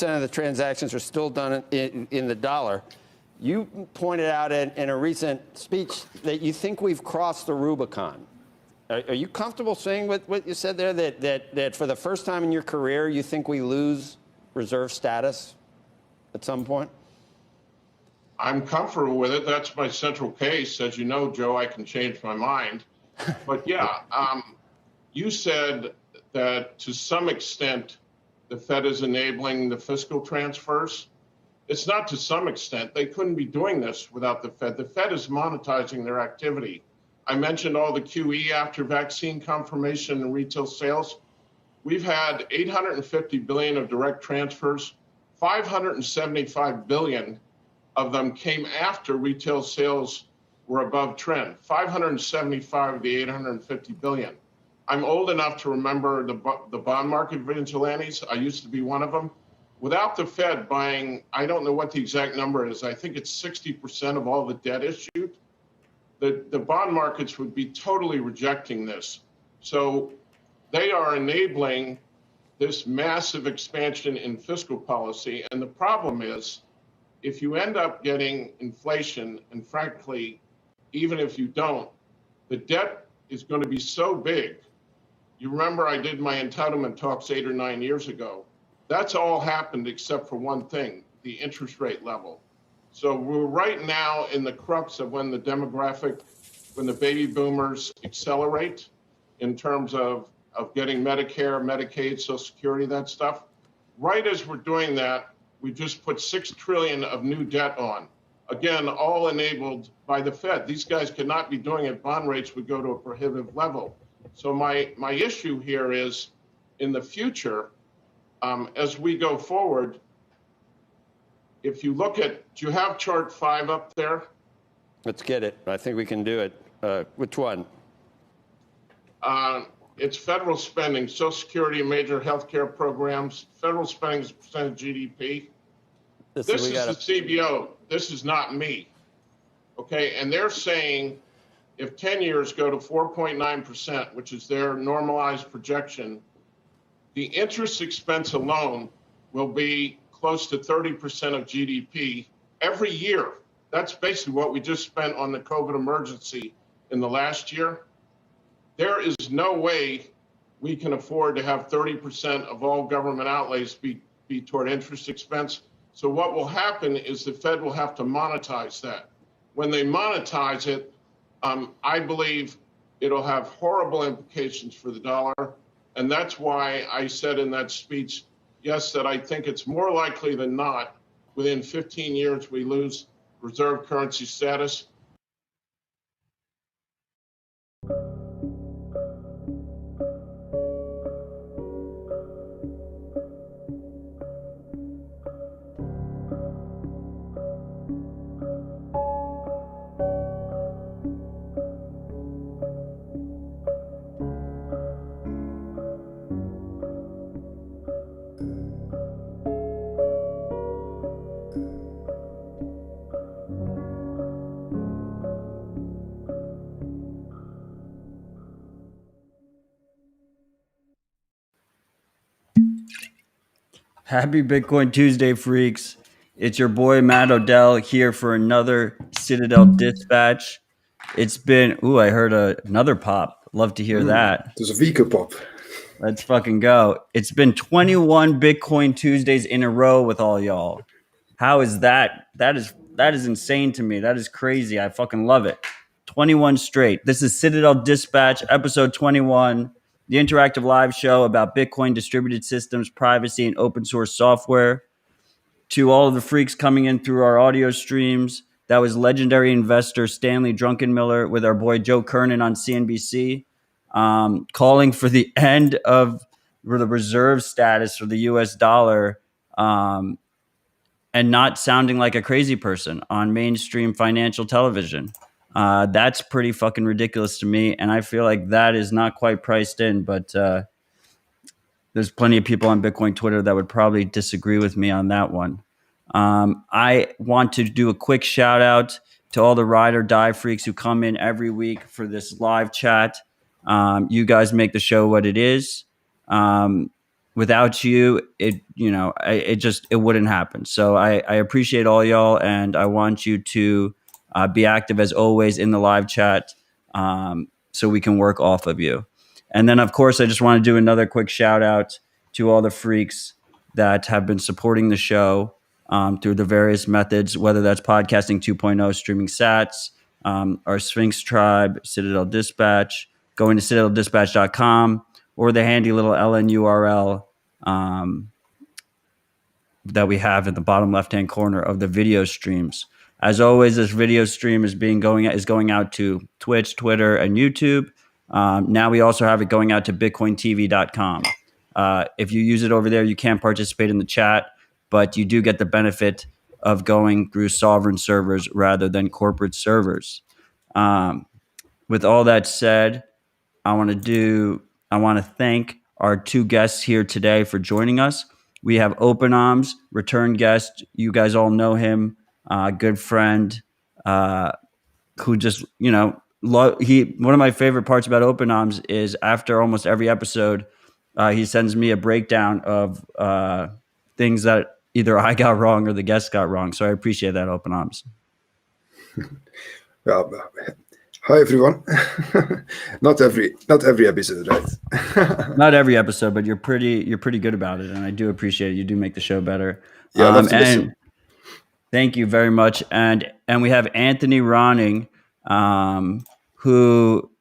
50% of the transactions are still done in the dollar. You pointed out in a recent speech that you think we've crossed the Rubicon. Are you comfortable saying what you said there, that for the first time in your career, you think we lose reserve status at some point? I'm comfortable with it. That's my central case. As you know, Joe, I can change my mind. But yeah, you said that to some extent, the Fed is enabling the fiscal transfers. It's not to some extent. They couldn't be doing this without the Fed. The Fed is monetizing their activity. I mentioned all the QE after vaccine confirmation and retail sales. We've had 850 billion of direct transfers. 575 billion of them came after retail sales were above trend. 575 of the 850 billion. I'm old enough to remember the bond market vigilantes. I used to be one of them. Without the Fed buying, I don't know what the exact number is. I think it's 60% of all the debt issued. The bond markets would be totally rejecting this. So they are enabling this massive expansion in fiscal policy. And the problem is, if you end up getting inflation, and frankly, even if you don't, the debt is going to be so big. You remember I did my entitlement talks 8 or 9 years ago. That's all happened except for one thing, the interest rate level. So we're right now in the crux of when the baby boomers accelerate in terms of getting Medicare, Medicaid, Social Security, that stuff. Right as we're doing that, we just put 6 trillion of new debt on. Again, all enabled by the Fed. These guys could not be doing it. Bond rates would go to a prohibitive level. So my issue here is, in the future, as we go forward, if you look at, do you have chart 5 up there? Let's get it. I think we can do it. Which one? It's federal spending, Social Security and major healthcare programs. Federal spending is percent of GDP. This is the CBO. This is not me. Okay, and they're saying if 10 years go to 4.9%, which is their normalized projection, the interest expense alone will be close to 30% of GDP every year. That's basically what we just spent on the COVID emergency in the last year. There is no way we can afford to have 30% of all government outlays be toward interest expense. So what will happen is the Fed will have to monetize that. When they monetize it, I believe it'll have horrible implications for the dollar. And that's why I said in that speech, yes, that I think it's more likely than not, within 15 years, we lose reserve currency status. Happy Bitcoin Tuesday, freaks. It's your boy, Matt Odell, here for another Citadel Dispatch. It's been, I heard another pop. Love to hear that. There's a Vika pop. Let's fucking go. It's been 21 Bitcoin Tuesdays in a row with all y'all. How is that? That is insane to me. That is crazy. I fucking love it. 21 straight. This is Citadel Dispatch, episode 21. The interactive live show about Bitcoin, distributed systems, privacy, and open source software. To all of the freaks coming in through our audio streams, that was legendary investor Stanley Druckenmiller with our boy Joe Kernan on CNBC, calling for the end of the reserve status for the US dollar, and not sounding like a crazy person on mainstream financial television. That's pretty fucking ridiculous to me, and I feel like that is not quite priced in, but there's plenty of people on Bitcoin Twitter that would probably disagree with me on that one. I want to do a quick shout out to all the ride or die freaks who come in every week for this live chat. You guys make the show what it is. without you, it wouldn't happen. So I appreciate all y'all, and I want you to be active as always in the live chat, so we can work off of you. And then, of course, I just want to do another quick shout out to all the freaks that have been supporting the show through the various methods, whether that's Podcasting 2.0, streaming sats, our Sphinx Tribe, Citadel Dispatch, going to citadeldispatch.com, or the handy little LN URL that we have in the bottom left-hand corner of the video streams. As always, this video stream is going out to Twitch, Twitter, and YouTube. Now we also have it going out to bitcointv.com. If you use it over there, you can't participate in the chat, but you do get the benefit of going through sovereign servers rather than corporate servers. With all that said, I want to thank our two guests here today for joining us. We have Open Arms, return guest. You guys all know him, good friend, who just, one of my favorite parts about Open Arms is after almost every episode, he sends me a breakdown of things that either I got wrong or the guests got wrong. So I appreciate that, Open Arms. Well, hi everyone. Not every episode, right? Not every episode, but you're pretty good about it, and I do appreciate it. You do make the show better. Yeah, and thank you very much. And we have Anthony Ronning, who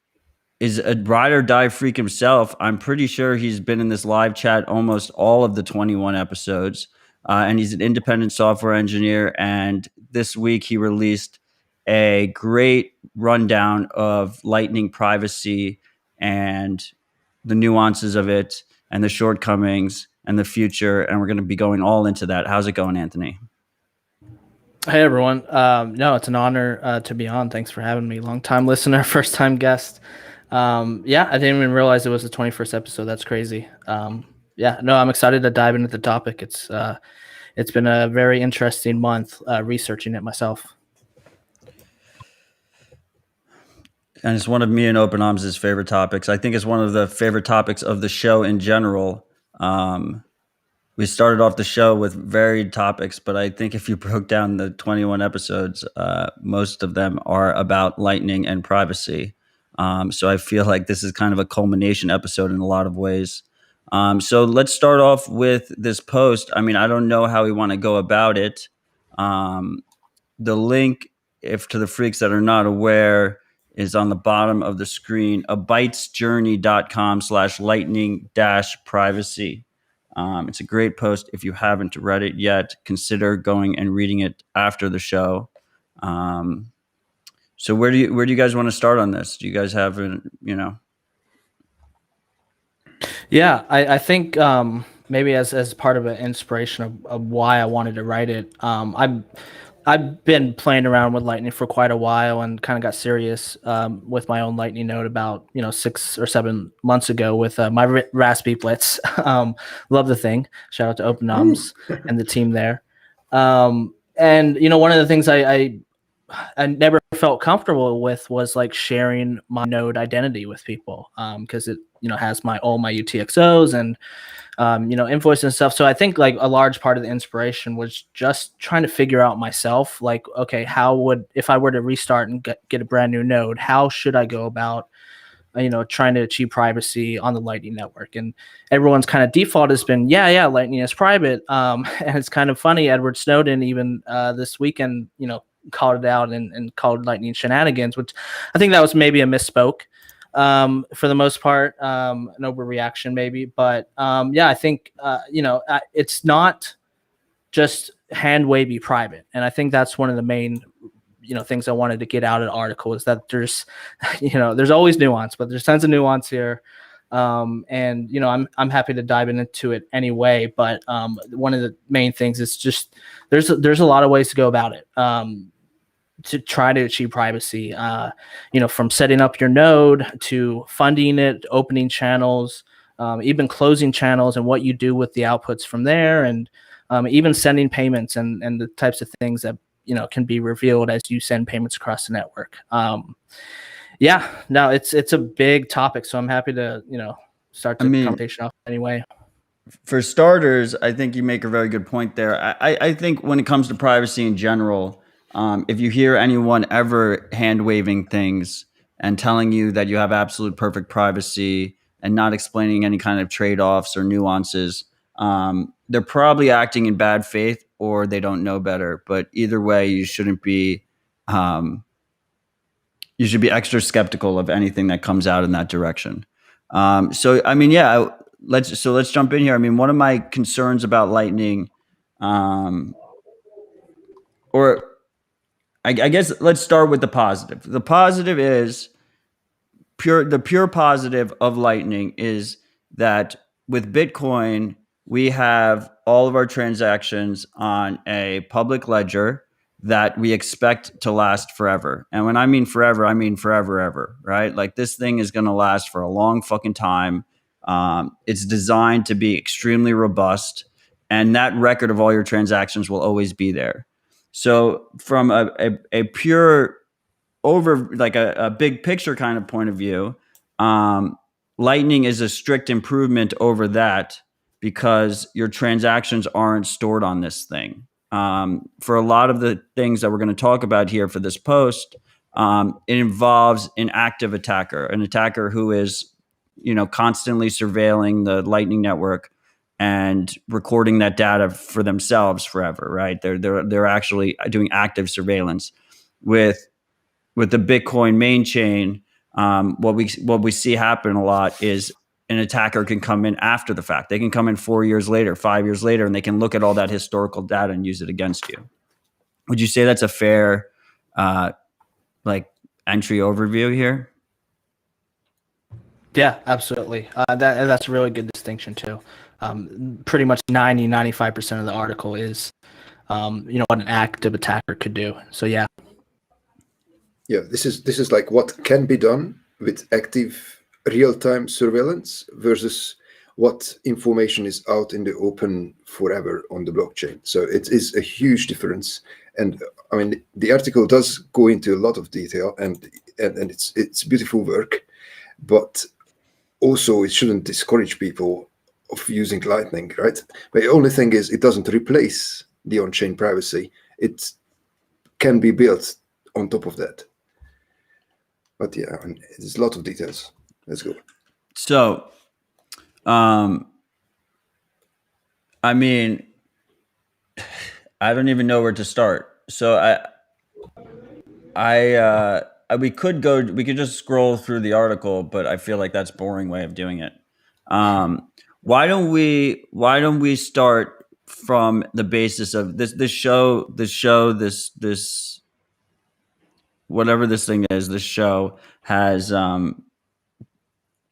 is a ride or die freak himself. I'm pretty sure he's been in this live chat almost all of the 21 episodes, and he's an independent software engineer. And this week he released a great rundown of Lightning privacy and the nuances of it and the shortcomings and the future. And we're going to be going all into that. How's it going, Anthony? Hey, everyone. No, it's an honor to be on. Thanks for having me. Long-time listener, first-time guest. I didn't even realize it was the 21st episode. That's crazy. I'm excited to dive into the topic. It's been a very interesting month researching it myself. And it's one of me and Open Arms' favorite topics. I think it's one of the favorite topics of the show in general. We started off the show with varied topics, but I think if you broke down the 21 episodes, most of them are about Lightning and privacy. So I feel like this is kind of a culmination episode in a lot of ways. So let's start off with this post. I mean, I don't know how we want to go about it. The link, if to the freaks that are not aware, is on the bottom of the screen, abytesjourney.com/lightning-privacy. It's a great post. If you haven't read it yet, consider going and reading it after the show. So where do you guys want to start on this? Do you guys have Yeah, I think maybe as part of an inspiration of why I wanted to write it, I've been playing around with Lightning for quite a while and kind of got serious with my own Lightning node about 6 or 7 months ago with my Raspberry Blitz. Love the thing. Shout out to Open Arms and the team there. And one of the things I never felt comfortable with was like sharing my node identity with people because it has all my UTXOs and invoice and stuff. So I think like a large part of the inspiration was just trying to figure out myself, like, okay, if I were to restart and get a brand new node, how should I go about, trying to achieve privacy on the Lightning network? And everyone's kind of default has been, yeah, Lightning is private. And it's kind of funny. Edward Snowden even this weekend, called it out and called Lightning shenanigans, which I think that was maybe a misspoke. For the most part, an overreaction maybe, but I think it's not just hand wavy private, and I think that's one of the main things I wanted to get out of the article is that there's there's always nuance, but there's tons of nuance here, and I'm happy to dive into it anyway. But one of the main things is just there's a lot of ways to go about it. To try to achieve privacy, from setting up your node to funding it, opening channels, even closing channels and what you do with the outputs from there, and even sending payments and the types of things that can be revealed as you send payments across the network. It's a big topic, so I'm happy to start the conversation off anyway. for starters, I think you make a very good point there. I think when it comes to privacy in general, if you hear anyone ever hand waving things and telling you that you have absolute perfect privacy and not explaining any kind of trade offs or nuances, they're probably acting in bad faith or they don't know better. But either way, you shouldn't be. You should be extra skeptical of anything that comes out in that direction. So I mean, yeah, let's jump in here. I mean, one of my concerns about Lightning, or I guess let's start with the positive. The positive is the pure positive of Lightning is that with Bitcoin, we have all of our transactions on a public ledger that we expect to last forever. And when I mean forever, I mean forever, ever, right? Like this thing is going to last for a long fucking time. It's designed to be extremely robust, and that record of all your transactions will always be there. So from a pure over like a big picture kind of point of view, Lightning is a strict improvement over that because your transactions aren't stored on this thing. For a lot of the things that we're going to talk about here for this post, it involves an active attacker, an attacker who is, constantly surveilling the Lightning network and recording that data for themselves forever. Right? They're actually doing active surveillance with the Bitcoin main chain. What we see happen a lot is an attacker can come in after the fact. They can come in 4 years later, 5 years later, and they can look at all that historical data and use it against you. Would you say that's a fair, entry overview here? Yeah, absolutely. That's a really good distinction too. Pretty much 95% of the article is, what an active attacker could do. So yeah. Yeah, this is like what can be done with active real-time surveillance versus what information is out in the open forever on the blockchain. So it is a huge difference. And I mean, the article does go into a lot of detail, and it's beautiful work, but also it shouldn't discourage people of using Lightning, right? But the only thing is it doesn't replace the on-chain privacy. It can be built on top of that. But yeah, I mean, there's a lot of details. Let's go. So, I mean, I don't even know where to start. So we could just scroll through the article, but I feel like that's a boring way of doing it. Why don't we start from the basis of this show, whatever this thing is, this show has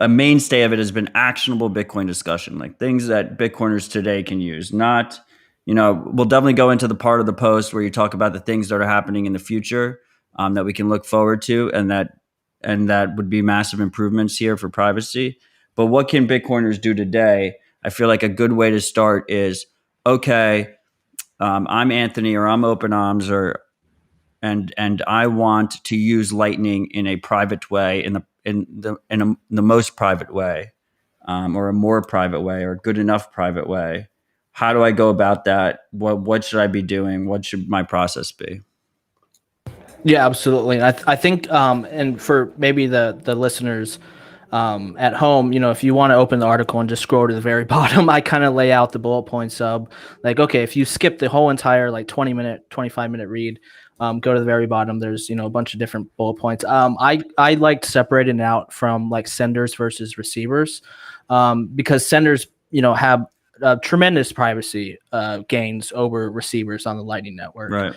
a mainstay of it has been actionable Bitcoin discussion, like things that Bitcoiners today can use. Not, we'll definitely go into the part of the post where you talk about the things that are happening in the future that we can look forward to, and that would be massive improvements here for privacy. But what can Bitcoiners do today? I feel like a good way to start is, okay, I'm Anthony, or I'm Open Arms, and I want to use Lightning in a private way, in the most private way, or a more private way, or good enough private way. How do I go about that? What should I be doing? What should my process be? Yeah, absolutely. I think, and for maybe the listeners at home, if you want to open the article and just scroll to the very bottom, I kind of lay out the bullet points of like, okay, if you skip the whole entire 25-minute read, go to the very bottom. There's a bunch of different bullet points. I like separating it out from like senders versus receivers, because senders have tremendous privacy gains over receivers on the Lightning Network. Right.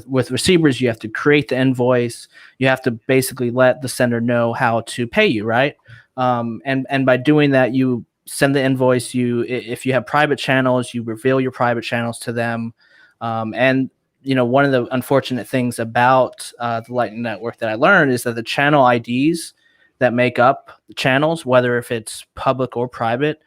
With receivers, you have to create the invoice. You have to basically let the sender know how to pay you, right? And by doing that, you send the invoice. If you have private channels, you reveal your private channels to them. And one of the unfortunate things about the Lightning Network that I learned is that the channel IDs that make up the channels, whether if it's public or private,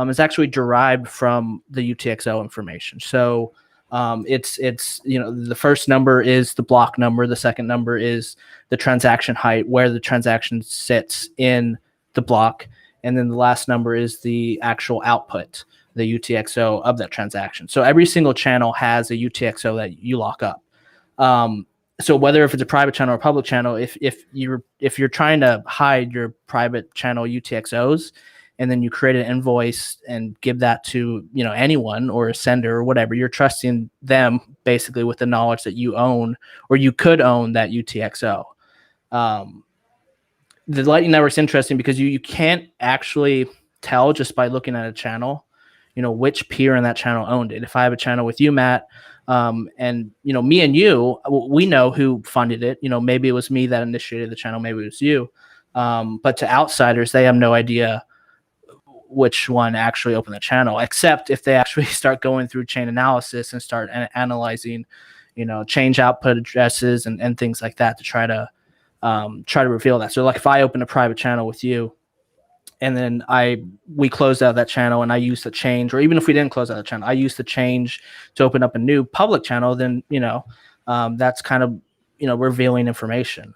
is actually derived from the UTXO information. So it's the first number is the block number, the second number is the transaction height, where the transaction sits in the block, and then the last number is the actual output. the UTXO of that transaction. So every single channel has a UTXO that you lock up. So whether if it's a private channel or public channel, if you're trying to hide your private channel UTXOs, and then you create an invoice and give that to anyone or a sender or whatever, you're trusting them basically with the knowledge that you own or you could own that UTXO. The Lightning Network's interesting because you can't actually tell just by looking at a channel, which peer in that channel owned it. If I have a channel with you, Matt, and me and you, we know who funded it. Maybe it was me that initiated the channel, maybe it was you. But to outsiders, they have no idea which one actually opened the channel, except if they actually start going through chain analysis and start analyzing, change output addresses and things like that to try to reveal that. So like if I open a private channel with you and then we closed out that channel and I used the change, or even if we didn't close out the channel, I used the change to open up a new public channel, then, that's kind of, revealing information.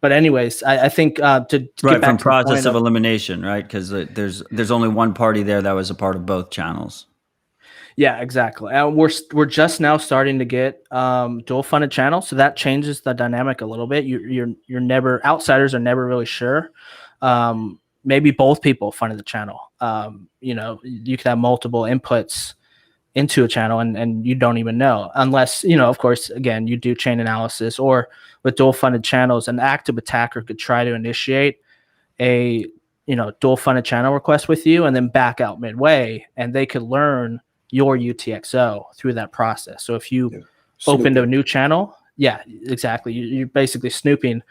But anyways, I think to Right, get back from to the process point of elimination, right? Because there's only one party there that was a part of both channels. Yeah, exactly. And we're just now starting to get dual funded channels, so that changes the dynamic a little bit. You're never, outsiders are never really sure. Maybe both people funded the channel. You could have multiple inputs into a channel and you don't even know, unless of course, again, you do chain analysis. Or with dual funded channels, an active attacker could try to initiate a dual funded channel request with you and then back out midway, and they could learn your UTXO through that process. So if you opened a new channel, yeah, exactly, you're basically snooping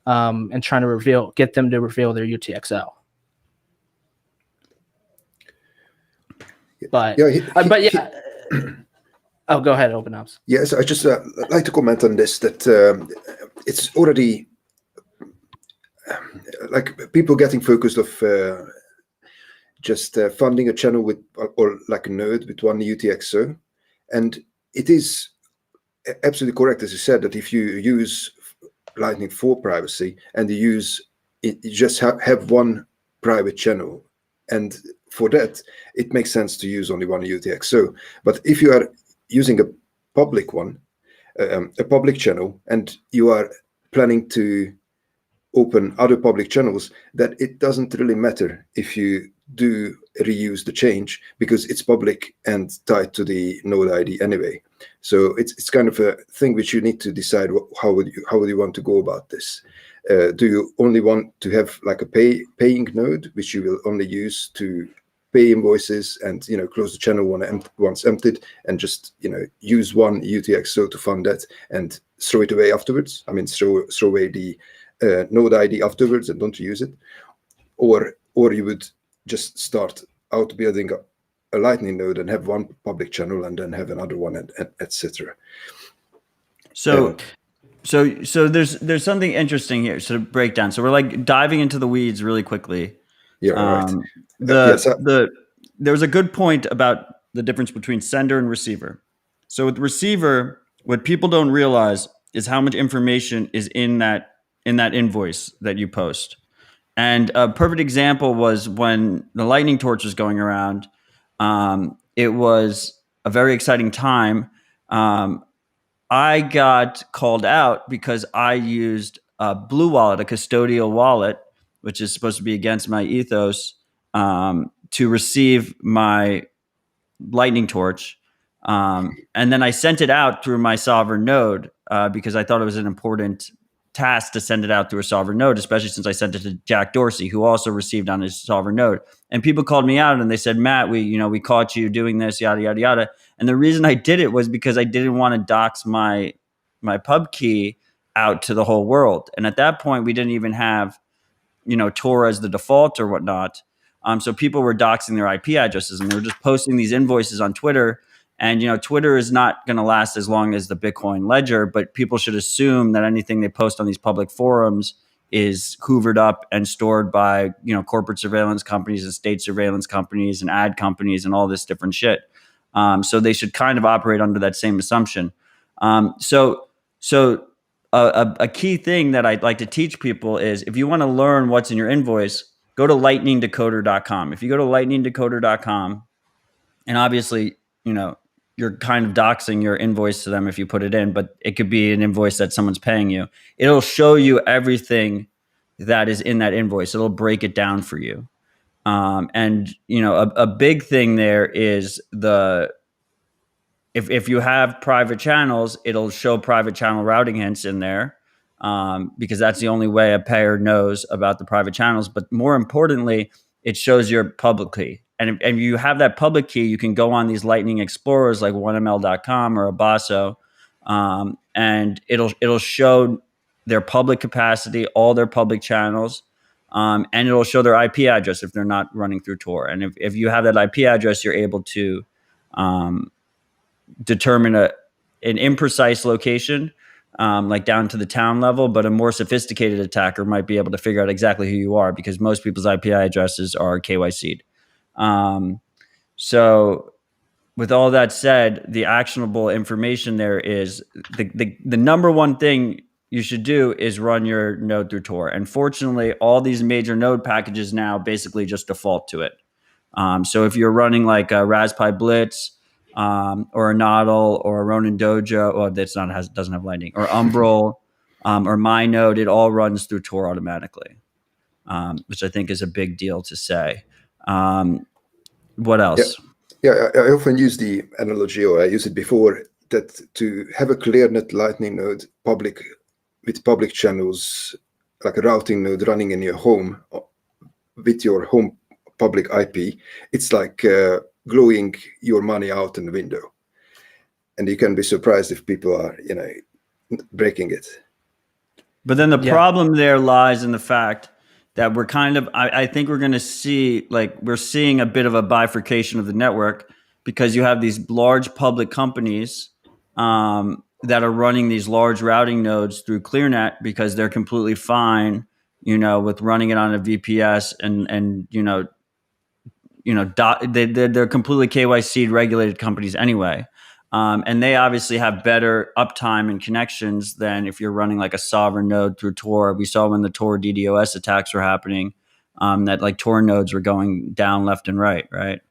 and trying to get them to reveal their UTXO. But oh, go ahead, Open Ops. Yes, I just like to comment on this, that it's already like people getting focused of just funding a channel with or like a node with one UTXO, and it is absolutely correct, as you said, that if you use Lightning for privacy and you just have one private channel, and for that it makes sense to use only one UTXO. But if you are using a public one, a public channel, and you are planning to open other public channels, that it doesn't really matter if you do reuse the change, because it's public and tied to the node ID anyway. So it's kind of a thing which you need to decide how would you want to go about this. Do you only want to have like a paying node, which you will only use to pay invoices and close the channel once emptied, and just use one UTXO to fund that and throw it away afterwards? I mean, throw away the node ID afterwards and don't use it, or you would just start out building a Lightning node and have one public channel and then have another one, etc. So there's something interesting here. So to break down, so we're like diving into the weeds really quickly. Yeah, right. There was a good point about the difference between sender and receiver. So with receiver, what people don't realize is how much information is in that invoice that you post. And a perfect example was when the lightning torch was going around. It was a very exciting time. I got called out because I used a Blue Wallet, a custodial wallet, which is supposed to be against my ethos, to receive my lightning torch. And then I sent it out through my sovereign node because I thought it was an important task to send it out through a sovereign node, especially since I sent it to Jack Dorsey, who also received on his sovereign node. And people called me out and they said, Matt, we caught you doing this, yada, yada, yada. And the reason I did it was because I didn't want to dox my pub key out to the whole world. And at that point, we didn't even have, Tor as the default or whatnot. So people were doxing their IP addresses and they were just posting these invoices on Twitter. And, Twitter is not going to last as long as the Bitcoin ledger, but people should assume that anything they post on these public forums is hoovered up and stored by, corporate surveillance companies and state surveillance companies and ad companies and all this different shit. So they should kind of operate under that same assumption. So a key thing that I'd like to teach people is if you want to learn what's in your invoice, go to lightningdecoder.com. If you go to lightningdecoder.com, and obviously, you're kind of doxing your invoice to them if you put it in, but it could be an invoice that someone's paying you. It'll show you everything that is in that invoice. It'll break it down for you. And a big thing there is if you have private channels, it'll show private channel routing hints in there, because that's the only way a payer knows about the private channels. But more importantly, it shows your public key. And if you have that public key, you can go on these Lightning Explorers like 1ml.com or Abaso, and it'll show their public capacity, all their public channels, and it'll show their IP address if they're not running through Tor. And if you have that IP address, you're able to determine an imprecise location, like down to the town level, but a more sophisticated attacker might be able to figure out exactly who you are, because most people's IP addresses are KYC'd. So with all that said, the actionable information there is the number one thing you should do is run your node through Tor. And fortunately, all these major node packages now basically just default to it. So if you're running like a Raspberry Blitz, or a Noddle or a Ronin Dojo, or doesn't have Lightning, or Umbrel, or MyNode, it all runs through Tor automatically, which I think is a big deal to say. What else? Yeah, I often use the analogy, or I used it before, that to have a ClearNet Lightning node with public channels, like a routing node running in your home with your home public IP, it's like glowing your money out in the window. And you can be surprised if people are, breaking it. But then the problem there lies in the fact that we're I think we're going to see, we're seeing a bit of a bifurcation of the network, because you have these large public companies that are running these large routing nodes through ClearNet because they're completely fine, with running it on a VPS and they're completely KYC regulated companies anyway. And they obviously have better uptime and connections than if you're running like a sovereign node through Tor. We saw when the Tor DDoS attacks were happening, that like Tor nodes were going down left and right.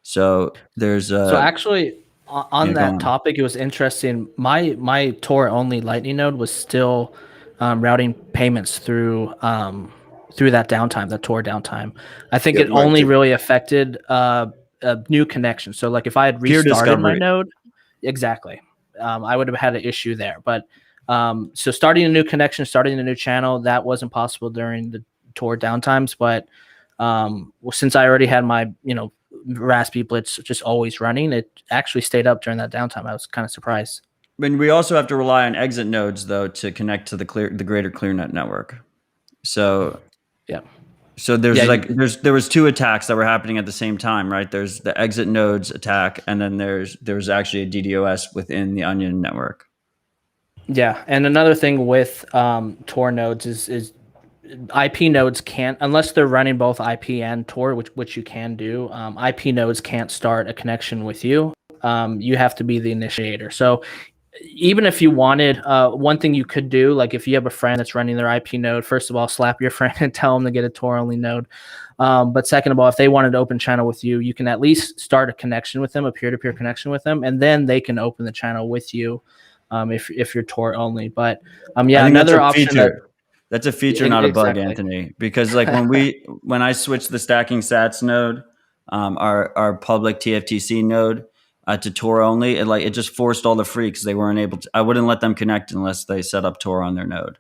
So there's so actually on that topic, it was interesting. My Tor only Lightning node was still routing payments through that downtime, that Tor downtime. I think it only really affected a new connection. So like if I had restarted my node, exactly, I would have had an issue there. But so starting a new connection, starting a new channel, that wasn't possible during the Tor downtimes. But since I already had my Raspberry Blitz just always running, it actually stayed up during that downtime. I was kind of surprised. And we also have to rely on exit nodes though to connect to the greater ClearNet network. So so there was two attacks that were happening at the same time, right? There's the exit nodes attack, and then there's actually a DDoS within the Onion network. Yeah, and another thing with Tor nodes is IP nodes can't, unless they're running both IP and Tor, which you can do. IP nodes can't start a connection with you. You have to be the initiator. So even if you wanted, one thing you could do, like if you have a friend that's running their IP node, first of all, slap your friend and tell them to get a Tor only node. But second of all, if they wanted to open channel with you, you can at least start a connection with them, a peer-to-peer connection with them, and then they can open the channel with you if you're Tor only. But another option. That's a feature, not a bug, Anthony. Because like when I switched the stacking sats node, our public TFTC node, to Tor only, it just forced all the freaks. They weren't able to. I wouldn't let them connect unless they set up Tor on their node.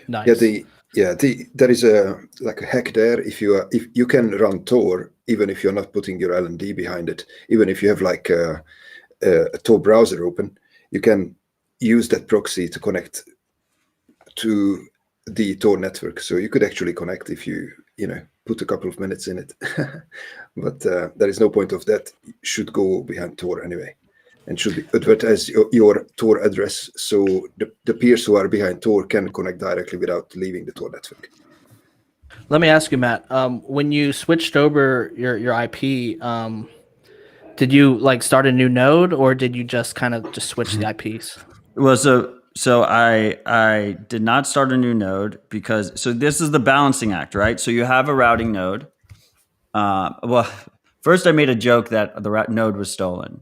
Nice. There is a hack there. If you can run Tor even if you're not putting your LND behind it, even if you have like a Tor browser open, you can use that proxy to connect to the Tor network. So you could actually connect if you put a couple of minutes in it. But there is no point of that. It should go behind Tor anyway, and should advertise your Tor address so the peers who are behind Tor can connect directly without leaving the Tor network. Let me ask you, Matt, when you switched over your IP, did you start a new node, or did you just kind of switch the IPs? Well, so I did not start a new node because this is the balancing act, right? So you have a routing node. first I made a joke that the node was stolen,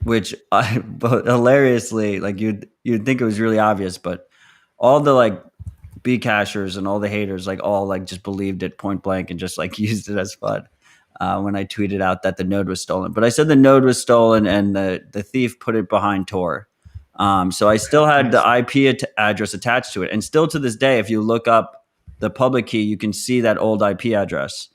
which but hilariously, like you'd think it was really obvious, but all the like B cachers and all the haters like all like just believed it point blank and just like used it as fun when I tweeted out that the node was stolen. But I said the node was stolen and the thief put it behind Tor. So I still had the IP address attached to it, and still to this day, if you look up the public key, you can see that old IP address.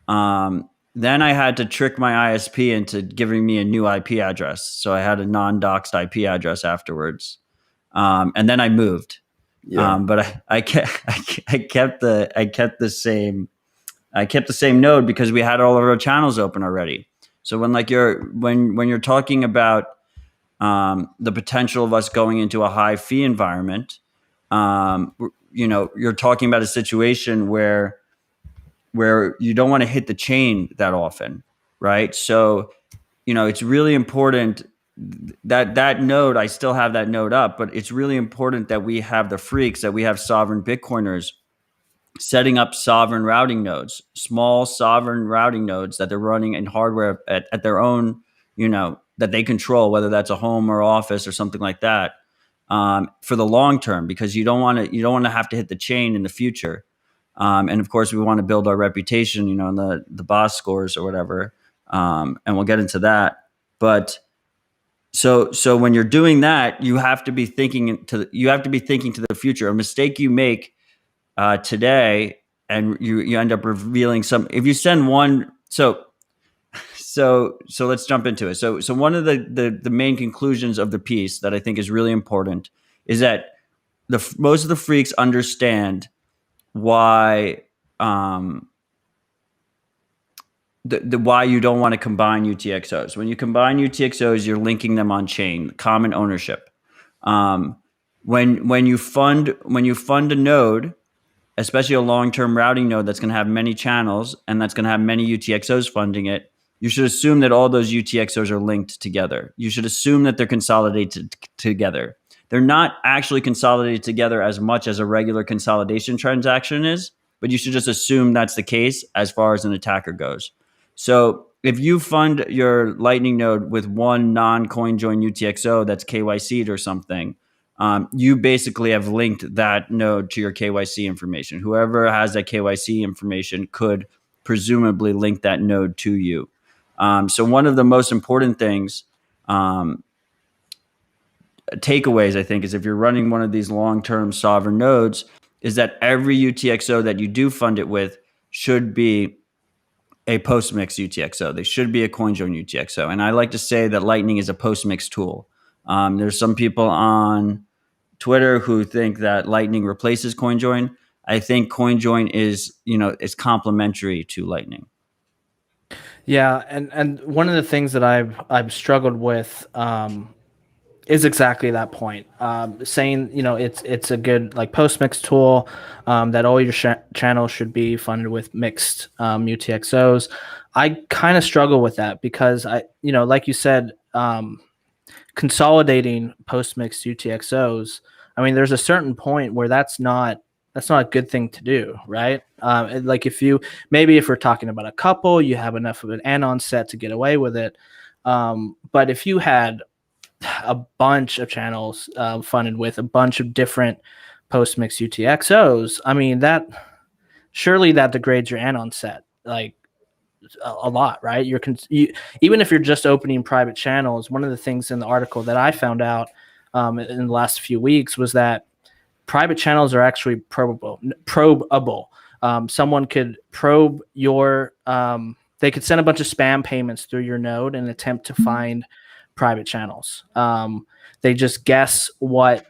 Then I had to trick my ISP into giving me a new IP address, so I had a non-doxed IP address afterwards, and then I moved. Yeah. But I kept the same node because we had all of our channels open already. So when you're talking about the potential of us going into a high fee environment, you're talking about a situation where you don't want to hit the chain that often, right? So, it's really important that node, I still have that node up, but it's really important that we have the freaks, that we have sovereign Bitcoiners setting up sovereign routing nodes, small sovereign routing nodes that they're running in hardware at their own, that they control, whether that's a home or office or something like that, for the long term, because you don't want to have to hit the chain in the future. And of course, we want to build our reputation, in the boss scores or whatever. And we'll get into that. But so when you're doing that, you have to be thinking to the future. A mistake you make today, and you end up revealing some. If you send one, so let's jump into it. So one of the main conclusions of the piece that I think is really important is that most of the freaks understand why why you don't want to combine UTXOs. When you combine UTXOs, you're linking them on chain, common ownership. When you fund a node, especially a long-term routing node that's going to have many channels and that's going to have many UTXOs funding it, you should assume that all those UTXOs are linked together. You should assume that they're consolidated together. They're not actually consolidated together as much as a regular consolidation transaction is, but you should just assume that's the case as far as an attacker goes. So if you fund your Lightning node with one non-CoinJoin UTXO that's KYC'd or something, you basically have linked that node to your KYC information. Whoever has that KYC information could presumably link that node to you. So one of the most important things, takeaways, I think, is if you're running one of these long-term sovereign nodes, is that every UTXO that you do fund it with should be a post-mix UTXO. They should be a CoinJoin UTXO. And I like to say that Lightning is a post-mix tool. There's some people on Twitter who think that Lightning replaces CoinJoin. I think CoinJoin is complementary to Lightning. Yeah, and one of the things that I've struggled with is exactly that point. Saying it's a good like post mix tool, that all your channels should be funded with mixed UTXOs. I kind of struggle with that because like you said, consolidating post mix UTXOs. I mean, there's a certain point where that's not a good thing to do, right? Like if we're talking about a couple, you have enough of an anon set to get away with it. But if you had a bunch of channels funded with a bunch of different post-mix UTXOs, I mean, surely that degrades your anon set like a lot, right? Even if you're just opening private channels, one of the things in the article that I found out in the last few weeks was that private channels are actually probable. Someone could probe your, they could send a bunch of spam payments through your node and attempt to find private channels. They just guess what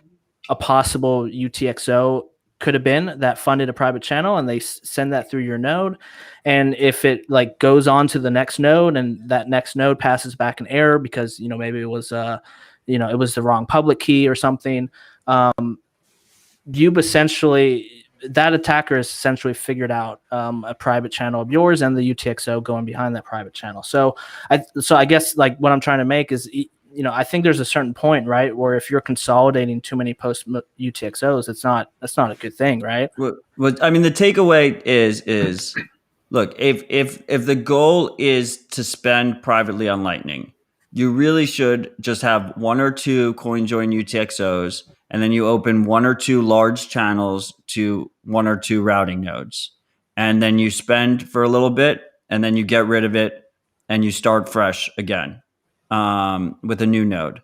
a possible UTXO could have been that funded a private channel, and they send that through your node. And if it like goes on to the next node, and that next node passes back an error because maybe it was it was the wrong public key or something, that attacker has essentially figured out a private channel of yours and the UTXO going behind that private channel. So I guess like what I'm trying to make is, I think there's a certain point, right, where if you're consolidating too many post UTXOs, that's not a good thing, right? Well, I mean, the takeaway is look, if the goal is to spend privately on Lightning, you really should just have 1 or 2 CoinJoin UTXOs, and then you open 1 or 2 large channels to 1 or 2 routing nodes, and then you spend for a little bit, and then you get rid of it, and you start fresh again with a new node.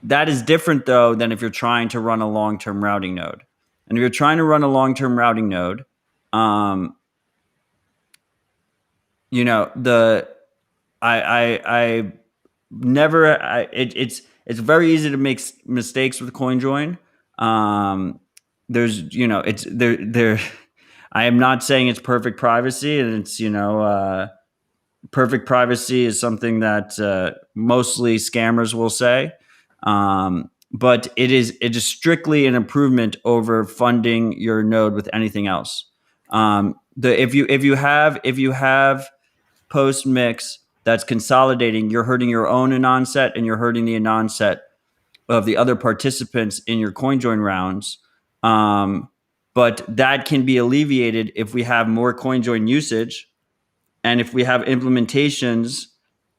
That is different, though, than if you're trying to run a long-term routing node. And if you're trying to run a long-term routing node, you know, I never. It's very easy to make mistakes with CoinJoin. There's, you know, it's there. I am not saying it's perfect privacy, and it's, you know, perfect privacy is something that mostly scammers will say. But it is strictly an improvement over funding your node with anything else. If you have post mix that's consolidating, you're hurting your own anon set and you're hurting the anon set of the other participants in your CoinJoin rounds. But that can be alleviated if we have more CoinJoin usage and if we have implementations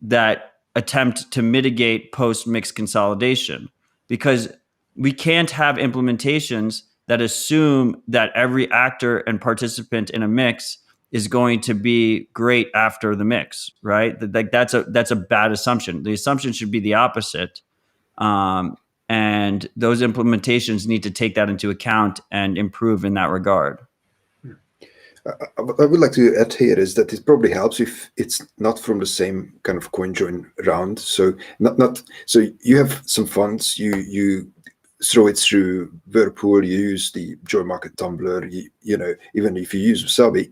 that attempt to mitigate post mix consolidation, because we can't have implementations that assume that every actor and participant in a mix is going to be great after the mix, right? That's a bad assumption. The assumption should be the opposite. And those implementations need to take that into account and improve in that regard. What I would like to add here is that it probably helps if it's not from the same kind of CoinJoin round. So so you have some funds, you throw it through Whirlpool, you use the Joy Market Tumbler, you know, even if you use Wasabi,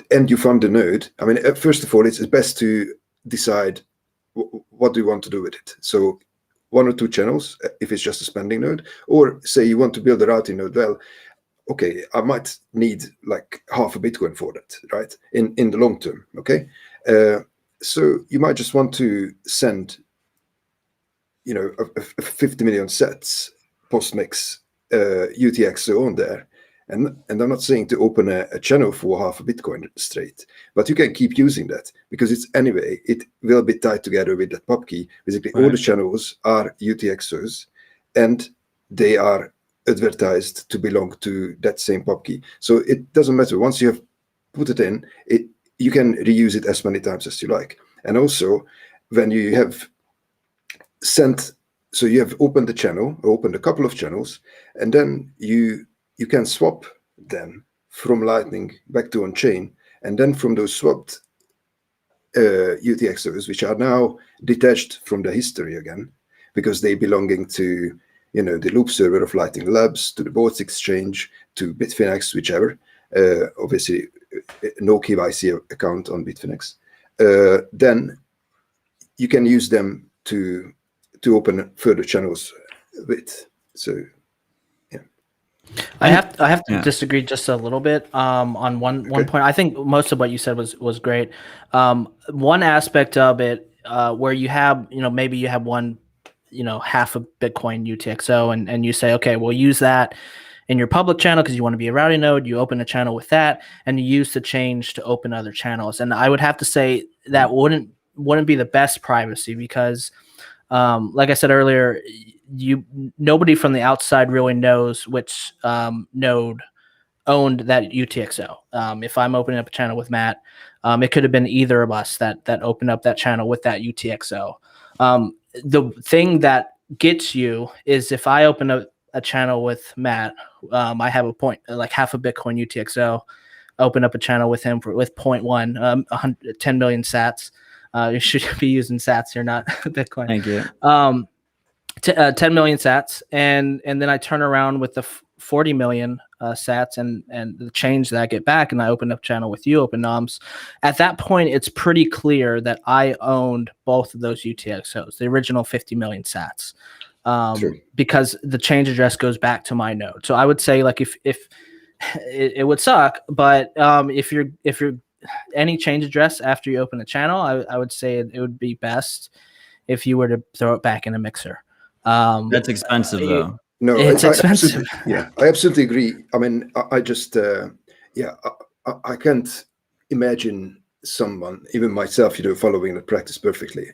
and you fund the node. I mean, first of all, it's best to decide what do you want to do with it. So 1 or 2 channels, if it's just a spending node, or say you want to build a routing node. Well, okay, I might need like half a Bitcoin for that, right? In the long term, okay? So you might just want to send, you know, a 50 million sets post-mix UTXO on there. And I'm not saying to open a channel for half a Bitcoin straight, but you can keep using that because it's anyway, it will be tied together with that pub key. Basically, all the channels are UTXOs and they are advertised to belong to that same pub key. So it doesn't matter. Once you have put it in, you can reuse it as many times as you like. And also, when you have sent, so you have opened the channel, opened a couple of channels, and then you can swap them from Lightning back to on-chain, and then from those swapped UTXOs, which are now detached from the history again, because they belonging to, you know, the loop server of Lightning Labs, to the Boards Exchange, to Bitfinex, whichever. Obviously, no KYC account on Bitfinex. Then you can use them to open further channels with. So, yeah. I have to disagree just a little bit on one point. I think most of what you said was great. One aspect of it where you have, you know, maybe you have one, you know, half a Bitcoin UTXO and you say, okay, we'll use that in your public channel because you want to be a routing node. You open a channel with that and you use the change to open other channels. And I would have to say that wouldn't be the best privacy because like I said earlier, nobody from the outside really knows which node owned that UTXO. If I'm opening up a channel with Matt, it could have been either of us that opened up that channel with that UTXO. The thing that gets you is if I open a channel with Matt, I have like half a Bitcoin UTXO, open up a channel with him with 0.1, 10 million sats. You should be using sats here, not Bitcoin. Thank you. 10 million sats, and then I turn around with the 40 million sats and the change that I get back, and I open up channel with you, Open Noms. At that point, it's pretty clear that I owned both of those UTXOs, the original 50 million sats, because the change address goes back to my node. So I would say, like, if it would suck, but if you're any change address after you open a channel, I would say it would be best if you were to throw it back in a mixer. That's expensive, though. No, it's expensive. I absolutely agree. I mean, I just, I can't imagine someone, even myself, following the practice perfectly.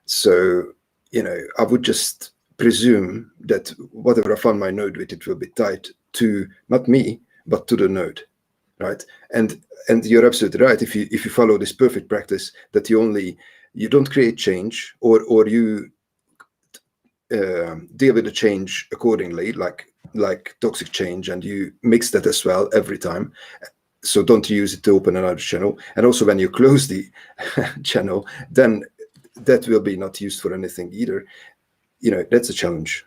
So, I would just presume that whatever I fund my node with, it will be tied to not me, but to the node, right? And you're absolutely right. If you follow this perfect practice, that you don't create change, or you deal with the change accordingly, like toxic change, and you mix that as well every time. So don't use it to open another channel. And also when you close the channel, then that will be not used for anything either. That's a challenge,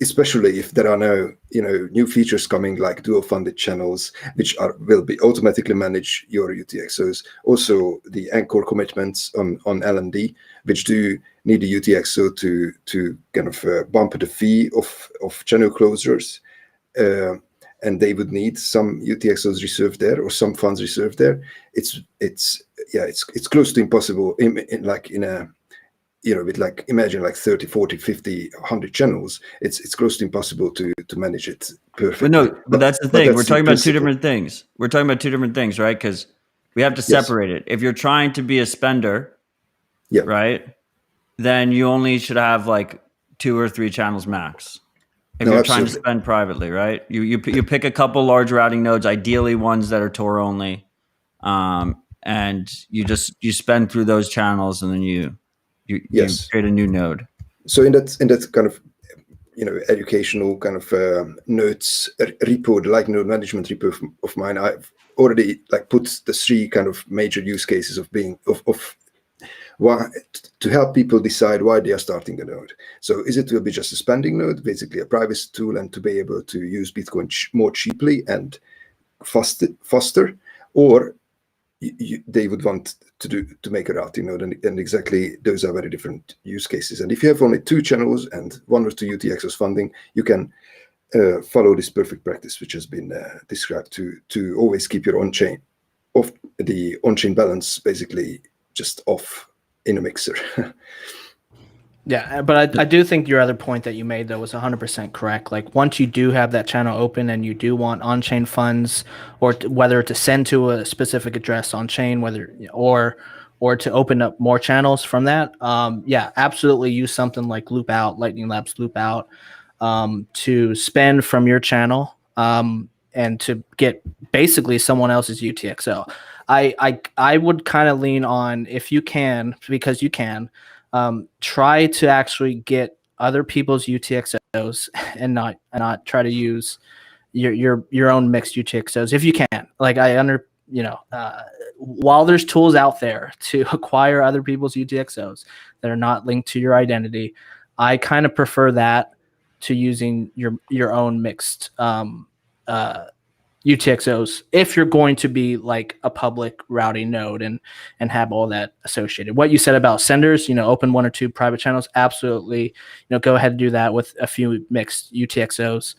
especially if there are no new features coming, like dual funded channels, which will be automatically manage your UTXOs. Also the anchor commitments on LND, which do need a UTXO to kind of bump the fee of channel closures. And they would need some UTXOs reserved there, or some funds reserved there. It's close to impossible with imagine 30, 40, 50, 100 channels. It's close to impossible to manage it perfectly. But that's the thing. We're talking about two different things. We're talking about two different things, right? Because we have to separate it. If you're trying to be a spender, right, then you only should have 2 or 3 channels max. If you're trying to spend privately, right? You pick a couple large routing nodes, ideally ones that are Tor only, and you spend through those channels, and then you create a new node. So in that kind of educational kind of nodes repo, the Lightning Node Management repo of mine, I've already put the 3 kind of major use cases of why, to help people decide why they are starting the node. So will be just a spending node, basically a privacy tool, and to be able to use Bitcoin more cheaply and faster, or they would want to make a routing node, and exactly those are very different use cases. And if you have only 2 channels and 1 or 2 UTXOs funding, you can follow this perfect practice, which has been described to always keep your on-chain balance basically just off in a mixer. Yeah, but I do think your other point that you made, though, was 100% correct. Once you do have that channel open and you do want on-chain funds, or whether to send to a specific address on-chain, or to open up more channels from that, absolutely use something like Loopout, Lightning Labs Loopout, to spend from your channel, and to get basically someone else's UTXO. I would kind of lean on, if you can, because you can, try to actually get other people's UTXOs and not try to use your own mixed UTXOs if you can. While there's tools out there to acquire other people's UTXOs that are not linked to your identity, I kind of prefer that to using your own mixed UTXOs if you're going to be a public routing node and have all that associated. What you said about senders, open 1 or 2 private channels, absolutely, go ahead and do that with a few mixed UTXOs.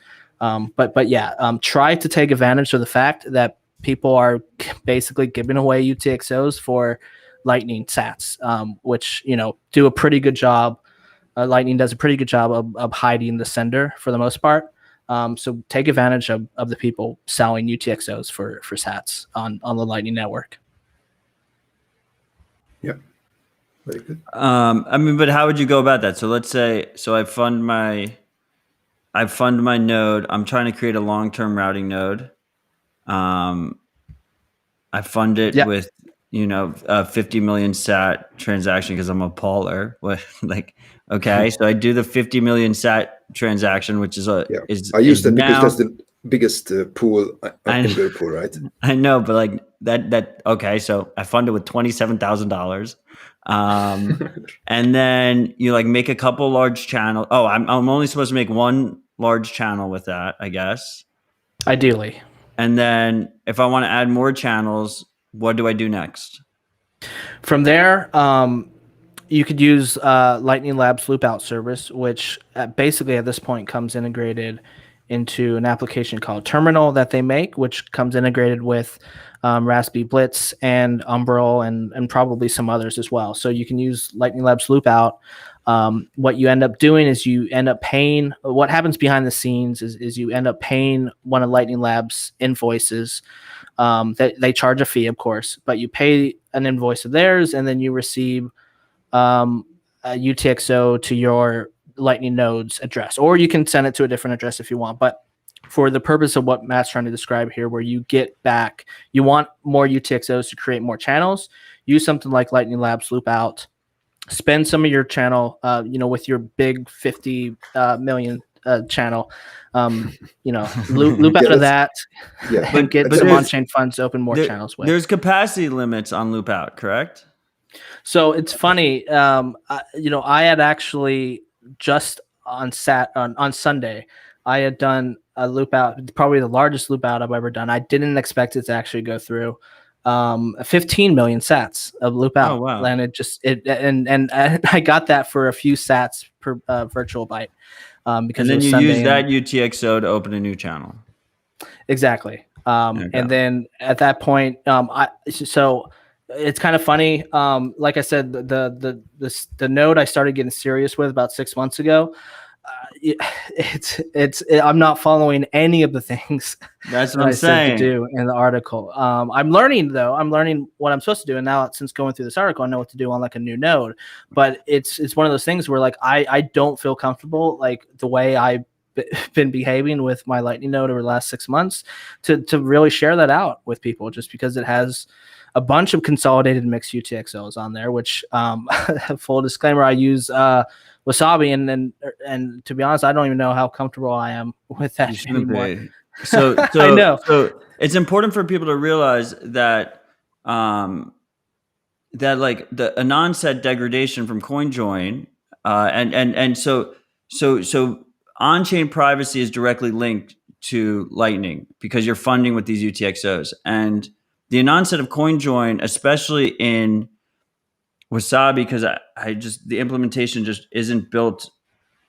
Try to take advantage of the fact that people are basically giving away UTXOs for Lightning sats, which do a pretty good job. Lightning does a pretty good job of hiding the sender for the most part. So take advantage of the people selling UTXOs for sats on the Lightning Network. Yeah, very good. But how would you go about that? So let's say, I fund my node. I'm trying to create a long-term routing node. I fund it with a 50 million sat transaction because I'm a Pauler. Okay, so I do the 50 million sat transaction, which is I use that because that's the biggest pool in the pool, right? I know, but that okay. So I fund it with $27,000, and then you make a couple large channels. Oh, I'm only supposed to make 1 large channel with that, I guess. Ideally. And then if I want to add more channels, what do I do next? From there, you could use Lightning Labs Loopout service, which basically at this point comes integrated into an application called Terminal that they make, which comes integrated with Raspberry Blitz and Umbrel and probably some others as well. So you can use Lightning Labs Loopout What you end up doing is you end up paying. What happens behind the scenes is you end up paying one of Lightning Labs invoices. They charge a fee, of course, but you pay an invoice of theirs, and then you receive a UTXO to your Lightning node's address, or you can send it to a different address if you want. But for the purpose of what Matt's trying to describe here, where you get back, you want more UTXOs to create more channels, use something like Lightning Labs Loop Out, spend some of your channel, with your big 50 million channel, loop out of that, Yeah, and get but some there's- on-chain funds to open more channels with. There's capacity limits on loop out, correct? So it's funny, I had actually just on Sunday, I had done a loop out, probably the largest loop out I've ever done. I didn't expect it to actually go through 15 million sats of loop out. Oh, wow. And and I got that for a few sats per virtual byte. Because And then it was you Sunday use that UTXO to open a new channel. Exactly. Okay. And then at that point, so it's kind of funny. Like I said, the node I started getting serious with about 6 months ago. I'm not following any of the things That's that what I'm I said to saying. do in the article. I'm learning though. I'm learning what I'm supposed to do, and now since going through this article, I know what to do on like a new node. But it's one of those things where like I don't feel comfortable like the way I've been behaving with my Lightning node over the last 6 months to really share that out with people, just because it has a bunch of consolidated mixed UTXOs on there, which full disclaimer, I use Wasabi, and to be honest, I don't even know how comfortable I am with that You shouldn't anymore. be. So I know. So it's important for people to realize that that like the anon set degradation from CoinJoin, and so on-chain privacy is directly linked to Lightning because you're funding with these UTXOs, and the anon set of CoinJoin, especially in Wasabi, because I just the implementation just isn't built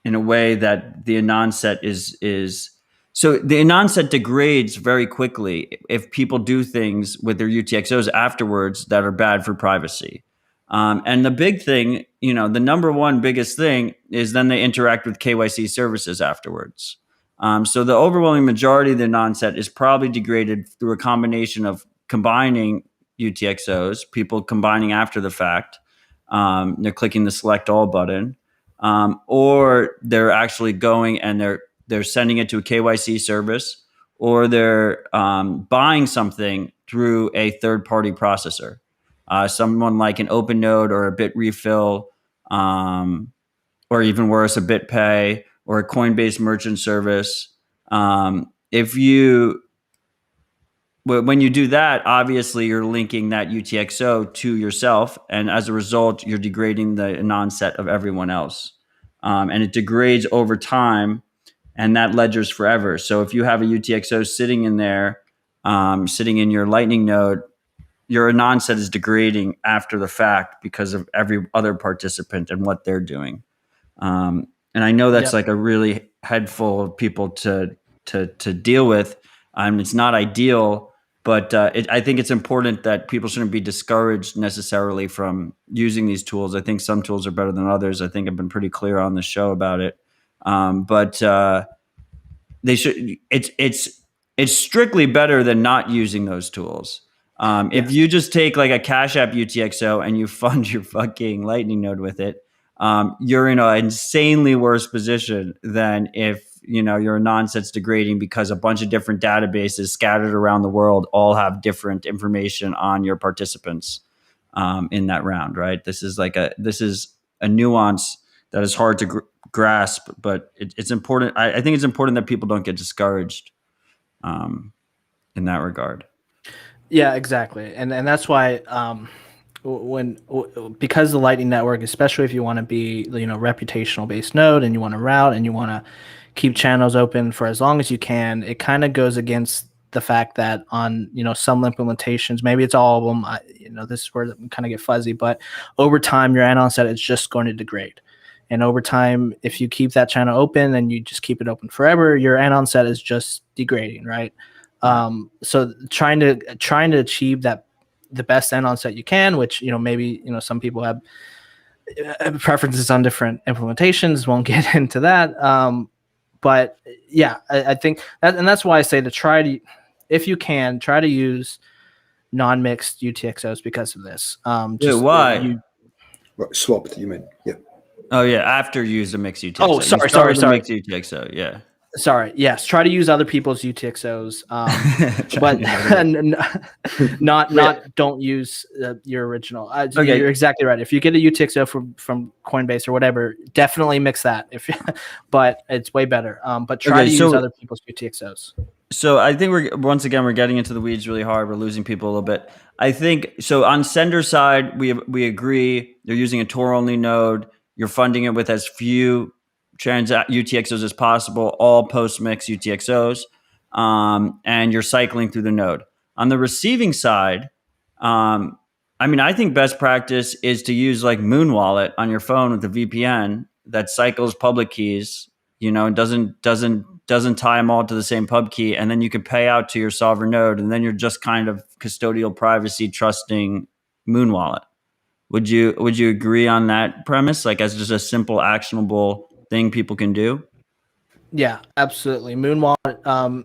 in a way that the anon set is. So the anon set degrades very quickly if people do things with their UTXOs afterwards that are bad for privacy. And the big thing, the number one biggest thing is then they interact with KYC services afterwards. So the overwhelming majority of the anon set is probably degraded through a combination of combining UTXOs, people combining after the fact. They're clicking the select all button, or they're actually going and they're sending it to a KYC service, or they're buying something through a third-party processor, someone like an OpenNode or a Bitrefill, or even worse, a BitPay or a Coinbase merchant service. When you do that, obviously you're linking that UTXO to yourself, and as a result, you're degrading the anon set of everyone else, and it degrades over time, and that ledger's forever. So if you have a UTXO sitting in there, sitting in your Lightning node, your anon set is degrading after the fact because of every other participant and what they're doing. And I know that's like a really head full of people to deal with. It's not ideal. But I think it's important that people shouldn't be discouraged necessarily from using these tools. I think some tools are better than others. I think I've been pretty clear on the show about it. But they should. It's strictly better than not using those tools. If you just take like a Cash App UTXO and you fund your fucking Lightning node with it, you're in an insanely worse position than if your anon set's degrading because a bunch of different databases scattered around the world all have different information on your participants in that round, right? This is a nuance that is hard to grasp, but it's important. I think it's important that people don't get discouraged in that regard. Yeah, exactly, and that's why because the Lightning Network, especially if you want to be reputational based node and you want to route and you want to keep channels open for as long as you can, it kind of goes against the fact that on some implementations, maybe it's all of them. This is where it kind of get fuzzy, but over time your anon set is just going to degrade. And over time, if you keep that channel open and you just keep it open forever, your anon set is just degrading, right? So trying to achieve that the best anon set you can, which maybe some people have preferences on different implementations. Won't get into that. But yeah, I think that, and that's why I say to try to, if you can, try to use non-mixed UTXOs because of this. Why? Well, swapped, you mean? Yeah. Oh yeah, after you use a mixed UTXO. Oh, You start sorry. with a mixed UTXO, yeah. Sorry. Yes. Try to use other people's UTXOs, but not don't use your original. Okay. You're exactly right. If you get a UTXO from Coinbase or whatever, definitely mix that. But it's way better. But try to use other people's UTXOs. So I think we're getting into the weeds really hard. We're losing people a little bit. I think so. On sender side, we agree. They're using a Tor only node. You're funding it with as few UTXOs as possible, all post mix UTXOs, and you're cycling through the node. On the receiving side, I think best practice is to use like Moon Wallet on your phone with a VPN that cycles public keys, and doesn't tie them all to the same pub key, and then you can pay out to your sovereign node, and then you're just kind of custodial privacy trusting Moon Wallet. Would you agree on that premise, like as just a simple actionable thing people can do? Yeah, absolutely. Moon Wallet, MUN.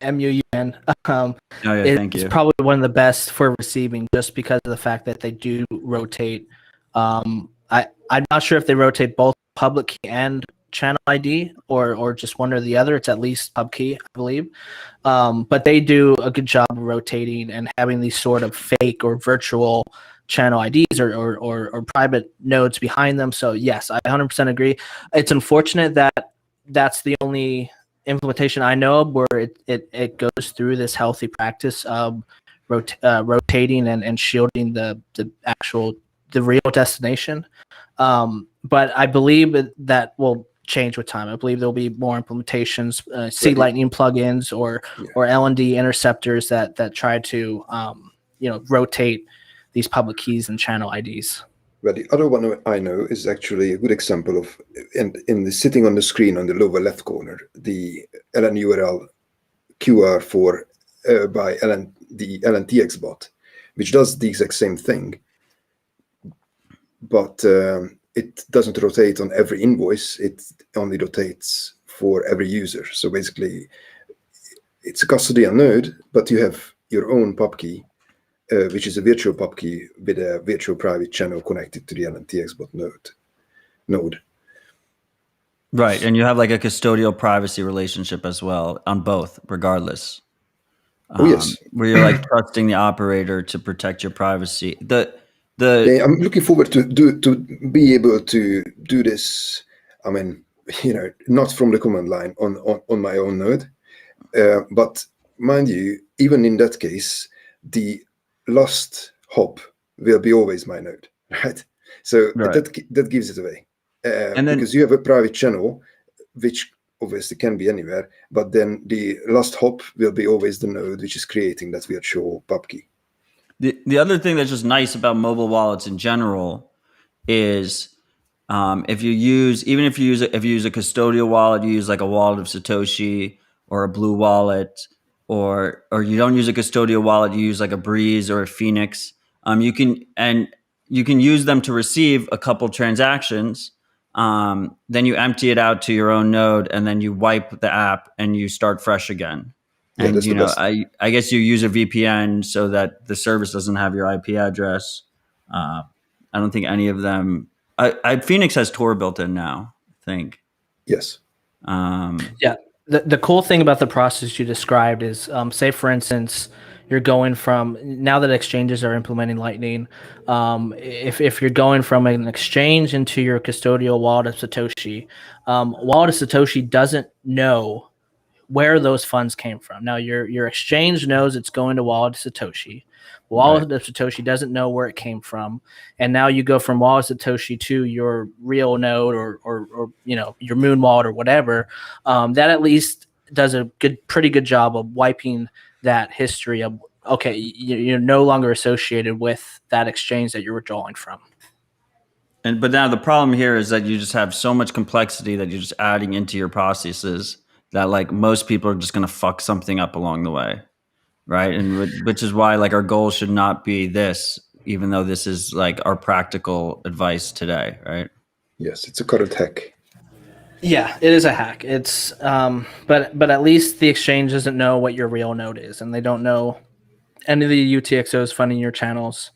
Thank you. It's probably one of the best for receiving, just because of the fact that they do rotate. I'm not sure if they rotate both public key and channel ID or just one or the other. It's at least pub key, I believe. But they do a good job of rotating and having these sort of fake or virtual channel IDs or private nodes behind them. So yes, I 100% agree. It's unfortunate that that's the only implementation I know of where it goes through this healthy practice of rotating and shielding the real destination. But I believe that will change with time. I believe there'll be more implementations, Seed Lightning plugins or LND interceptors that try to rotate these public keys and channel IDs. Well, the other one I know is actually a good example of, in the sitting on the screen on the lower left corner, the LN URL QR by the LNTX bot, which does the exact same thing, but it doesn't rotate on every invoice. It only rotates for every user. So basically, it's a custodial node, but you have your own pub key, which is a virtual pub key with a virtual private channel connected to the LNTX bot node. Right, and you have like a custodial privacy relationship as well on both, regardless. Yes, where you're like trusting the operator to protect your privacy. I'm looking forward to be able to do this. I mean, not from the command line on my own node, but mind you, even in that case, the last hop will be always my node, right? So that gives it away, and then, because you have a private channel, which obviously can be anywhere, but then the last hop will be always the node which is creating that virtual pub key. The other thing that's just nice about mobile wallets in general is if you use a custodial wallet, you use like a wallet of Satoshi or a Blue Wallet, or you don't use a custodial wallet, you use like a Breeze or a Phoenix. You can use them to receive a couple transactions. Then you empty it out to your own node, and then you wipe the app and you start fresh again. Yeah, and I guess you use a VPN so that the service doesn't have your IP address. I don't think any of them. Phoenix has Tor built in now, I think. Yes. Yeah. The cool thing about the process you described is, say for instance, you're going from, now that exchanges are implementing Lightning, if you're going from an exchange into your custodial wallet of Satoshi, wallet of Satoshi doesn't know where those funds came from. Now your exchange knows it's going to wallet of Satoshi. Wallet of Satoshi doesn't know where it came from, and now you go from wallet of Satoshi to your real node or your Moon wallet or whatever. That at least does a pretty good job of wiping that history of, okay, you're no longer associated with that exchange that you're withdrawing from. But now the problem here is that you just have so much complexity that you're just adding into your processes that like most people are just going to fuck something up along the way. Right. And which is why like our goal should not be this. even though this is like our practical advice today, right? Yes, it's a current hack. Yeah, it is a hack. It's but at least the exchange doesn't know what your real node is, and they don't know any of the UTXOs funding your channels,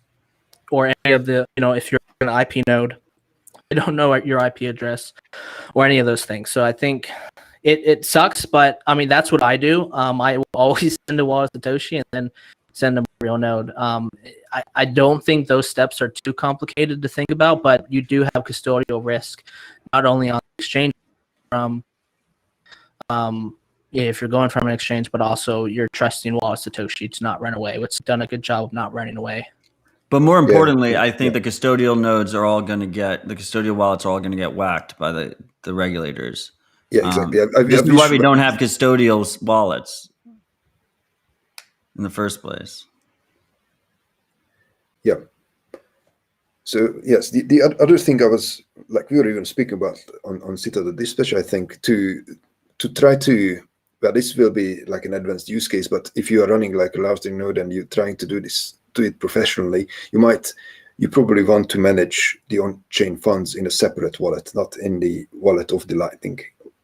or any of the, if you're an IP node, they don't know your IP address or any of those things. So I think it sucks, but I mean that's what I do. I will always send a wallet Satoshi and then send them a real node. I don't think those steps are too complicated to think about, but you do have custodial risk, not only on the exchange from if you're going from an exchange, but also you're trusting wallet Satoshi to not run away. It's done a good job of not running away. But more importantly, yeah, I think yeah. the custodial nodes are all going to get the custodial wallets are all going to get whacked by the regulators. Yeah, exactly. This is why we don't have custodial wallets in the first place. Yeah. So yes, the other thing I was like, we were even speaking about on Citadel Dispatch, I think, to try to, well, this will be like an advanced use case, but if you are running like a routing node and you're trying to do it professionally, you probably want to manage the on-chain funds in a separate wallet, not in the wallet of the Lightning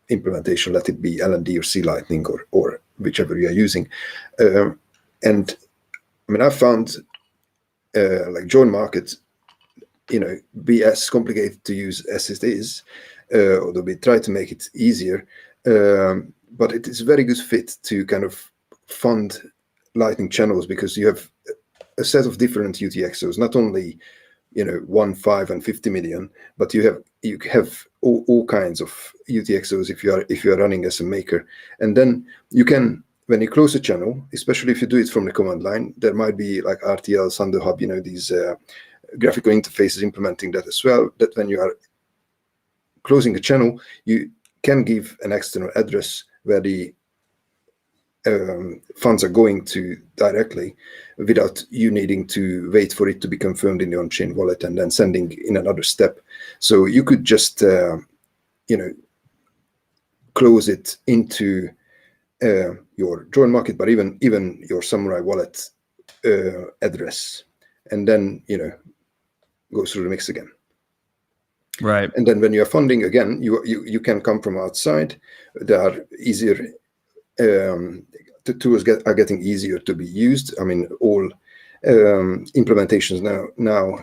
implementation, let it be LND or C Lightning or whichever you are using. And I mean, I found like join markets, be as complicated to use as it is, although we try to make it easier. But it is a very good fit to kind of fund Lightning channels because you have a set of different UTXOs, not only 1, 5, and 50 million, but you have all kinds of UTXOs if you are running as a maker, and then you can, when you close a channel, especially if you do it from the command line, there might be like RTLs on the hub, these graphical interfaces implementing that as well. That when you are closing a channel, you can give an external address where the funds are going to directly without you needing to wait for it to be confirmed in the on-chain wallet and then sending in another step. So you could just, close it into your join market, but even your Samurai wallet address, and then, go through the mix again. Right. And then when you are funding again, you can come from outside. They are easier. The tools are getting easier to be used. I mean, all implementations now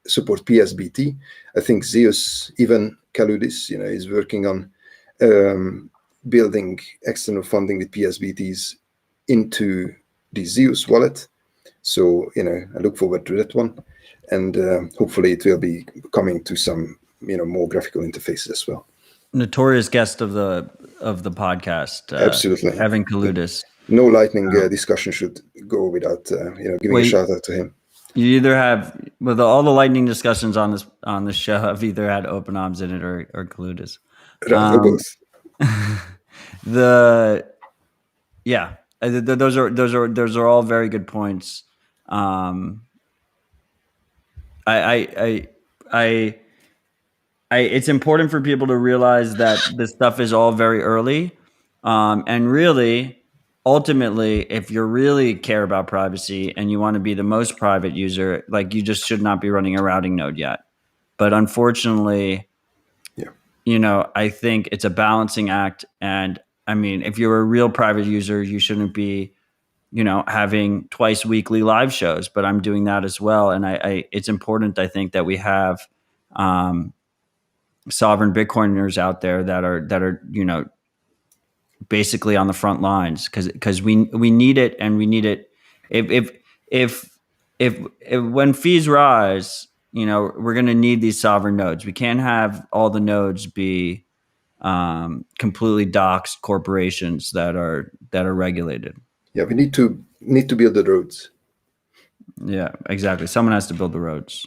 support PSBT. I think Zeus, even Kaludis, is working on building external funding with PSBTs into the Zeus wallet. So, I look forward to that one. And hopefully it will be coming to some, more graphical interfaces as well. Notorious guest of the podcast. Absolutely. Evan Kaludis. No Lightning discussion should go without, giving a shout out to him. You either have, with all the Lightning discussions on this show, I've either had Open Arms in it or Kaludis. Right, or both. Those are all very good points. It's important for people to realize that this stuff is all very early, and really, ultimately, if you really care about privacy and you want to be the most private user, like, you just should not be running a routing node yet. But unfortunately, I think it's a balancing act. And I mean, if you're a real private user, you shouldn't be, having twice weekly live shows. But I'm doing that as well, and it's important, I think, that we have sovereign Bitcoiners out there that are basically on the front lines, because we need it, and we need it. If when fees rise, we're going to need these sovereign nodes. We can't have all the nodes be completely doxed corporations that are regulated. Yeah, we need to build the roads. Yeah, exactly. Someone has to build the roads.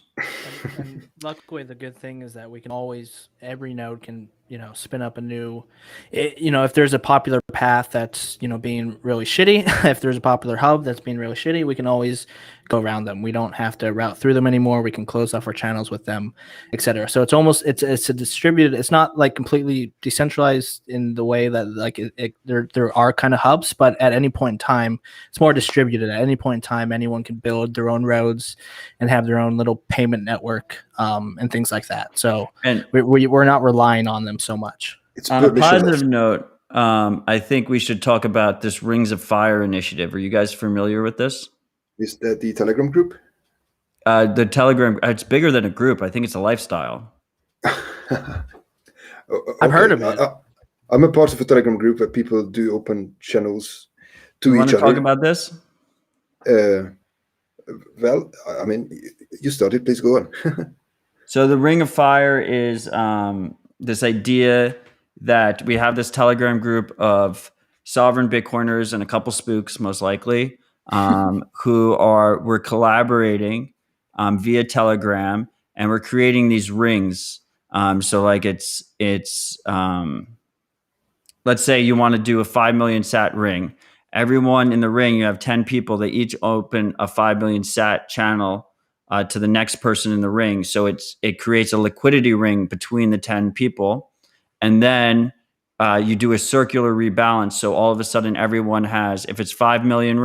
And luckily, the good thing is that we can always, every node can, spin up a new, if there's a popular path that's, being really shitty, if there's a popular hub that's being really shitty, we can always go around them. We don't have to route through them anymore. We can close off our channels with them, etc. So it's a distributed. It's not like completely decentralized in the way that like there are kind of hubs, but at any point in time, it's more distributed. At any point in time, anyone can build their own roads and have their own little payment network and things like that. So And we're not relying on them so much. It's on a permissionless. positive note, I think we should talk about this Rings of Fire initiative. Are you guys familiar with this? Is that the Telegram group? The Telegram, it's bigger than a group. I think it's a lifestyle. I've heard of it. I'm a part of a Telegram group where people do open channels to You each want to other. talk about this? Well, I mean, you started. Please go on. So the Ring of Fire is this idea that we have this Telegram group of sovereign Bitcoiners and a couple spooks, most likely, we're collaborating via Telegram, and we're creating these rings. So like it's let's say you want to do a 5 million sat ring. Everyone in the ring, you have 10 people. They each open a 5 million sat channel to the next person in the ring. So it creates a liquidity ring between the 10 people. And then you do a circular rebalance. So all of a sudden everyone has, if it's 5 million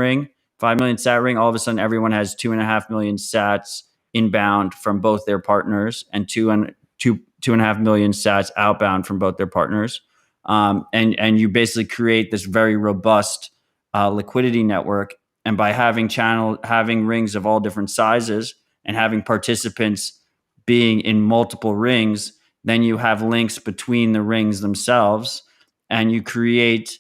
sat ring, all of a sudden everyone has 2.5 million sats inbound from both their partners and 2.5 million sats outbound from both their partners. And you basically create this very robust liquidity network. And by having rings of all different sizes and having participants being in multiple rings, then you have links between the rings themselves, and you create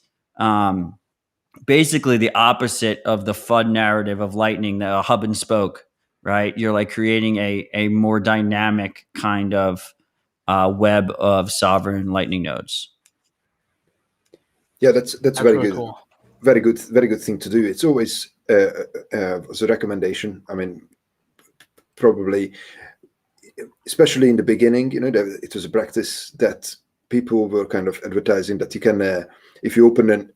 basically the opposite of the FUD narrative of Lightning, the hub and spoke, right? You're like creating a more dynamic kind of web of sovereign Lightning nodes. Yeah, that's very really good. cool. Very good thing to do. It's always as a recommendation. I mean, probably, especially in the beginning, it was a practice that people were kind of advertising that you can, if you open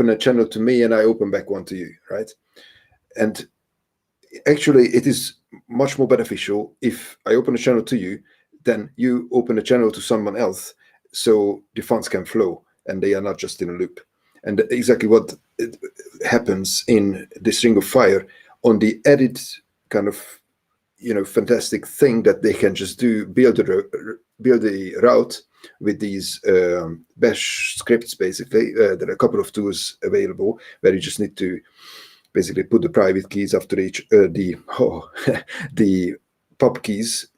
a channel to me and I open back one to you, right? And actually, it is much more beneficial if I open a channel to you, then you open a channel to someone else, so the funds can flow and they are not just in a loop. And exactly what happens in this Ring of Fire on the added kind of fantastic thing that they can just build a route with these bash scripts. Basically, there are a couple of tools available where you just need to basically put the private keys after each the pub keys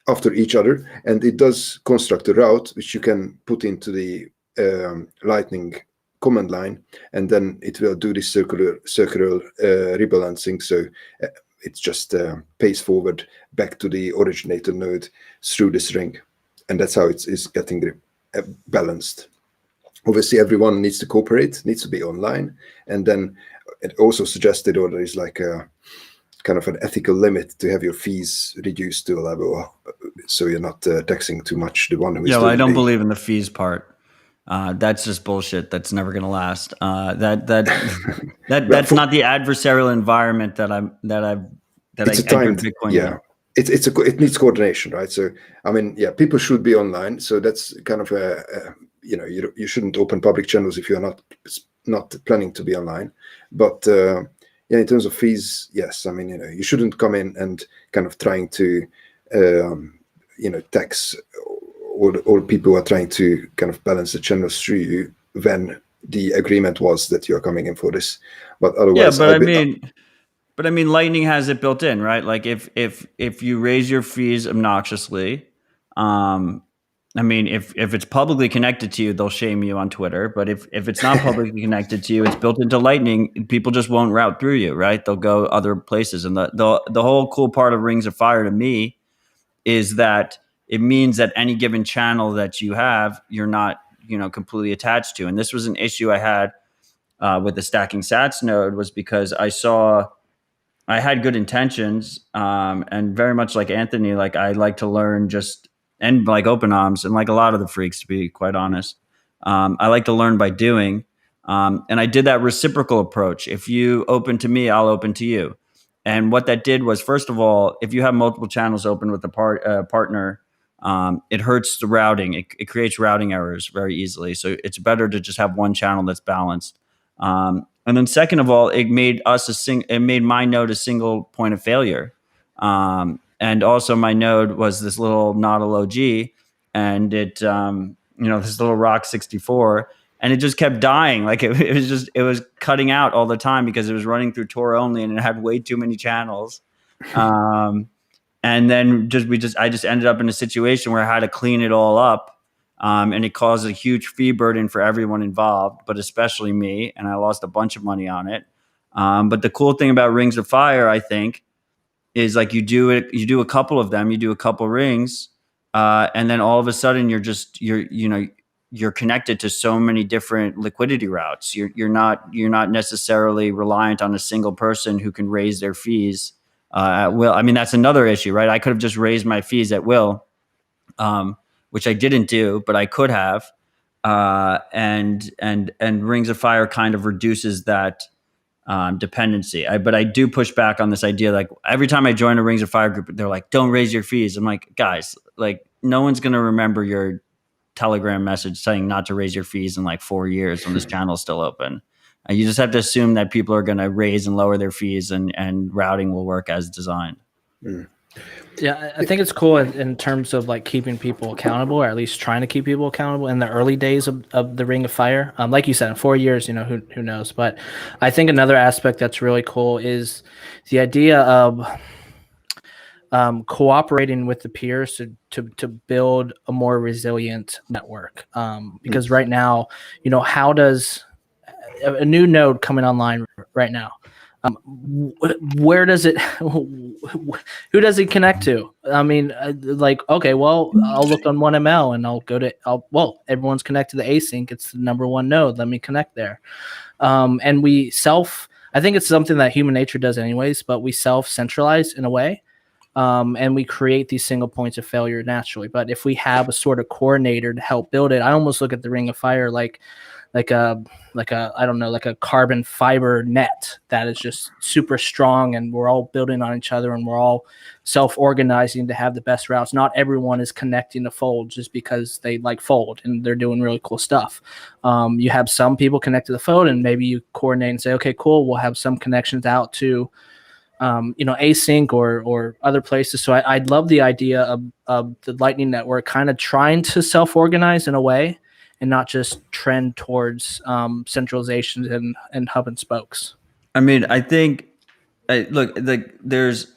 after each other, and it does construct a route which you can put into the Lightning command line, and then it will do this circular rebalancing. So it just pays forward back to the originator node through this ring, and that's how it's getting balanced. Obviously, everyone needs to cooperate, needs to be online, and then it also suggested, or there is like a kind of an ethical limit to have your fees reduced to a level so you're not taxing too much the one who is. Yeah, well, I don't believe in the fees part. That's just bullshit. That's never going to last. That's not the adversarial environment that I entered Bitcoin. Yeah, it needs coordination, right? So I mean, yeah, people should be online. So that's kind of you shouldn't open public channels if you're not planning to be online. But yeah, in terms of fees, yes, I mean, you shouldn't come in and kind of trying to tax or people who are trying to kind of balance the channels through you when the agreement was that you're coming in for this. But otherwise, yeah, but I mean, Lightning has it built in, right? Like if you raise your fees obnoxiously, I mean, if it's publicly connected to you, they'll shame you on Twitter. But if it's not publicly connected to you, it's built into Lightning, people just won't route through you, right? They'll go other places. And the whole cool part of Rings of Fire to me is that it means that any given channel that you have, you're not, completely attached to. And this was an issue I had with the Stacking Sats node, was because I had good intentions, and very much like Anthony, like I like to learn and like OpenOms and like a lot of the freaks, to be quite honest. I like to learn by doing. And I did that reciprocal approach. If you open to me, I'll open to you. And what that did was, first of all, if you have multiple channels open with a partner, it hurts the routing. It creates routing errors very easily. So it's better to just have one channel that's balanced. And then second of all, it made my node a single point of failure. And also my node was this little Nautil OG, and it, this little Rock 64, and it just kept dying. Like it was cutting out all the time because it was running through Tor only, and it had way too many channels. And then I just ended up in a situation where I had to clean it all up. And it caused a huge fee burden for everyone involved, but especially me. And I lost a bunch of money on it. But the cool thing about Rings of Fire, I think, is like you do a couple of them, you do a couple rings, and then all of a sudden you're connected to so many different liquidity routes. You're not necessarily reliant on a single person who can raise their fees at will. I mean, that's another issue, right? I could have just raised my fees at will, which I didn't do, but I could have. And Rings of Fire kind of reduces that dependency. But I do push back on this idea. Like every time I join a Rings of Fire group, they're like, "Don't raise your fees." I'm like, guys, like no one's gonna remember your Telegram message saying not to raise your fees in like 4 years when this channel is still open. You just have to assume that people are gonna raise and lower their fees, and routing will work as designed. Yeah, I think it's cool in terms of like keeping people accountable, or at least trying to keep people accountable in the early days of the Ring of Fire. Like you said, in 4 years, who knows? But I think another aspect that's really cool is the idea of cooperating with the peers to build a more resilient network. Because right now, how does a new node coming online right now? Where does it? Who does it connect to? I mean, okay, well, I'll look on 1ML and I'll go to. Everyone's connected to async. It's the number one node. Let me connect there. And I think it's something that human nature does anyways, but we self-centralize in a way. And we create these single points of failure naturally. But if we have a sort of coordinator to help build it, I almost look at the Ring of Fire like a carbon fiber net that is just super strong, and we're all building on each other, and we're all self-organizing to have the best routes. Not everyone is connecting to Fold just because they like Fold and they're doing really cool stuff. You have some people connect to the Fold, and maybe you coordinate and say, okay, cool, we'll have some connections out to async or other places. So I love the idea of the Lightning Network kind of trying to self-organize in a way, and not just trend towards centralizations and hub and spokes. I mean, I think, look, there's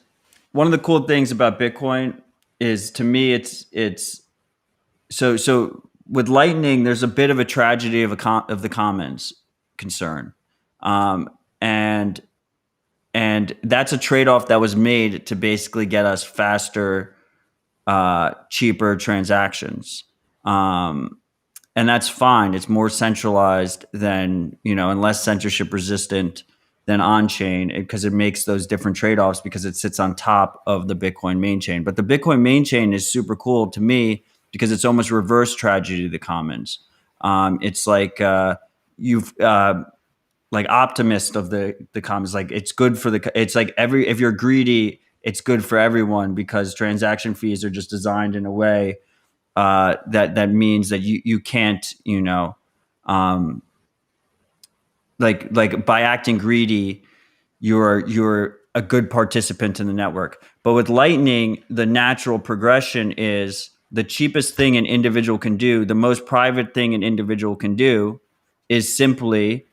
one of the cool things about Bitcoin is, to me, it's so with Lightning, there's a bit of a tragedy of the commons concern, and that's a trade-off that was made to basically get us faster, cheaper transactions. And that's fine. It's more centralized than, and less censorship resistant than on-chain, because it makes those different trade-offs because it sits on top of the Bitcoin main chain. But the Bitcoin main chain is super cool to me because it's almost reverse tragedy to the commons. It's like like optimist of the commons. Like it's good for it's like if you're greedy, it's good for everyone because transaction fees are just designed in a way that means that you can't, like by acting greedy, you're a good participant in the network. But with Lightning, the natural progression is the cheapest thing an individual can do, the most private thing an individual can do, is simply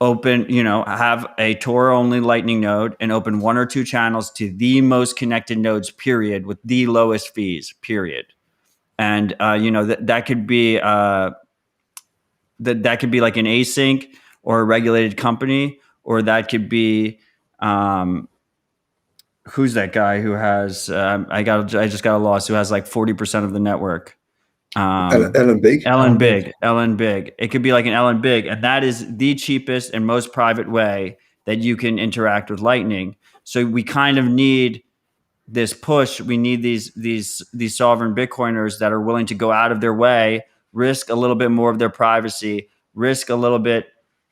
open, have a Tor only Lightning node and open one or two channels to the most connected nodes, period, with the lowest fees, period. And that could be that could be like an async or a regulated company, or that could be who's that guy who has I just got a loss, who has like 40% of the network. Ellen Big. Ellen Big. It could be like an Ellen Big, and that is the cheapest and most private way that you can interact with Lightning. So we kind of need this push. We need these sovereign Bitcoiners that are willing to go out of their way, risk a little bit more of their privacy, risk a little bit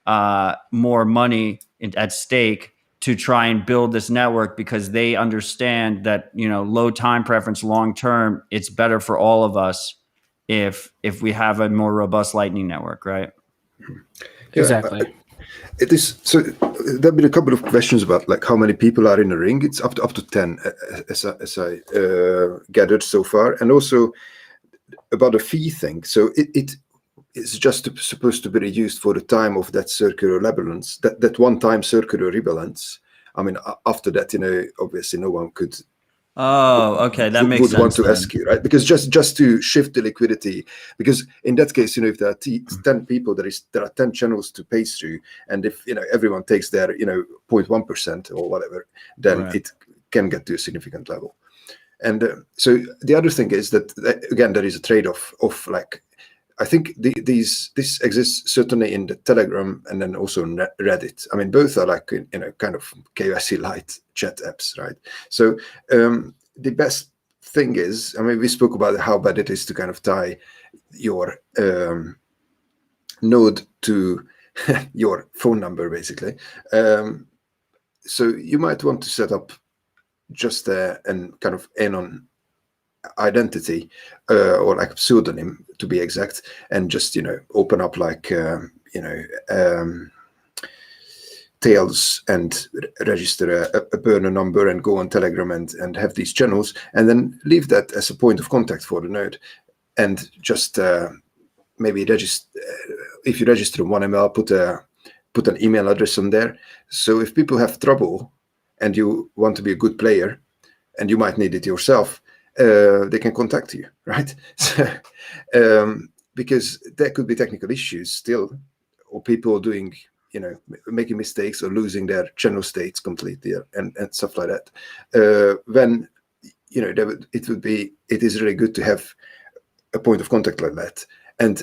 more money at stake to try and build this network, because they understand that, low time preference long term, it's better for all of us if we have a more robust Lightning network, right? Exactly. It is. So there've been a couple of questions about like how many people are in a ring. It's up to 10, as I gathered so far, and also about a fee thing. So it is just supposed to be reduced for the time of that circular rebalance, that one-time circular rebalance. I mean, after that, obviously no one could. Oh, okay, that makes sense. Would want to then. ask you, right? Because just to shift the liquidity, because in that case, if there are 10 people, there are 10 channels to pay through, and if everyone takes their 0.1% or whatever, then Right. it can get to a significant level. And so the other thing is that again there is a trade-off of like, I think this exists certainly in the Telegram and then also in Reddit. I mean, both are like kind of KYC light chat apps, right? So the best thing is, I mean, we spoke about how bad it is to kind of tie your node to your phone number, basically. So you might want to set up just and kind of anon identity or like a pseudonym to be exact, and just open up like tails and register a burner number and go on Telegram and have these channels, and then leave that as a point of contact for the node, and just maybe register if you register on 1ML, put an email address on there, so if people have trouble and you want to be a good player and you might need it yourself, they can contact you, right? So, because there could be technical issues still, or people doing, making mistakes or losing their channel states completely and stuff like that. When, it is really good to have a point of contact like that. And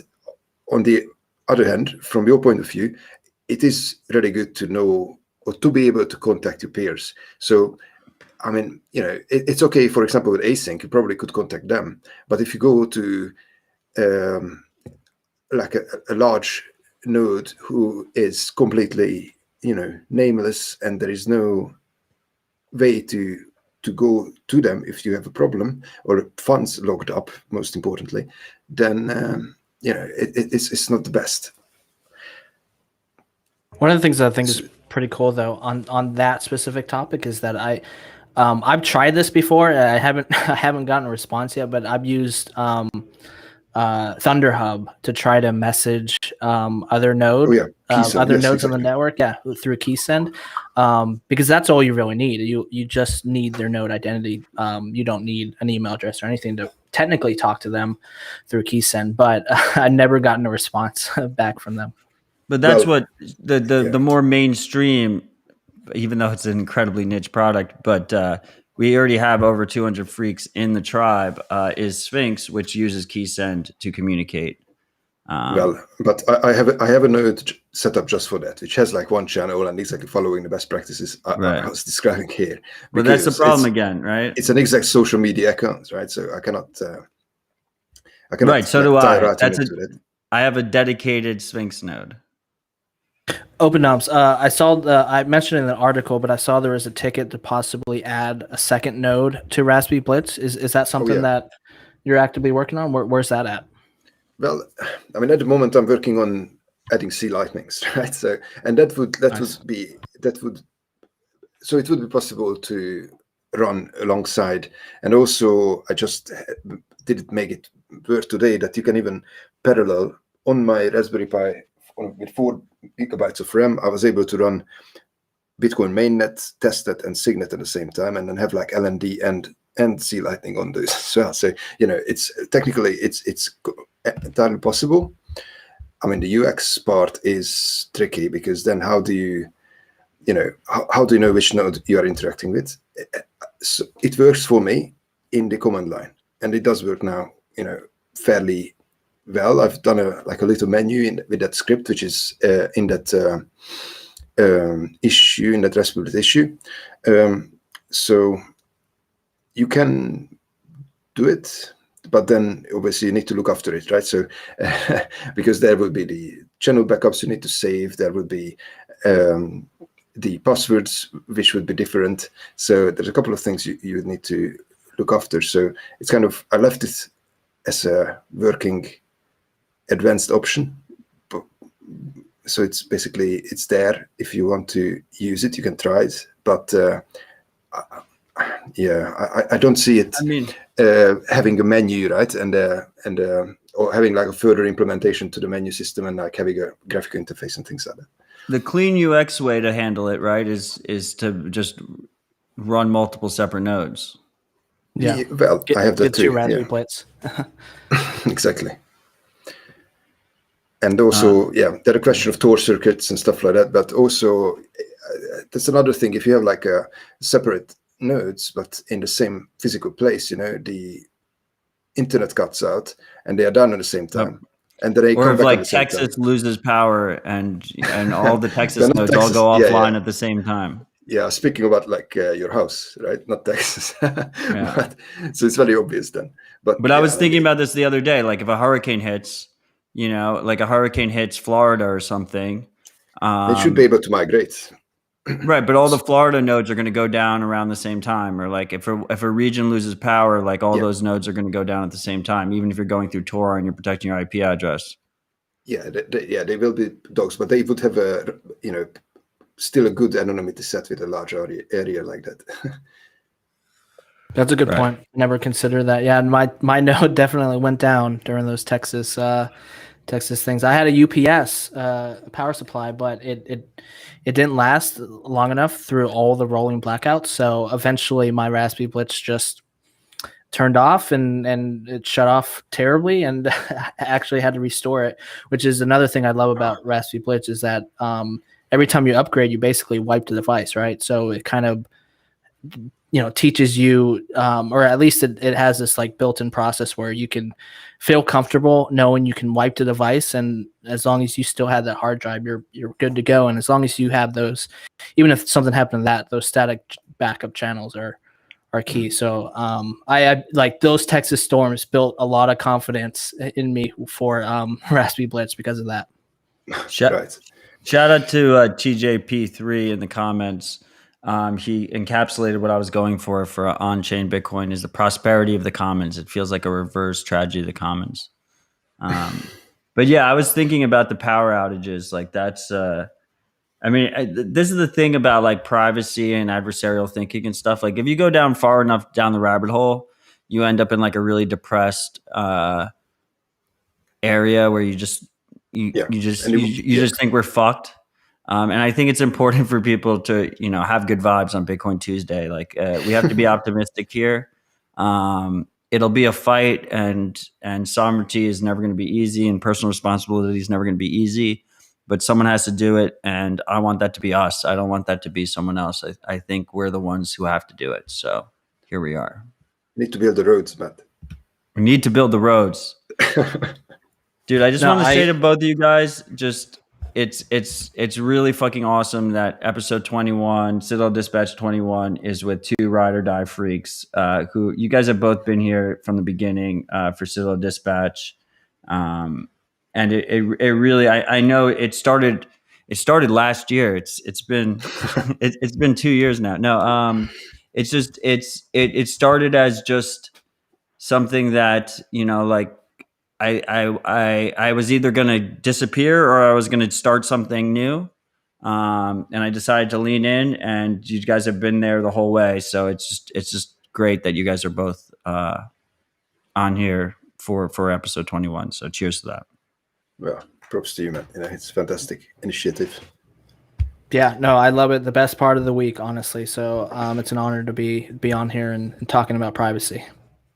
on the other hand, from your point of view, it is really good to know or to be able to contact your peers. So, I mean, it's okay, for example, with async, you probably could contact them. But if you go to like a large node who is completely, nameless, and there is no way to go to them if you have a problem or funds locked up, most importantly, then, it's not the best. One of the things that I think is pretty cool, though, on that specific topic is that I've tried this before. I haven't gotten a response yet, but I've used Thunder Hub to try to message other nodes Keysend, other yes, nodes on the exactly. network, through Keysend, because that's all you really need. You just need their node identity. You don't need an email address or anything to technically talk to them through Keysend. But I've never gotten a response back from them. But that's what the more mainstream, even though it's an incredibly niche product, but we already have over 200 freaks in the tribe, is Sphinx, which uses Keysend to communicate. But I have a node set up just for that, which has like one channel and exactly following the best practices I was describing here. But that's the problem again, right? It's an exact social media account, right? So I cannot right. So do I. It. I have a dedicated Sphinx node. Open dumps. I saw I mentioned in the article, but I saw there was a ticket to possibly add a second node to Raspberry Blitz. Is that something that you're actively working on? Where's that at? Well, I mean, at the moment I'm working on adding C Lightnings, right? So, and it would be possible to run alongside. And also, I just didn't make it work today that you can even parallel on my Raspberry Pi with 4 gigabytes of RAM. I was able to run Bitcoin mainnet, testnet, and Signet at the same time, and then have like LND and C Lightning on this as well. So it's technically it's entirely possible. I mean, the UX part is tricky because then how do you know which node you are interacting with? So it works for me in the command line, and it does work now, fairly well. I've done a little menu with that script, which is in that issue, in that Raspberry issue. So you can do it. but then obviously you need to look after it, right? So because there will be the channel backups you need to save, there will be the passwords which would be different. So there's a couple of things you would need to look after. So it's kind of, I left it as a working advanced option. So it's basically, it's there. If you want to use it, you can try it. But I don't see it having a menu, right? And or having like a further implementation to the menu system and like having a graphical interface and things like that. The clean UX way to handle it, right, is to just run multiple separate nodes. Yeah. Well, I have that get too. two Raspberry plates. Exactly. And also, there are a question of Tor circuits and stuff like that. But also, that's another thing. If you have like a separate nodes, but in the same physical place, the internet cuts out and they are done at the same time. And then they or come if back like at the same Texas time. loses power and all the Texas Not nodes Texas. all go offline Yeah. at the same time. Yeah, speaking about like your house, right? Not Texas. So it's very obvious then. But I was thinking about this the other day. Like if a hurricane hits, like a hurricane hits Florida or something. they should be able to migrate. Right, but all the Florida nodes are going to go down around the same time, or like if a region loses power, like all those nodes are going to go down at the same time, even if you're going through Tor and you're protecting your IP address. Yeah, they will be dogs, but they would have a still a good anonymity set with a large area like that. That's a good point. Never considered that. Yeah, and my node definitely went down during those Texas things. I had a UPS power supply, but it didn't last long enough through all the rolling blackouts. So eventually my Raspberry Blitz just turned off and it shut off terribly, and I actually had to restore it, which is another thing I love about Raspberry Blitz is that every time you upgrade, you basically wipe the device, right? So it kind of teaches you, or at least it has this like built-in process where you can feel comfortable knowing you can wipe the device, and as long as you still have that hard drive, you're good to go. And as long as you have those, even if something happened to that, those static backup channels are key. So I like those Texas storms built a lot of confidence in me for Raspberry Blitz because of that. Right. Shout out to TJP3 in the comments. He encapsulated what I was going for on-chain Bitcoin is the prosperity of the commons. It feels like a reverse tragedy of the commons. But yeah, I was thinking about the power outages. Like that's, this is the thing about like privacy and adversarial thinking and stuff. Like if you go down far enough down the rabbit hole, you end up in like a really depressed area where you just think we're fucked. And I think it's important for people to, have good vibes on Bitcoin Tuesday. Like we have to be optimistic here. It'll be a fight, and sovereignty is never going to be easy, and personal responsibility is never going to be easy. But someone has to do it, and I want that to be us. I don't want that to be someone else. I think we're the ones who have to do it. So here we are. We need to build the roads, Matt. We need to build the roads. Dude, I just want to say to both of you guys, just it's really fucking awesome that episode 21, Citadel Dispatch 21, is with two ride or die freaks who you guys have both been here from the beginning for Citadel Dispatch. And it really, I know it started last year. It's been it's been 2 years now. No, it started as just something that, like I was either going to disappear or I was going to start something new. And I decided to lean in, and you guys have been there the whole way. So it's just great that you guys are both on here for episode 21. So cheers to that. Well, props to you, man. It's a fantastic initiative. Yeah, no, I love it. The best part of the week, honestly. So it's an honor to be on here and talking about privacy.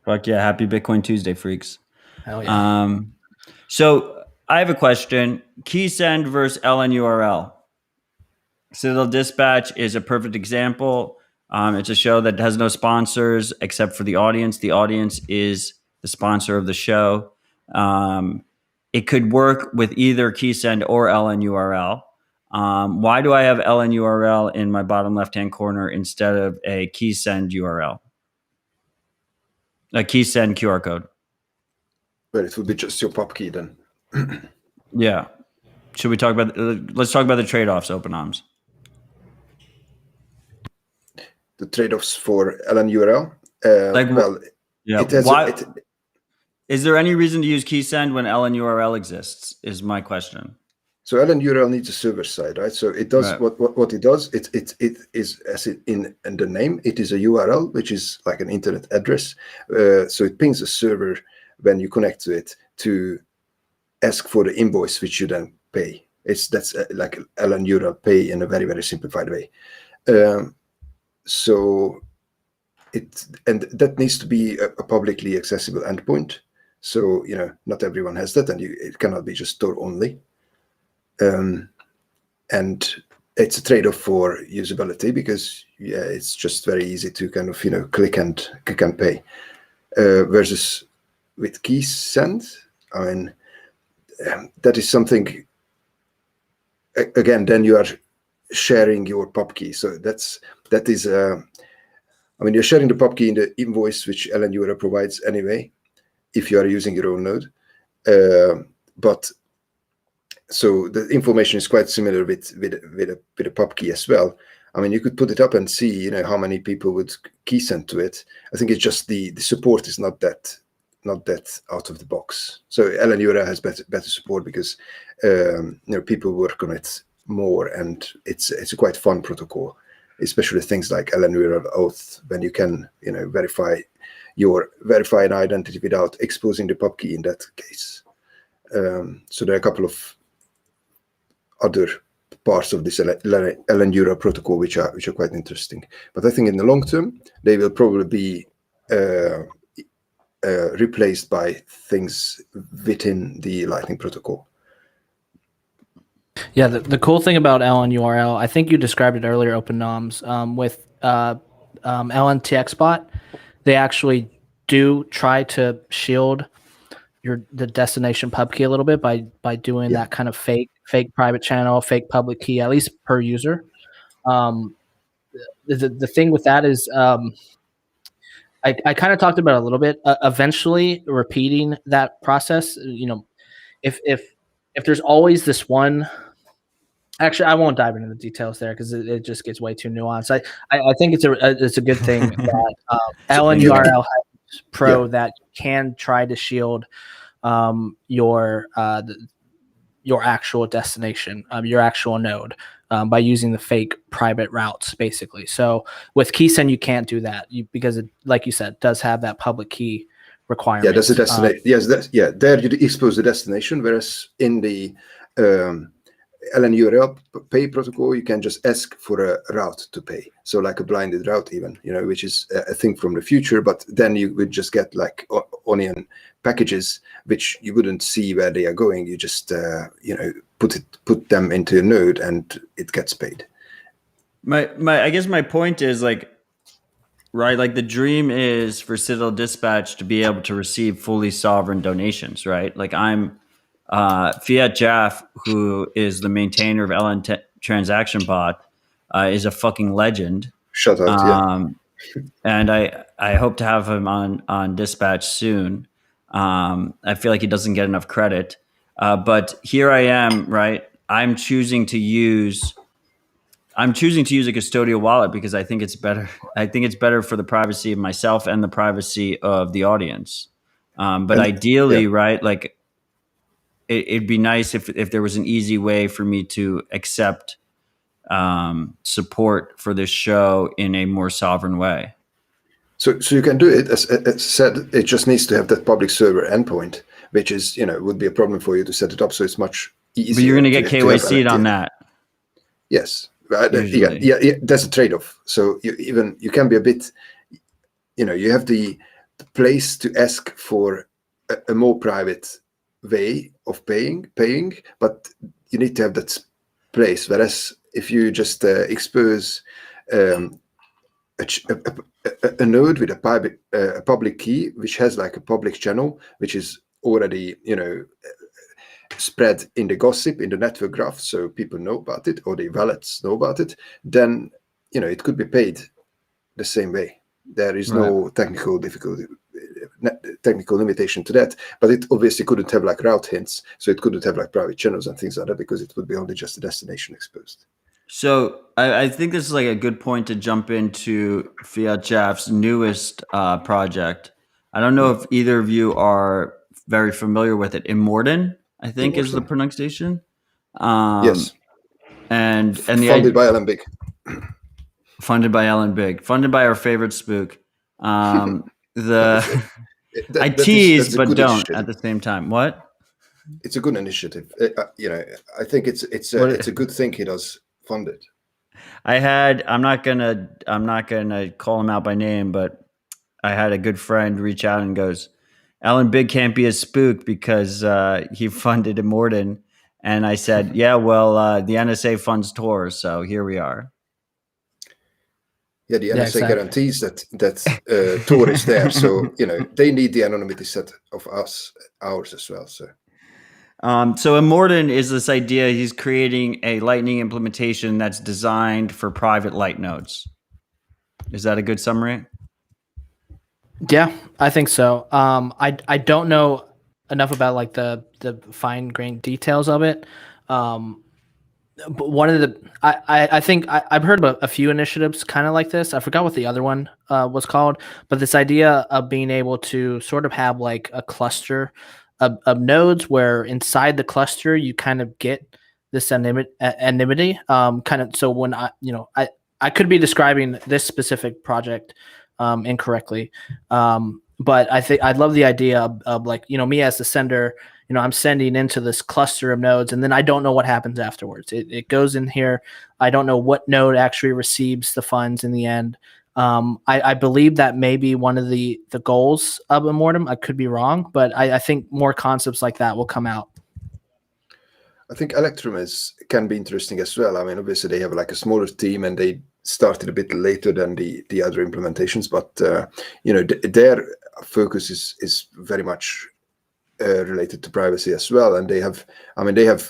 Fuck yeah. Happy Bitcoin Tuesday, freaks. Hell yeah. So I have a question. Key send versus LNURL. Citadel Dispatch is a perfect example. It's a show that has no sponsors except for the audience. The audience is the sponsor of the show. It could work with either key send or LNURL. Why do I have LNURL in my bottom left-hand corner instead of a key send URL? A key send QR code. Well, it would be just your pub key then. Yeah. Should we talk about? Let's talk about the trade-offs. Open arms. The trade-offs for LN URL. Well, yeah. it has. Why? Is there any reason to use keysend when LN URL exists? Is my question. So LN URL needs a server side, right? So it does what it does. It is as it in the name. It is a URL, which is like an internet address. So it pings a server when you connect to it to ask for the invoice, which you then pay. That's like LN URL pay in a very, very simplified way. So that needs to be a publicly accessible endpoint. So not everyone has that, and it cannot be just store only. And it's a trade-off for usability because it's just very easy to kind of click and pay. Versus with keysend, I mean that is something. Again, then you are sharing your pub key. So that is. I mean, you're sharing the pub key in the invoice which LN URL provides anyway, if you are using your own node. But so the information is quite similar with a pub key as well. I mean, you could put it up and see, how many people would key send to it. I think it's just the support is not that out of the box. So LN URL has better support because people work on it more, and it's a quite fun protocol, especially things like LN URL auth, when you can verify an identity without exposing the pub key in that case. So there are a couple of other parts of this LN URL protocol which are quite interesting. But I think in the long term they will probably be replaced by things within the Lightning protocol. Yeah, the cool thing about LN URL, I think you described it earlier, OpenNoms, with LNTXBot, they actually do try to shield the destination pub key a little bit by doing that kind of fake private channel, fake public key, at least per user. The thing with that is I kind of talked about it a little bit. Eventually, repeating that process, if there's always this one. Actually, I won't dive into the details there because it just gets way too nuanced. I think it's a good thing that LN URL has Pro that can try to shield your actual destination, your actual node, by using the fake private routes, basically. So with keysend, you can't do that because it, like you said, does have that public key requirement. Yeah, that's the destination. There you expose the destination, whereas in the LN URL pay protocol, you can just ask for a route to pay. So like a blinded route even, which is a thing from the future, but then you would just get like onion packages, which you wouldn't see where they are going. You just, put them into a node and it gets paid. I guess my point is like the dream is for Citadel Dispatch to be able to receive fully sovereign donations, right? Like I'm, Fiat Jaff, who is the maintainer of LN Transaction Bot, is a fucking legend. Shout out, and I hope to have him on Dispatch soon. I feel like he doesn't get enough credit, but here I am, right? I'm choosing to use a custodial wallet because I think it's better. I think it's better for the privacy of myself and the privacy of the audience. But ideally, right, like. It'd be nice if there was an easy way for me to accept support for this show in a more sovereign way. So you can do it, as said, it just needs to have that public server endpoint, which is, would be a problem for you to set it up. So it's much easier. But you're going to get KYC'd on that. Yes. Yeah, that's a trade-off. So you can be a bit, you have the place to ask for a more private way of paying, but you need to have that place. Whereas if you just expose a node with a public key, which has like a public channel, which is already spread in the gossip in the network graph, so people know about it, or the wallets know about it, then it could be paid the same way. There is no technical difficulty technical limitation to that, but it obviously couldn't have like route hints, so it couldn't have like private channels and things like that because it would be only just the destination exposed. So I think this is like a good point to jump into Fiat Jeff's newest project. I don't know if either of you are very familiar with it. Immortan, I think, is the Immortan. pronunciation. Yes. And the Funded by Alan Big. funded by Ellen Big, funded by our favorite spook. The I tease that's a but good don't initiative. at the same time. What? It's a good initiative. I think it's a good thing he does fund it. I'm not gonna call him out by name, but I had a good friend reach out and goes, Alan Big can't be a spook because he funded Immortan. And I said, yeah, well, the NSA funds Tor, so here we are. Yeah, the NSA exactly. guarantees that Tor is there, so they need the anonymity set of ours as well. So Immortan is this idea. He's creating a Lightning implementation that's designed for private light nodes. Is that a good summary? Yeah, I think so. I don't know enough about like the fine grained details of it. But one of the I think I've heard about a few initiatives kind of like this. I forgot what the other one was called, but this idea of being able to sort of have like a cluster of nodes where inside the cluster you kind of get this anonymity. Kind of so when I could be describing this specific project incorrectly. But I think I'd love the idea of like, me as the sender, I'm sending into this cluster of nodes and then I don't know what happens afterwards. It goes in here. I don't know what node actually receives the funds in the end. I believe that may be one of the goals of Immortan. I could be wrong, but I think more concepts like that will come out. I think Electrum can be interesting as well. I mean, obviously they have like a smaller team and they started a bit later than the other implementations, but their focus is very much related to privacy as well. And they have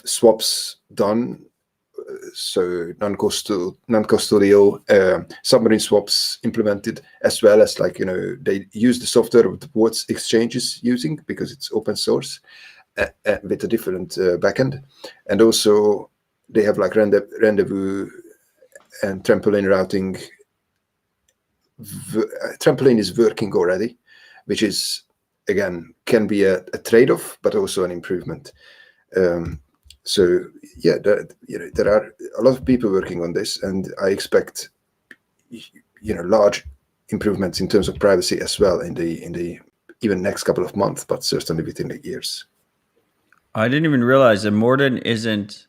swaps done, so non-custodial submarine swaps implemented, as well as like they use the software of the ports exchange is using because it's open source. With a different backend, and also they have like rendezvous and trampoline routing. Trampoline is working already, which is again can be a trade-off, but also an improvement. So yeah, there are a lot of people working on this, and I expect large improvements in terms of privacy as well in the even next couple of months, but certainly within the years. I didn't even realize that Immortan isn't.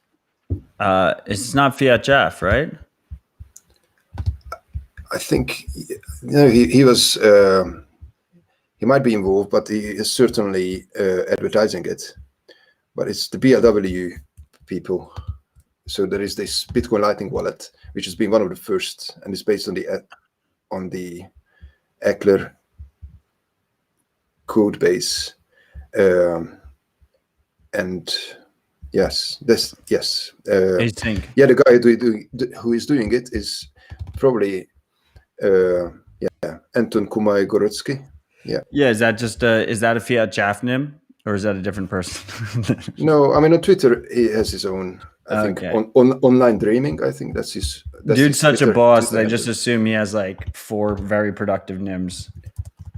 It's not Fiat Jeff, right? I think he was. He might be involved, but he is certainly advertising it. But it's the BLW people. So there is this Bitcoin Lightning wallet, which has been one of the first, and is based on the Eckler code base. And yes, Async. yeah, the guy who is doing it is probably Anton Kumai-Gorotsky. Yeah. Is that just is that a Fiat Jeff nim, or is that a different person? No, I mean on Twitter he has his own. I think on online dreaming. I think that's his. Dude's such a boss. Twitter I just assume he has like 4 very productive nims.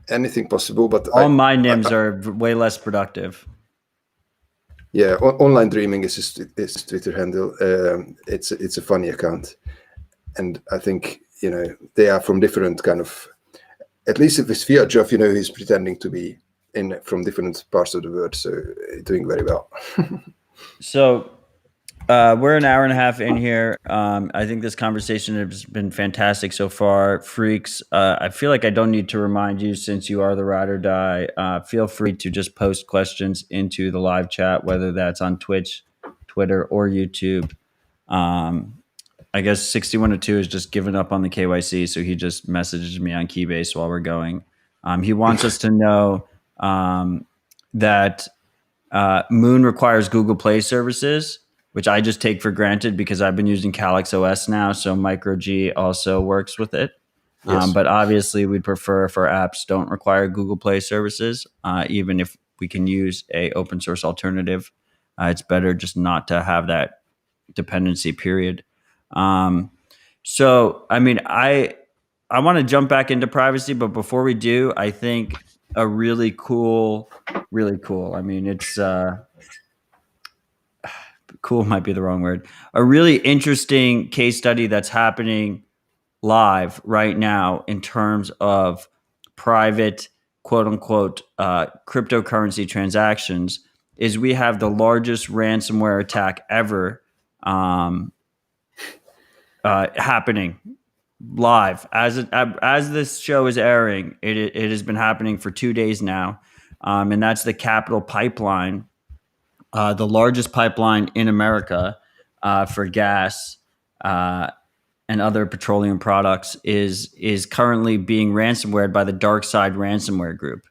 Anything possible, but all my nims are way less productive. Yeah, online dreaming is his Twitter handle. It's a funny account, and I think they are from different kind of. At least if it's Fiat Jeff, he's pretending to be from different parts of the world, so doing very well. So we're an hour and a half in here. I think this conversation has been fantastic so far. Freaks, I feel like I don't need to remind you, since you are the ride or die, feel free to just post questions into the live chat, whether that's on Twitch, Twitter, or YouTube. I guess 6102 has just given up on the KYC, so he just messaged me on Keybase while we're going. He wants us to know that Moon requires Google Play services, which I just take for granted because I've been using Calyx OS now, so Micro G also works with it. Yes. But obviously, we'd prefer if our apps don't require Google Play services, even if we can use a open source alternative. It's better just not to have that dependency period. So, I mean, I want to jump back into privacy, but before we do, I think a really cool. I mean, it's cool might be the wrong word. A really interesting case study that's happening live right now in terms of private, quote unquote, cryptocurrency transactions is we have the largest ransomware attack ever happening live as this show is airing. It has been happening for 2 days now, and that's the Capital Pipeline, the largest pipeline in America for gas and other petroleum products, is currently being ransomwared by the Dark Side ransomware group,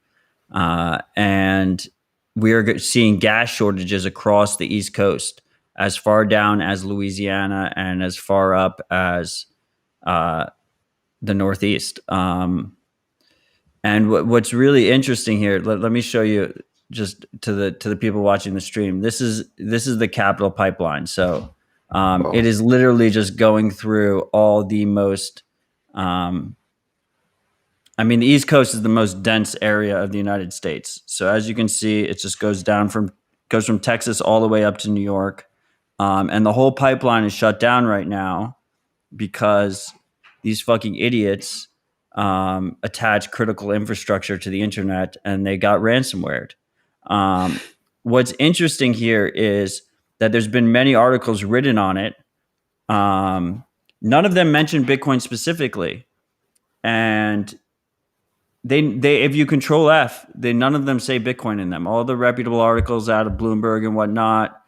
and we are seeing gas shortages across the East Coast, as far down as Louisiana and as far up as the Northeast. And what's really interesting here, let me show you just to the people watching the stream. This is the Capital Pipeline. So it is literally just going through all the most. I mean, the East Coast is the most dense area of the United States. So as you can see, it just goes from Texas all the way up to New York, and the whole pipeline is shut down right now because these fucking idiots attach critical infrastructure to the internet and they got ransomwared. What's interesting here is that there's been many articles written on it. None of them mention Bitcoin specifically, and they if you control F, none of them say Bitcoin in them. All the reputable articles out of Bloomberg and whatnot,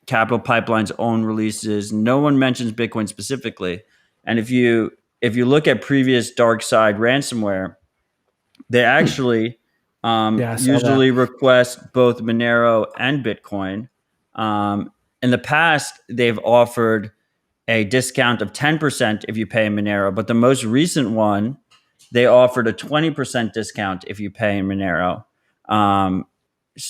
Capital Pipeline's own releases, no one mentions Bitcoin specifically. And if you look at previous dark side ransomware, they actually usually request both Monero and Bitcoin. In the past, they've offered a discount of 10% if you pay in Monero, but the most recent one, they offered a 20% discount if you pay in Monero.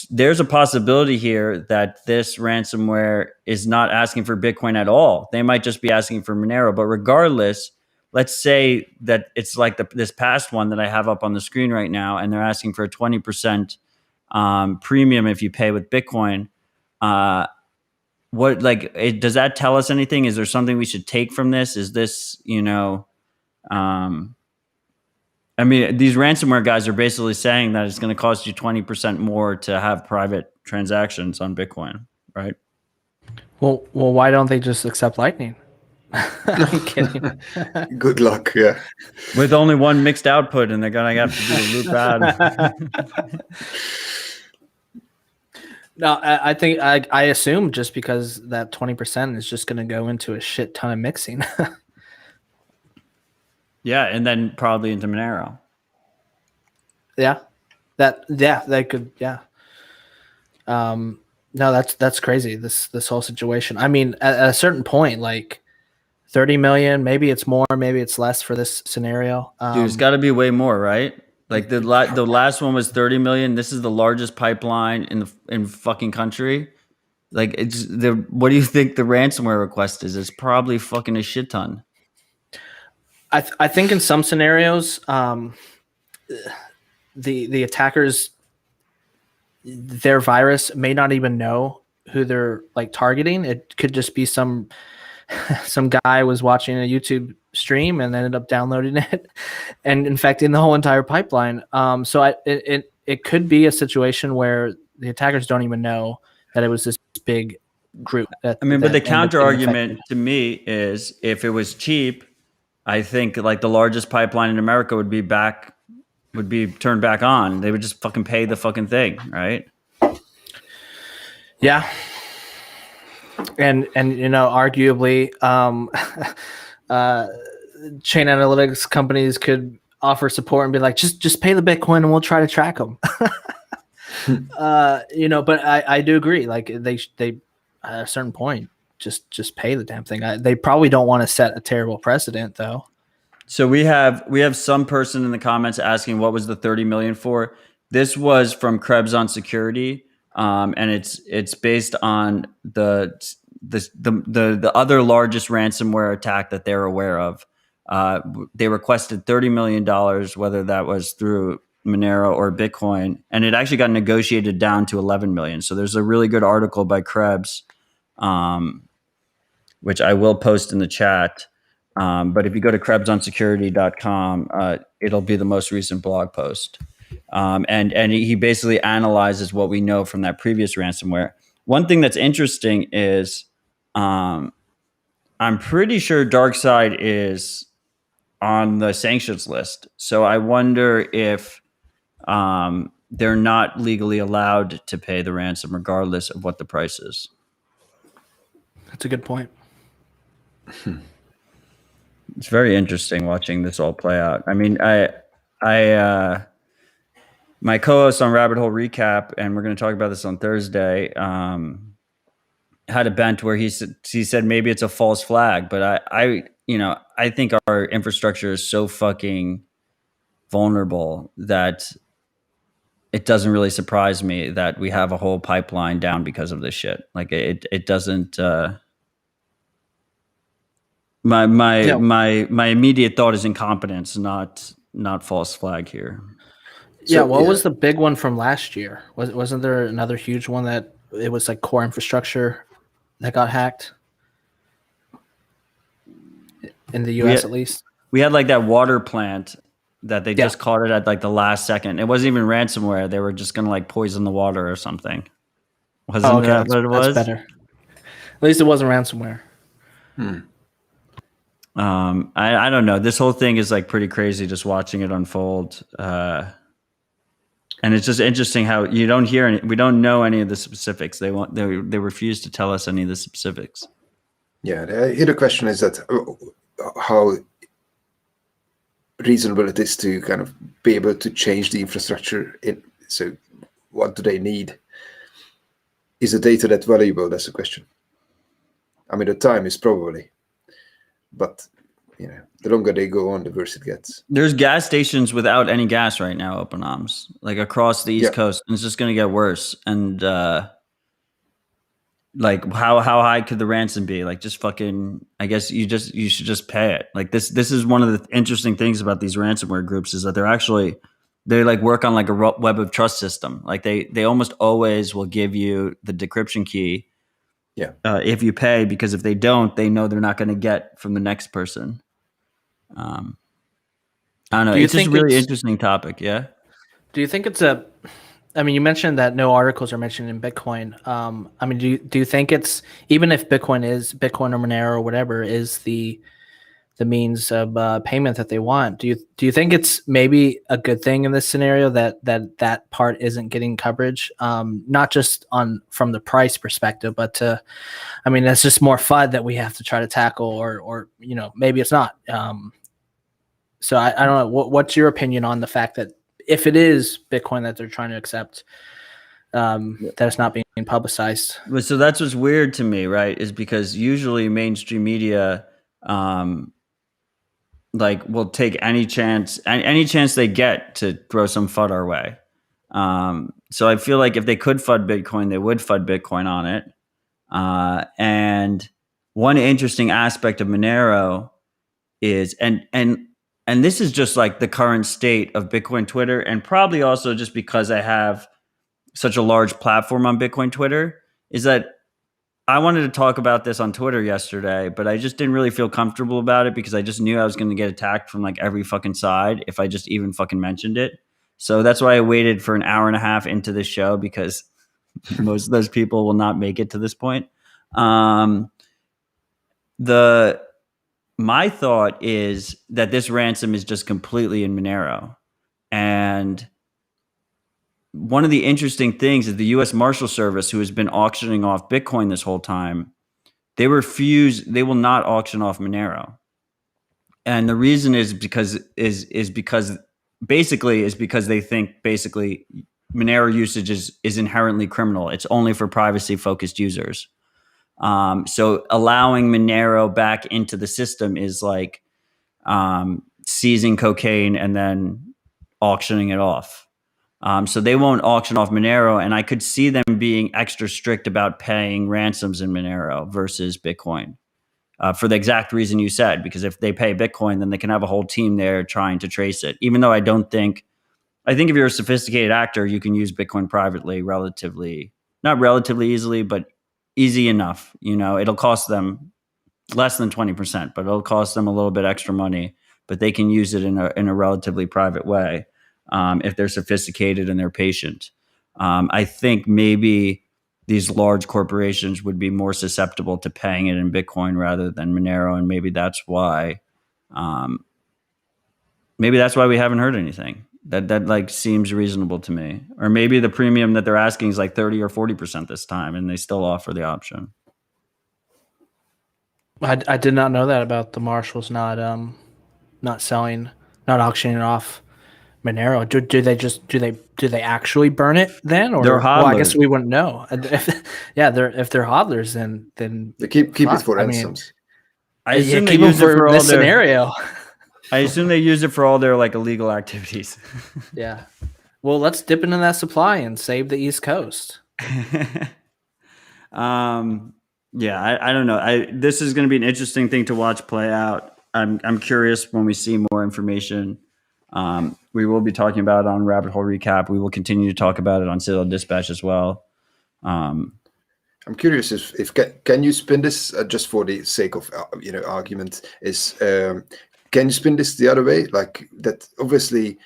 There's a possibility here that this ransomware is not asking for Bitcoin at all. They might just be asking for Monero. But regardless, let's say that it's like this past one that I have up on the screen right now, and they're asking for a 20% premium if you pay with Bitcoin. Does that tell us anything? Is there something we should take from this? Is this, I mean, these ransomware guys are basically saying that it's going to cost you 20% more to have private transactions on Bitcoin, right? Well, why don't they just accept Lightning? I'm kidding. Good luck. Yeah. With only one mixed output, and they're going to have to do a loop add. No, I think I assume just because that 20% is just going to go into a shit ton of mixing. Yeah, and then probably into Monero. Yeah, that could. Yeah. No, that's crazy. This whole situation. I mean, at a certain point, like 30 million, maybe it's more, maybe it's less for this scenario. Dude, it's got to be way more, right? Like the last one was 30 million. This is the largest pipeline in fucking country. Like what do you think the ransomware request is? It's probably fucking a shit ton. I think in some scenarios, the attackers, their virus may not even know who they're like targeting. It could just be some guy was watching a YouTube stream and ended up downloading it and infecting the whole entire pipeline. So it could be a situation where the attackers don't even know that it was this big group. But the counter argument to me is if it was cheap, I think like the largest pipeline in America would be turned back on. They would just fucking pay the fucking thing, right? Yeah. And arguably, chain analytics companies could offer support and be like, just pay the Bitcoin and we'll try to track them. But I do agree. Like they at a certain point, just pay the damn thing. They probably don't want to set a terrible precedent though. So we have some person in the comments asking what was the 30 million for. This was from Krebs on Security, and it's based on the other largest ransomware attack that they're aware of. They requested $30 million, whether that was through Monero or Bitcoin, and it actually got negotiated down to 11 million. So there's a really good article by Krebs, which I will post in the chat. But if you go to krebsonsecurity.com, it'll be the most recent blog post. And he basically analyzes what we know from that previous ransomware. One thing that's interesting is I'm pretty sure DarkSide is on the sanctions list. So I wonder if they're not legally allowed to pay the ransom regardless of what the price is. That's a good point. It's very interesting watching this all play out. I mean, my co-host on Rabbit Hole Recap, and we're going to talk about this on Thursday, had a bent where he said maybe it's a false flag, but I think our infrastructure is so fucking vulnerable that it doesn't really surprise me that we have a whole pipeline down because of this shit. Like it doesn't. My immediate thought is incompetence, not false flag here. Yeah, what was the big one from last year? Wasn't there another huge one that it was like core infrastructure that got hacked in the US at least? We had like that water plant that they just caught it at like the last second. It wasn't even ransomware. They were just gonna like poison the water or something. Wasn't that what it was? That's better. At least it wasn't ransomware. I don't know. This whole thing is like pretty crazy just watching it unfold. And it's just interesting how you don't hear we don't know any of the specifics. They refuse to tell us any of the specifics. Yeah, here the question is that how reasonable it is to kind of be able to change the infrastructure. So what do they need? Is the data that valuable? That's the question. I mean, the time is probably, but the longer they go on, the worse it gets. There's gas stations without any gas right now, open arms, like across the East Coast, and it's just going to get worse. And like, how high could the ransom be? Like, just fucking. I guess you should just pay it. Like this is one of the interesting things about these ransomware groups is that they like work on like a web of trust system. Like they almost always will give you the decryption key. Yeah. If you pay, because if they don't, they know they're not going to get from the next person. I don't know. It's just a really interesting topic. Yeah. Do you think it's I mean, you mentioned that no articles are mentioned in Bitcoin. I mean, do you think it's, even if Bitcoin or Monero or whatever is the means of payment that they want, do you think it's maybe a good thing in this scenario that part isn't getting coverage, not just from the price perspective, but I mean, that's just more FUD that we have to try to tackle, or maybe it's not. So I don't know. What's your opinion on the fact that if it is Bitcoin that they're trying to accept, that it's not being publicized? So that's what's weird to me, right? Is because usually mainstream media, like, will take any chance they get to throw some FUD our way. So I feel like if they could FUD Bitcoin, they would FUD Bitcoin on it. And one interesting aspect of Monero is, and this is just like the current state of Bitcoin Twitter, and probably also just because I have such a large platform on Bitcoin Twitter, is that I wanted to talk about this on Twitter yesterday, but I just didn't really feel comfortable about it because I just knew I was going to get attacked from like every fucking side if I just even fucking mentioned it. So that's why I waited for an hour and a half into this show, because most of those people will not make it to this point. My thought is that this ransom is just completely in Monero. And one of the interesting things is the U.S. Marshal Service, who has been auctioning off Bitcoin this whole time, they will not auction off Monero. And the reason is because they think basically Monero usage is inherently criminal. It's only for privacy focused users. So allowing Monero back into the system is like seizing cocaine and then auctioning it off. So they won't auction off Monero, and I could see them being extra strict about paying ransoms in Monero versus Bitcoin. For the exact reason you said, because if they pay Bitcoin, then they can have a whole team there trying to trace it. Even though I think if you're a sophisticated actor, you can use Bitcoin privately not relatively easily, but easy enough. It'll cost them less than 20%, but it'll cost them a little bit extra money, but they can use it in a relatively private way if they're sophisticated and they're patient. I think maybe these large corporations would be more susceptible to paying it in Bitcoin rather than Monero, and maybe that's why we haven't heard anything. That like seems reasonable to me. Or maybe the premium that they're asking is like 30 or 40% this time, and they still offer the option. I did not know that about the Marshalls not selling, not auctioning off Monero. Do they actually burn it then, or they're hodlers? Well, I guess we wouldn't know. If they're hodlers, then They keep it for ransoms. I assume they keep them use it for this scenario. I assume they use it for all their like illegal activities. Yeah. Well, let's dip into that supply and save the East Coast. Yeah, I don't know. This is going to be an interesting thing to watch play out. I'm curious when we see more information. We will be talking about it on Rabbit Hole Recap. We will continue to talk about it on Citadel Dispatch as well. I'm curious if can you spin this just for the sake of argument? Can you spin this the other way? Like that, obviously,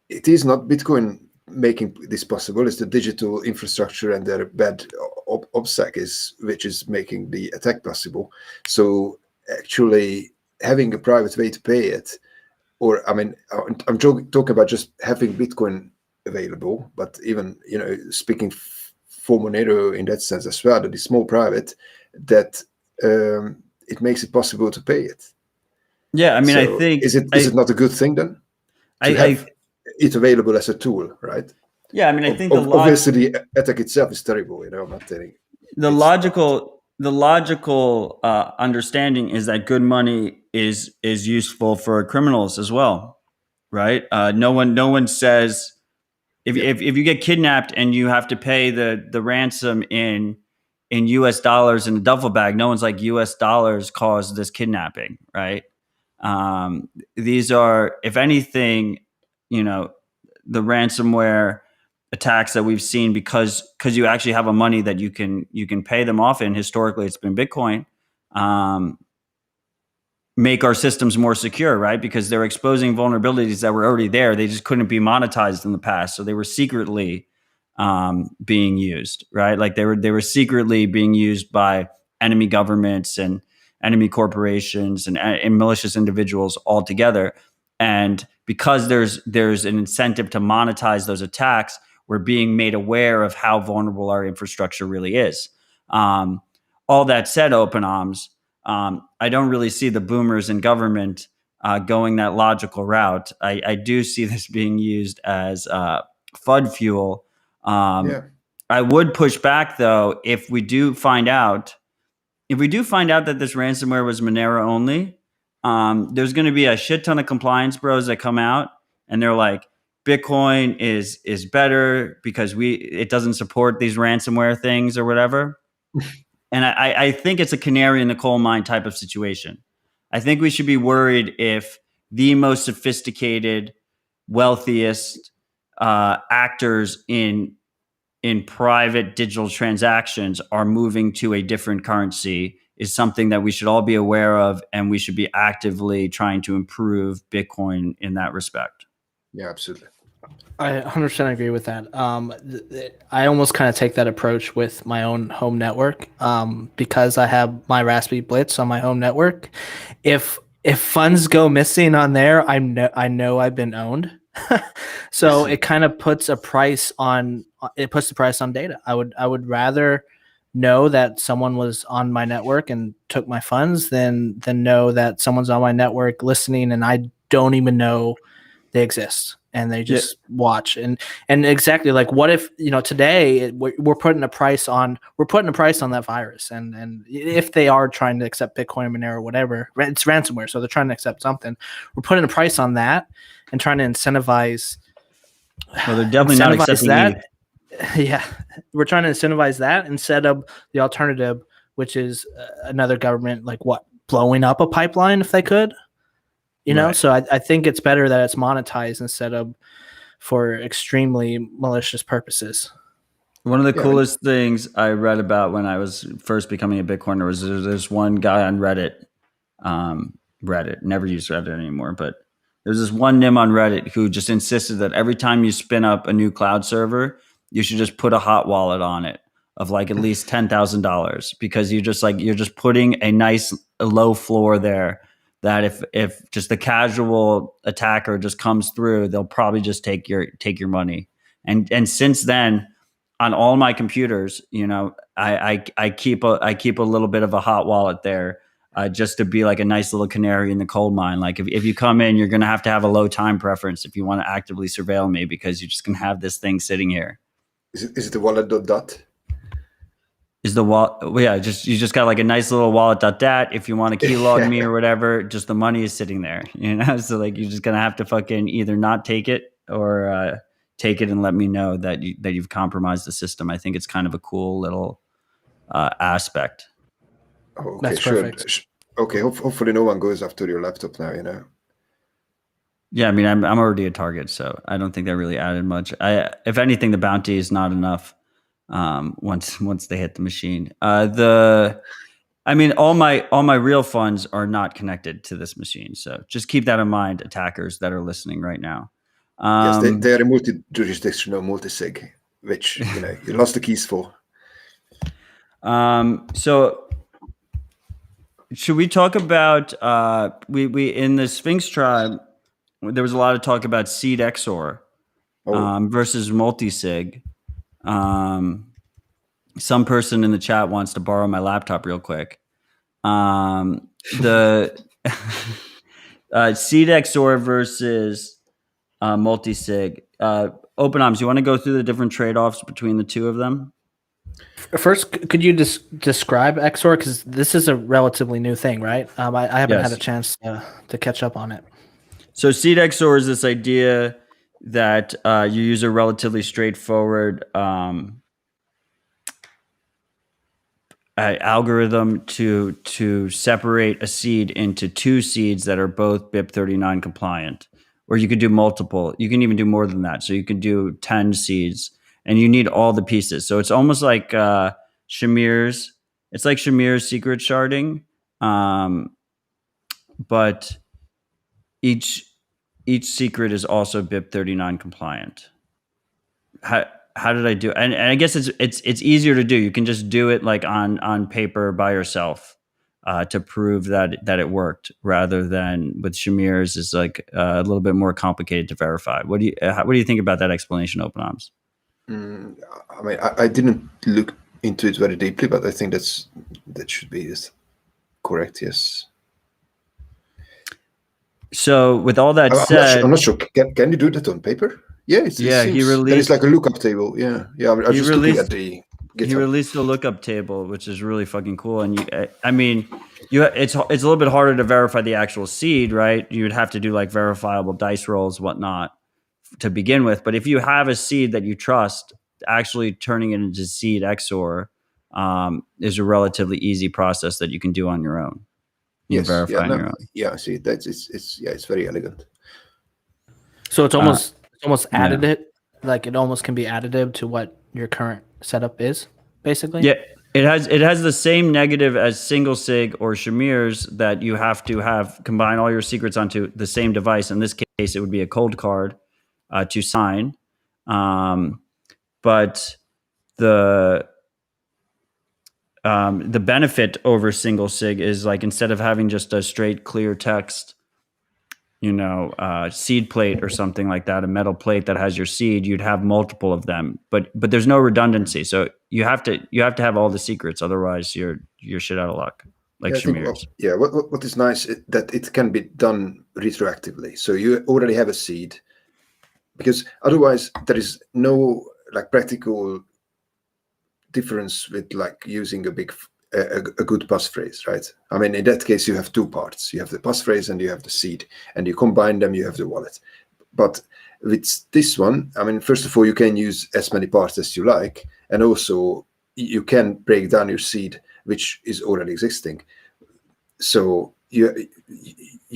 it is not Bitcoin making this possible. It's the digital infrastructure and their bad OPSEC which is making the attack possible. So actually having a private way to pay it, or I mean, I'm talking about just having Bitcoin available, but even speaking for Monero in that sense as well, that is small private, that it makes it possible to pay it. Yeah, I mean, so I think is it not a good thing then to have it available as a tool, right? Yeah, I mean, I think obviously the attack itself is terrible. I'm not telling. The logical understanding is that good money is useful for criminals as well, right? No one says if you get kidnapped and you have to pay the ransom in U.S. dollars in a duffel bag, no one's like U.S. dollars caused this kidnapping, right? These are, if anything, the ransomware attacks that we've seen because you actually have a money that you can pay them off in. Historically, it's been Bitcoin. Make our systems more secure, right? Because they're exposing vulnerabilities that were already there. They just couldn't be monetized in the past, so they were secretly being used, right? Like they were secretly being used by enemy governments and enemy corporations and malicious individuals all together. And because there's an incentive to monetize those attacks, we're being made aware of how vulnerable our infrastructure really is. All that said, Open Arms, I don't really see the boomers in government going that logical route. I do see this being used as FUD fuel. I would push back, though, if we do find out that this ransomware was Monero only. There's going to be a shit ton of compliance bros that come out and they're like, Bitcoin is better because it doesn't support these ransomware things or whatever. And I think it's a canary in the coal mine type of situation. I think we should be worried if the most sophisticated, wealthiest actors in private digital transactions are moving to a different currency is something that we should all be aware of, and we should be actively trying to improve Bitcoin in that respect. Yeah, absolutely. I 100% agree with that. I almost kind of take that approach with my own home network because I have my Raspberry Blitz on my home network. If funds go missing on there, I know I've been owned. So it kind of puts the price on data. I would rather know that someone was on my network and took my funds than know that someone's on my network listening and I don't even know they exist and they Yeah. just watch. And exactly, like, what if, today we're putting a price on that virus, and if they are trying to accept Bitcoin or Monero or whatever, it's ransomware, so they're trying to accept something. We're putting a price on that and trying to incentivize Well, they're definitely not accepting that. ETH. Yeah, we're trying to incentivize that instead of the alternative, which is another government, like, what, blowing up a pipeline if they could, Right. So I think it's better that it's monetized instead of for extremely malicious purposes. One of the Yeah, coolest things I read about when I was first becoming a Bitcoiner was there's one guy on Reddit. Reddit, never use Reddit anymore, but there's this one nim on Reddit who just insisted that every time you spin up a new cloud server, you should just put a hot wallet on it of like at least $10,000, because you're just putting a nice low floor there that if just the casual attacker just comes through, they'll probably just take your money. And since then, on all my computers, I keep a little bit of a hot wallet there, just to be like a nice little canary in the coal mine. Like if you come in, you're going to have a low time preference if you want to actively surveil me, because you're just going to have this thing sitting here. is it the wallet.dat? Is the wallet? Well, yeah, you just got like a nice little wallet.dat. If you want to keylog me or whatever, just the money is sitting there, So like you're just going to have to fucking either not take it or take it and let me know that you've compromised the system. I think it's kind of a cool little aspect. Oh, okay, That's sure. perfect. Okay, hopefully no one goes after your laptop now, Yeah, I mean, I'm already a target, so I don't think that really added much. If anything, the bounty is not enough. Once they hit the machine, all my real funds are not connected to this machine. So just keep that in mind, attackers that are listening right now. Yes, they are a multi-jurisdictional multi-sig, which you lost the keys for. So should we talk about we in the Sphinx tribe? There was a lot of talk about seed XOR versus multi-sig. Some person in the chat wants to borrow my laptop real quick. The seed XOR versus multi-sig. OpenArms, you want to go through the different trade-offs between the two of them? First, could you describe XOR, because this is a relatively new thing, right? I haven't had a chance to catch up on it. So seed XOR is this idea that you use a relatively straightforward algorithm to separate a seed into two seeds that are both BIP39 compliant. Or you could do multiple. You can even do more than that. So you could do 10 seeds, and you need all the pieces. So it's almost like Shamir's. It's like Shamir's secret sharding, but each secret is also BIP39 compliant. How did I do it? And I guess it's easier to do. You can just do it like on paper by yourself to prove that it worked, rather than with Shamir's is like a little bit more complicated to verify. What do you think about that explanation, OpenArms? I mean, I didn't look into it very deeply, but I think that should be correct. Yes. So with all that said, I'm not sure. Can you do that on paper? Yeah, he released. There is like a lookup table. Yeah. I was just looking at the GitHub. He released a lookup table, which is really fucking cool. And it's a little bit harder to verify the actual seed, right? You would have to do like verifiable dice rolls, whatnot, to begin with. But if you have a seed that you trust, actually turning it into seed XOR is a relatively easy process that you can do on your own. Yes. Verify on your own. Yeah. See, it's very elegant. So it's almost additive, like it almost can be additive to what your current setup is, basically. Yeah, it has the same negative as single sig or Shamir's, that you have to combine all your secrets onto the same device. In this case, it would be a cold card to sign, but the benefit over single sig is like, instead of having just a straight clear text, seed plate or something like that, a metal plate that has your seed, you'd have multiple of them, but there's no redundancy. So you have to have all the secrets, otherwise you're shit out of luck. like Yeah, I think, Shamir's. what is nice that it can be done retroactively. So you already have a seed, because otherwise there is no like practical difference with like using a good passphrase, right? I mean, in that case, you have two parts. You have the passphrase and you have the seed, and you combine them, you have the wallet. But with this one, I mean, first of all, you can use as many parts as you like, and also you can break down your seed, which is already existing. So you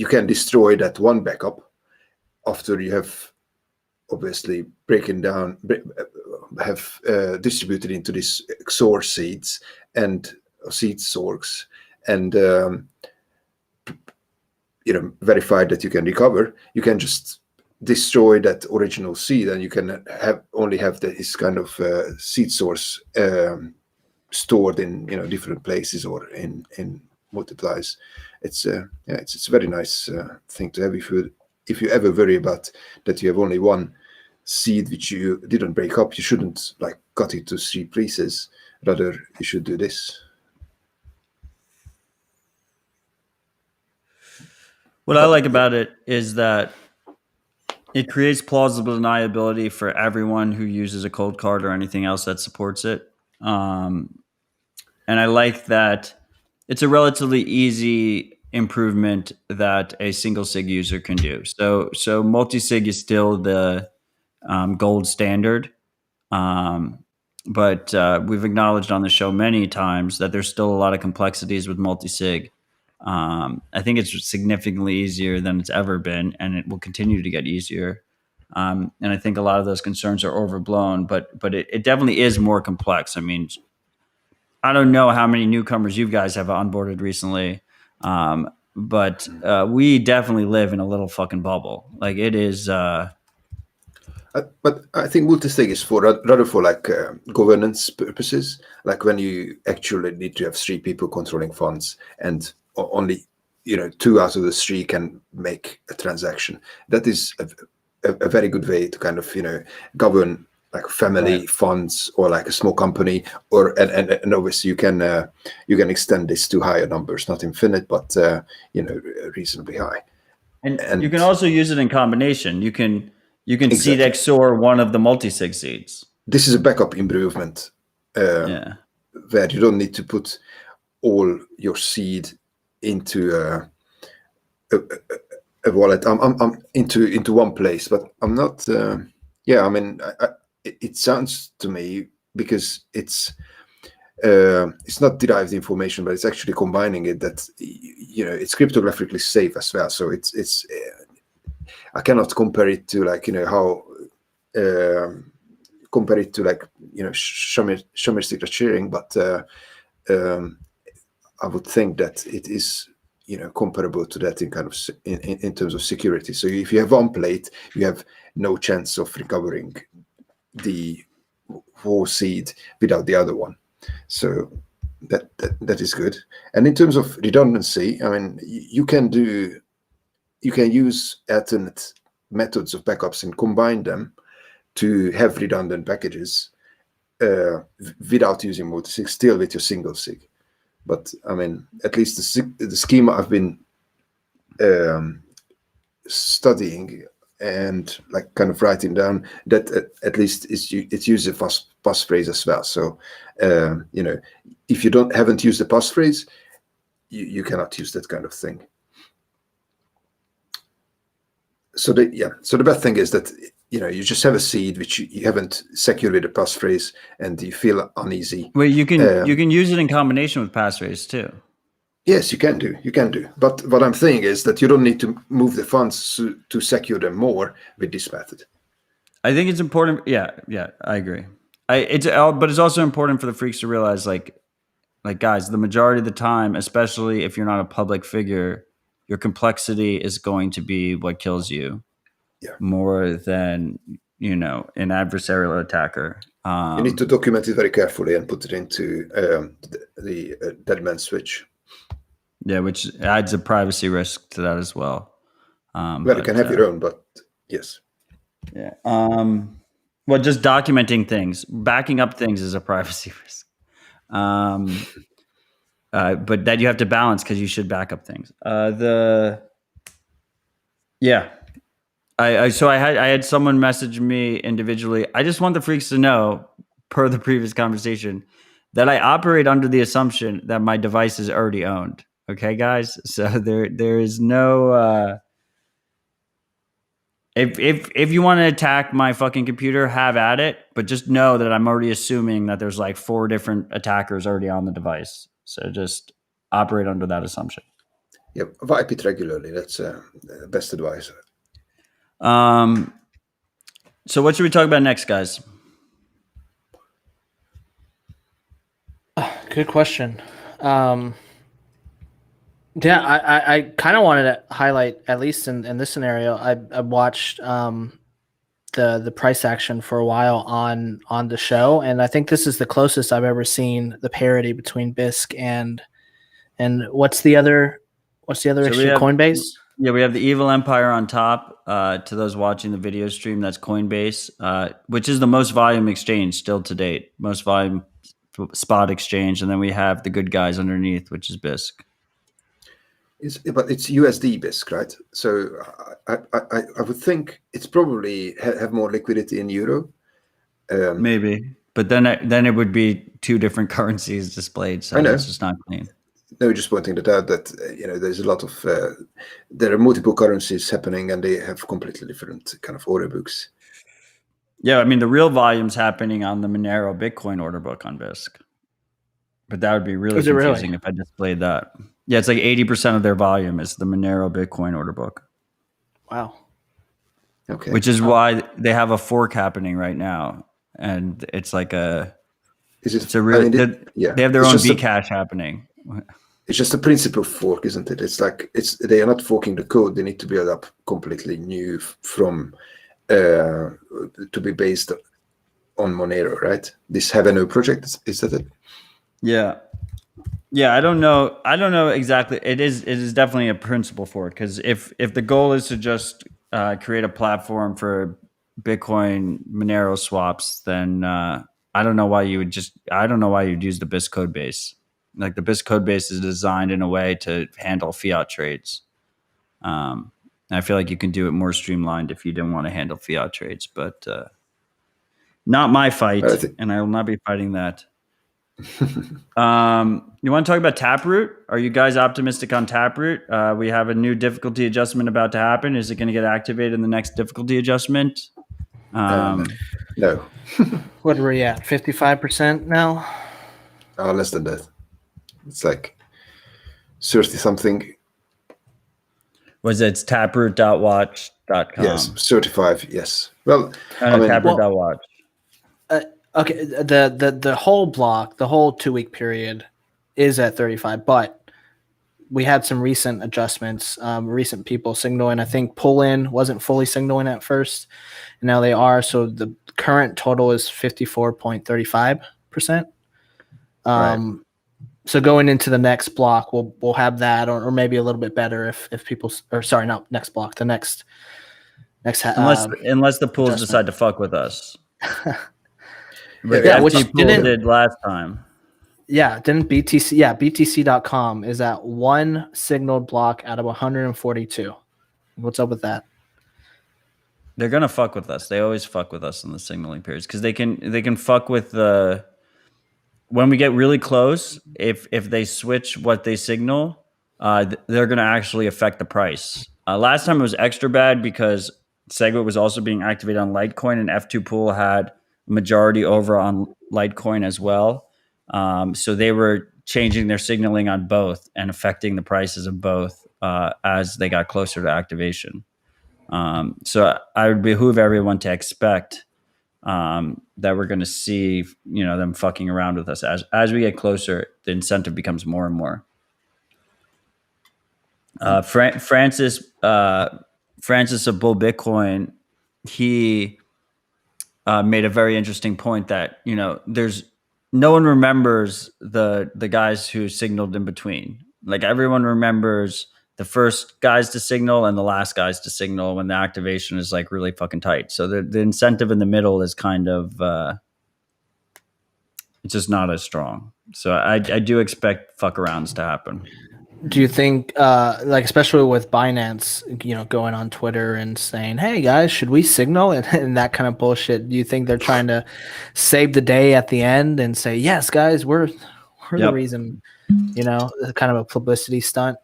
can destroy that one backup after you have obviously breaking down, have distributed into these XOR seeds and seed sorgs, and verified that you can recover. You can just destroy that original seed, and you can only have this kind of seed source stored in different places or in multiplies. It's it's a very nice thing to have if you ever worry about that you have only one seed which you didn't break up. You shouldn't like cut it to 3 pieces. Rather, you should do this. What I like about it is that it creates plausible deniability for everyone who uses a cold card or anything else that supports it. And I like that it's a relatively easy improvement that a single sig user can do. So multi-sig is still the gold standard. But we've acknowledged on the show many times that there's still a lot of complexities with multi-sig. I think it's significantly easier than it's ever been, and it will continue to get easier. And I think a lot of those concerns are overblown, but it definitely is more complex. I mean, I don't know how many newcomers you guys have onboarded recently, but we definitely live in a little fucking bubble. Like it is. But I think multi-sig is rather for like governance purposes, like when you actually need to have 3 people controlling funds, and only 2 out of the 3 can make a transaction. That is a very good way to kind of govern like family funds or like a small company, or and obviously you can extend this to higher numbers, not infinite, but reasonably high. And you can also use it in combination. You can Exactly. seed XOR one of the multi-sig seeds. This is a backup improvement where you don't need to put all your seed into a wallet. I'm into one place, but I'm not. I mean, it sounds to me, because it's not derived information, but it's actually combining it, that it's cryptographically safe as well. So it's I cannot compare it to like how compare it to like Shamir secret sharing, but I would think that it is comparable to that in kind of in terms of security. So if you have one plate, you have no chance of recovering the whole seed without the other one. So that is good. And in terms of redundancy, I mean, you can use alternate methods of backups and combine them to have redundant packages without using multi-sig, still with your single sig. But I mean, at least the schema I've been studying and like kind of writing down, that at least it uses a passphrase as well. So if you haven't used the passphrase, you cannot use that kind of thing. So the best thing is that you just have a seed which you haven't secured with a passphrase, and you feel uneasy. Well, you can use it in combination with passphrase too. Yes, you can do. But what I'm saying is that you don't need to move the funds to secure them more with this method. I think it's important. Yeah, I agree. But it's also important for the freaks to realize, like guys, the majority of the time, especially if you're not a public figure, your complexity is going to be what kills you. Yeah. More than an adversarial attacker. You need to document it very carefully and put it into the dead man switch. Yeah, which adds a privacy risk to that as well. You can have your own, but yes. Yeah. Well, just documenting things, backing up things is a privacy risk. but that you have to balance because you should back up things. I had someone message me individually. I just want the freaks to know, per the previous conversation, that I operate under the assumption that my device is already owned. Okay, guys. So there is no. If you want to attack my fucking computer, have at it. But just know that I'm already assuming that there's like 4 different attackers already on the device. So just operate under that assumption. Yeah, wipe it regularly. That's best advice. So what should we talk about next, guys? Good question. Yeah, I kind of wanted to highlight, at least in this scenario, I watched the price action for a while on the show, and I think this is the closest I've ever seen the parity between BISC and what's the other issue? Coinbase. Yeah, we have the Evil Empire on top. To those watching the video stream, that's Coinbase, which is the most volume exchange still to date, most volume spot exchange, and then we have the good guys underneath, which is BISC. But it's USD BISC, right? So I would think it's probably have more liquidity in euro. Maybe, but then it would be 2 different currencies displayed, so it's just not clean. No, just pointing that out that there's a lot of there are multiple currencies happening, and they have completely different kind of order books. Yeah, I mean the real volume's happening on the Monero Bitcoin order book on BISC, but that would be really confusing if I displayed that. Yeah, it's like 80% of their volume is the Monero Bitcoin order book. Wow. Okay. Which is why they have a fork happening right now, and it's like they have their own Bcash happening. It's just a principle fork, isn't it? It's like they are not forking the code; they need to build up completely new from to be based on Monero, right? This have a new project, is that it? Yeah. I don't know exactly. It is definitely a principle for it, because if the goal is to just create a platform for Bitcoin Monero swaps, then I don't know why you'd use the BISC code base. Like the BISC code base is designed in a way to handle fiat trades. And I feel like you can do it more streamlined if you didn't want to handle fiat trades, but not my fight, and I will not be fighting that. You want to talk about Taproot? Are you guys optimistic on Taproot? We have a new difficulty adjustment about to happen. Is it going to get activated in the next difficulty adjustment? No. What are we at? 55% now? Less than that. It's like 30 something. It's taproot.watch.com. Yes, 35. Yes. Well, taproot.watch. Okay, the whole block, the whole 2-week period is at 35, but we had some recent adjustments, recent people signaling. I think pull-in wasn't fully signaling at first, and now they are. So the current total is 54.35%. Right. So going into the next block, we'll have that, or maybe a little bit better if people, or sorry, not next block, the next unless the pools decide to fuck with us. Which did last time. Yeah, didn't BTC? Yeah, BTC.com is at 1 signaled block out of 142. What's up with that? They're gonna fuck with us. They always fuck with us in the signaling periods because they can fuck with when we get really close. If they switch what they signal, they're gonna actually affect the price. Last time it was extra bad because SegWit was also being activated on Litecoin, and F2 Pool had majority over on Litecoin as well. So they were changing their signaling on both and affecting the prices of both as they got closer to activation. So I would behoove everyone to expect that we're going to see, them fucking around with us as we get closer. The incentive becomes more and more. Francis of Bull Bitcoin, he made a very interesting point that there's no one remembers the guys who signaled in between. Like everyone remembers the first guys to signal and the last guys to signal when the activation is like really fucking tight. So the incentive in the middle is kind of it's just not as strong. So I do expect fuck arounds to happen. Do you think, like, especially with Binance, going on Twitter and saying, "Hey guys, should we signal?" and that kind of bullshit? Do you think they're trying to save the day at the end and say, "Yes, guys, we're the Yep. reason," kind of a publicity stunt?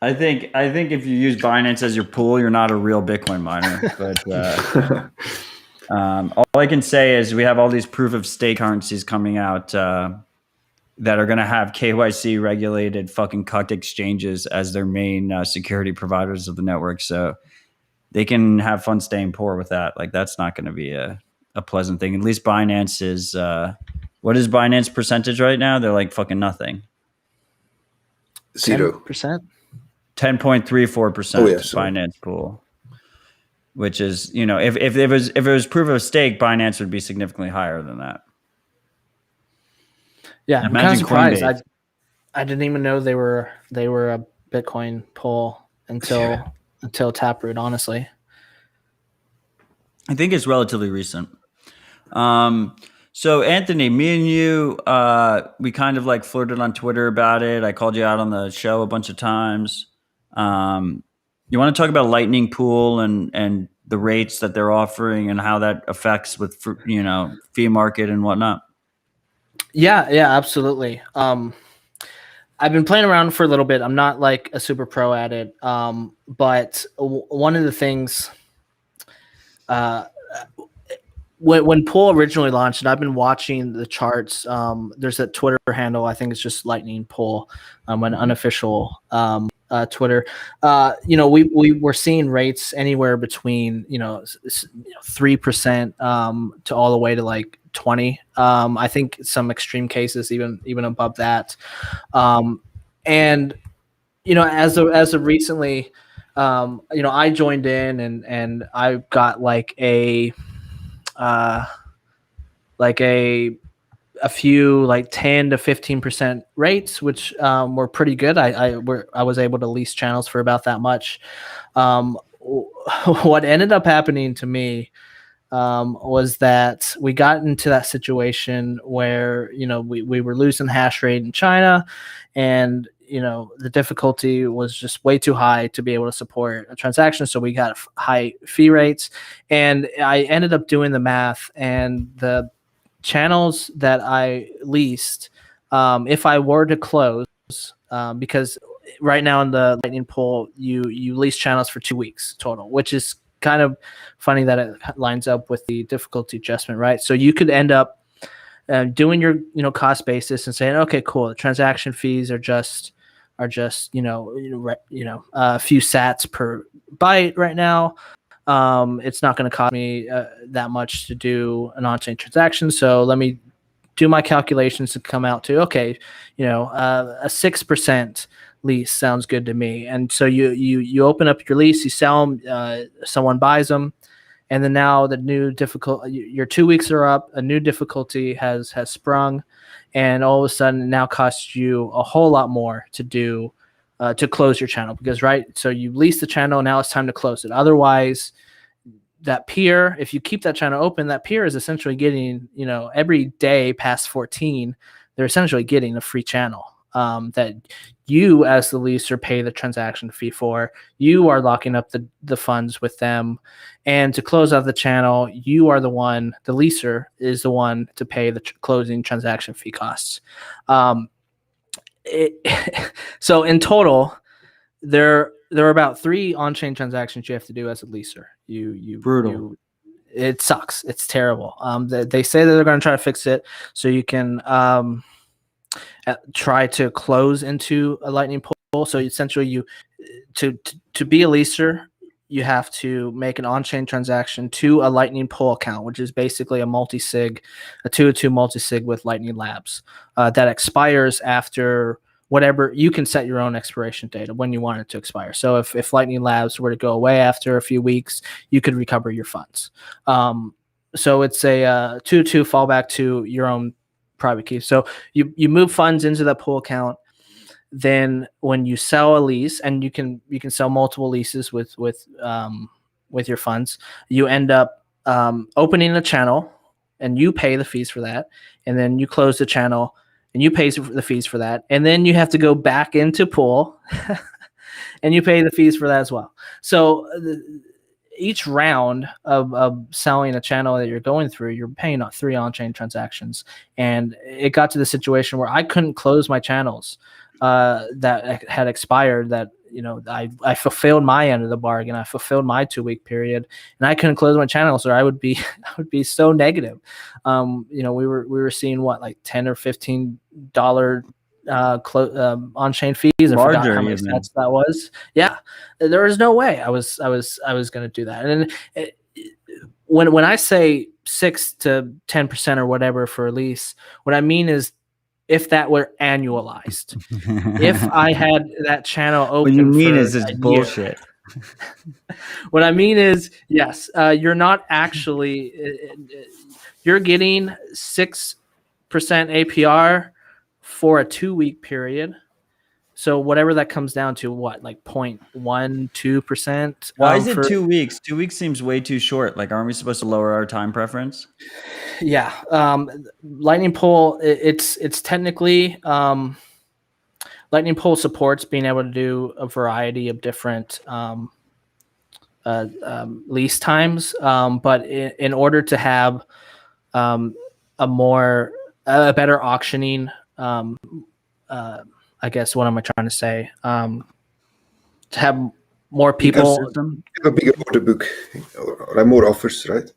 I think if you use Binance as your pool, you're not a real Bitcoin miner. But all I can say is we have all these proof of stake currencies coming out that are going to have KYC regulated fucking cuck exchanges as their main security providers of the network. So they can have fun staying poor with that. Like, that's not going to be a pleasant thing. At least Binance is, what is Binance percentage right now? They're like fucking nothing. 0%. 10.34% Binance pool. Which is, if it was proof of stake, Binance would be significantly higher than that. Yeah, I'm kind of surprised. Coinbase. I didn't even know they were a Bitcoin pool until Taproot. Honestly, I think it's relatively recent. So Anthony, me and you, we kind of like flirted on Twitter about it. I called you out on the show a bunch of times. You want to talk about Lightning Pool and the rates that they're offering and how that affects with fee market and whatnot? Yeah, absolutely. I've been playing around for a little bit. I'm not like a super pro at it, but one of the things, when Pool originally launched, and I've been watching the charts. There's a Twitter handle. I think it's just Lightning Pool, an unofficial Twitter. We were seeing rates anywhere between 3% to all the way to like 20. I think some extreme cases even above that. And as of recently, I joined in and I got like a few like 10 to 15% rates, which were pretty good. I was able to lease channels for about that much. What ended up happening to me was that we got into that situation where we were losing hash rate in China, and the difficulty was just way too high to be able to support a transaction. So we got high fee rates, and I ended up doing the math, and the channels that I leased, if I were to close, because right now in the Lightning Pool, you lease channels for 2 weeks total, which is kind of funny that it lines up with the difficulty adjustment, right? So you could end up doing your cost basis and saying, okay, cool, the transaction fees are just a few sats per byte right now. It's not going to cost me that much to do an on-chain transaction. So let me do my calculations to come out to, okay, a 6% lease sounds good to me. And so you open up your lease, you sell them, someone buys them, and then now the new difficulty, your 2 weeks are up, a new difficulty has sprung, and all of a sudden it now costs you a whole lot more to do to close your channel, because so you lease the channel, now it's time to close it. Otherwise, that peer, if you keep that channel open, that peer is essentially getting, every day past 14, they're essentially getting a free channel that you as the leaser pay the transaction fee for. You are locking up the funds with them, and to close out the channel, you are the leaser is the one to pay the closing transaction fee costs. So in total, there are about 3 on-chain transactions you have to do as a leaser. Brutal. It sucks. It's terrible. They say that they're going to try to fix it so you can try to close into a Lightning Pool. So essentially, to be a leaser, you have to make an on-chain transaction to a Lightning Pool account, which is basically a multi-sig, a 2-2 multi-sig with Lightning Labs that expires after whatever. You can set your own expiration date of when you want it to expire. So if Lightning Labs were to go away after a few weeks, you could recover your funds. So it's a 2-2 fallback to your own private key. So you move funds into that pool account. Then when you sell a lease, and you can sell multiple leases with your funds, you end up opening a channel, and you pay the fees for that, and then you close the channel, and you pay the fees for that, and then you have to go back into pool, and you pay the fees for that as well. So each round of selling a channel that you're going through, you're paying 3 on-chain transactions, and it got to the situation where I couldn't close my channels that had expired. That I fulfilled my end of the bargain. I fulfilled my 2-week period, and I couldn't close my channels, or I would be so negative. We were seeing like $10 or $15 on-chain fees. I forgot how many cents that was. Yeah, there was no way I was going to do that. And then when I say 6 to 10% or whatever for a lease, what I mean is if that were annualized. If I had that channel open, what you mean for is it's bullshit. What I mean is, yes, you're not actually. You're getting 6% APR for a 2-week period. So whatever that comes down to, what, like 0.12%? Why is it 2 weeks? 2 weeks seems way too short. Like, aren't we supposed to lower our time preference? Yeah. Lightning Pool, it's technically Lightning Pool supports being able to do a variety of different lease times. But in order to have a better auctioning, I guess, what am I trying to say? To have more people, have a bigger order book, or more offers, right?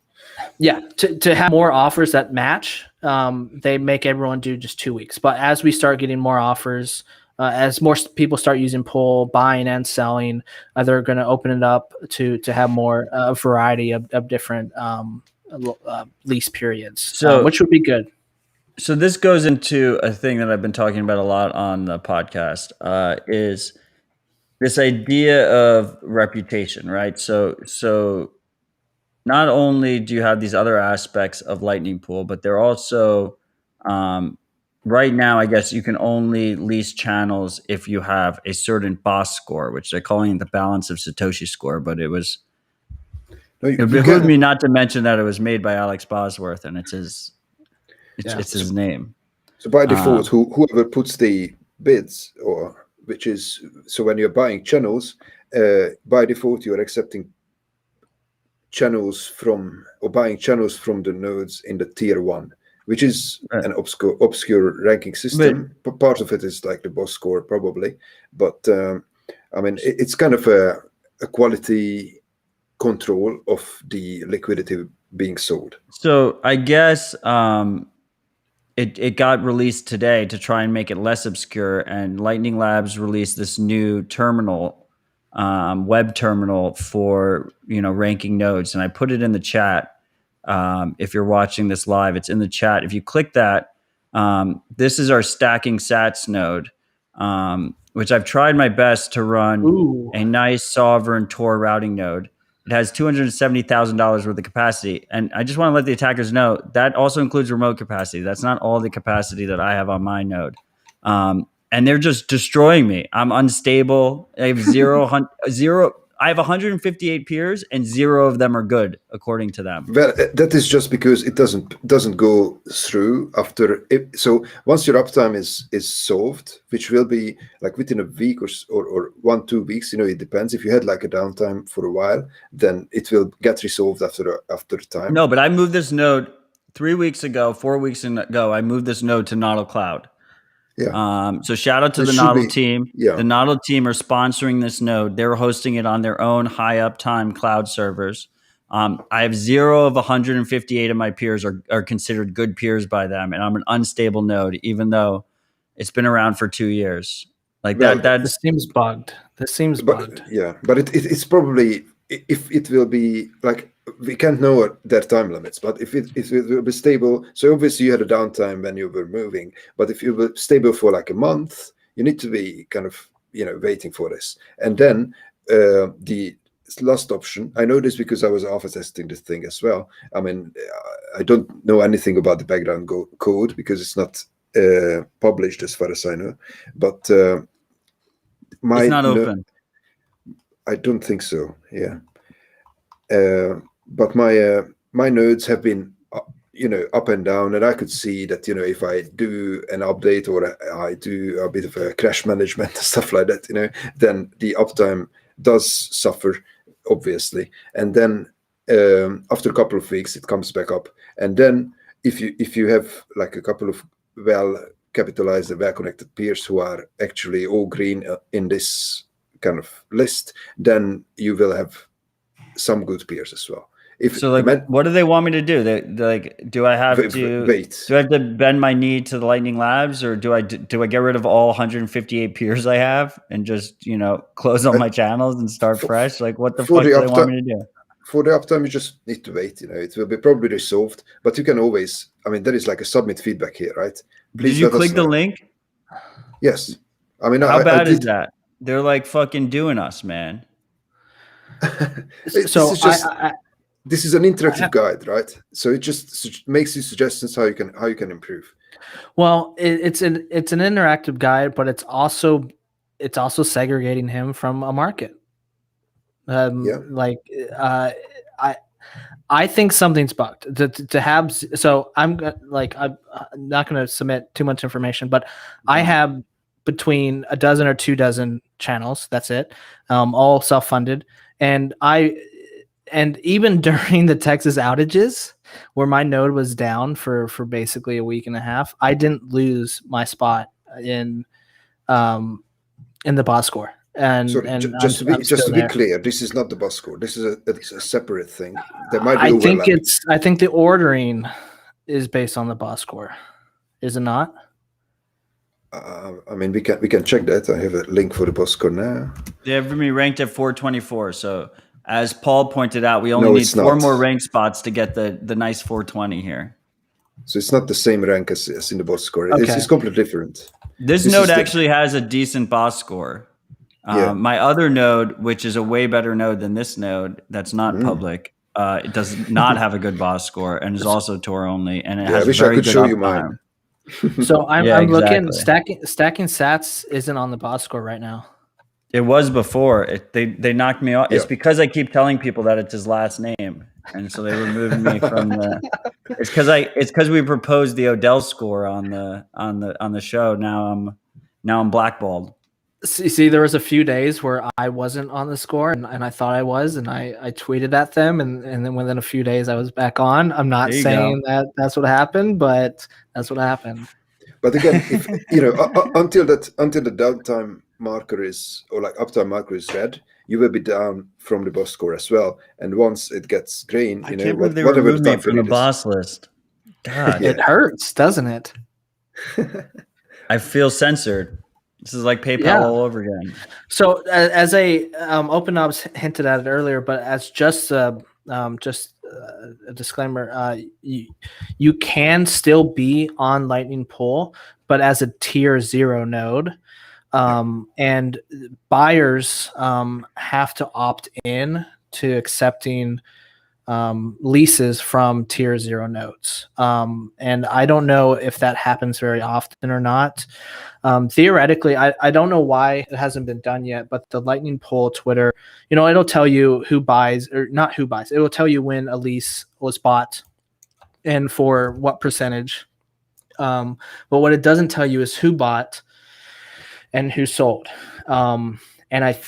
Yeah, to have more offers that match, they make everyone do just 2 weeks. But as we start getting more offers, as more people start using Pool, buying and selling, they're going to open it up to have more variety of different lease periods, which would be good. So this goes into a thing that I've been talking about a lot on the podcast, is this idea of reputation, right? So not only do you have these other aspects of Lightning Pool, but they're also, right now, I guess you can only lease channels if you have a certain boss score, which they're calling the balance of Satoshi score, but it behooved me not to mention that it was made by Alex Bosworth, and it's his name. So by default, whoever puts the bids, so when you're buying channels, by default you're accepting channels buying channels from the nodes in the tier 1, which is an obscure ranking system. But part of it is like the boss score probably, but it's kind of a quality control of the liquidity being sold. So I guess it got released today to try and make it less obscure, and Lightning Labs released this new terminal, web terminal for ranking nodes, and I put it in the chat. If you're watching this live, it's in the chat. If you click that, this is our stacking sats node, which I've tried my best to run a nice sovereign Tor routing node. It has $270,000 worth of capacity. And I just want to let the attackers know that also includes remote capacity. That's not all the capacity that I have on my node. And they're just destroying me. I'm unstable. I have zero. I have 158 peers, and 0 of them are good, according to them. Well, that is just because it doesn't go through after. So once your uptime is solved, which will be like within a week or 1-2 weeks, it depends. If you had like a downtime for a while, then it will get resolved after time. No, but I moved this node 3 weeks ago, 4 weeks ago. I moved this node to Nodl Cloud. Yeah. So shout out to the Nodl team. Yeah. The Nodl team are sponsoring this node. They're hosting it on their own high uptime cloud servers. I have 0 of 158 of my peers are considered good peers by them, and I'm an unstable node, even though it's been around for 2 years. Like this seems bugged. Bugged. Yeah, but it's probably, if it will be like, we can't know their time limits, but if it will be stable. So obviously you had a downtime when you were moving, but if you were stable for like a month, you need to be kind of waiting for this. And then the last option, I know this because I was alpha testing this thing as well. I mean, I don't know anything about the background code because it's not published as far as I know, but it's not open. I don't think so. Yeah. But my nodes have been up and down, and I could see that if I do an update or I do a bit of a crash management and stuff like that, then the uptime does suffer, obviously, and then after a couple of weeks it comes back up, and then if you have like a couple of well capitalized and well connected peers who are actually all green in this kind of list, then you will have some good peers as well. So like, what do they want me to do? They like, do I have to wait? Do I have to bend my knee to the Lightning Labs, or do I get rid of all 158 peers I have and just close all my channels and start fresh? Like, what the fuck do they want me to do? For the uptime, you just need to wait. It will be probably resolved, but you can always. I mean, there is like a submit feedback here, right? Please. Did you click the link? Yes. I mean, how bad is that? They're like fucking doing us, man. This is an interactive guide, right? So it just makes you suggestions how you can improve. Well, it's an interactive guide, but it's also segregating him from a market. I think something's bugged. To have, so I'm not going to submit too much information, but I have between a dozen or 2 dozen channels. That's it, all self-funded, and even during the Texas outages, where my node was down for basically a week and a half, I didn't lose my spot in the boss score. And just to be clear, this is not the boss score. This is a separate thing. There might be overlap. I think the ordering is based on the boss score. Is it not? I mean, we can check that. I have a link for the boss score now. They have me ranked at 424. So as Paul pointed out, we only need 4 more rank spots to get the nice 420 here. So it's not the same rank as in the boss score. Okay. It's completely different. This node actually has a decent boss score. My other node, which is a way better node than this node, that's not public, it does not have a good boss score and is also Tor only, and it has very good uptime. So I'm looking, stacking sats isn't on the boss score right now. It was before. They knocked me off. It's because I keep telling people that it's his last name, and so they removed me from the. It's because we proposed the Odell score on the show. Now I'm blackballed. See, there was a few days where I wasn't on the score, and I thought I was, and I tweeted at them, and then within a few days I was back on. I'm not saying that's what happened, but that's what happened. But again, if, until the downtime marker is, or like uptime marker is red, you will be down from the boss score as well. And once it gets green, I can't believe they removed me from the boss list. God, it hurts, doesn't it? I feel censored. This is like PayPal all over again. So, as a OpenObs hinted at it earlier, but as just a disclaimer, you can still be on Lightning Pool, but as a tier 0 node, and buyers have to opt in to accepting leases from tier 0 nodes. And I don't know if that happens very often or not. Theoretically, I don't know why it hasn't been done yet, but the Lightning Pool Twitter, it'll tell you who buys, or not who buys. It will tell you when a lease was bought and for what percentage. But what it doesn't tell you is who bought and who sold. And I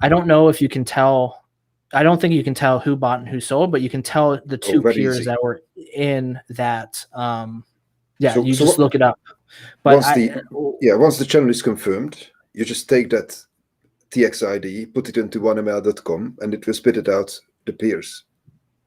don't know if you can tell. I don't think you can tell who bought and who sold, but you can tell the two peers that were in that. You just look it up. But once the channel is confirmed, you just take that TX ID, put it into 1ml.com, and it will spit it out the peers.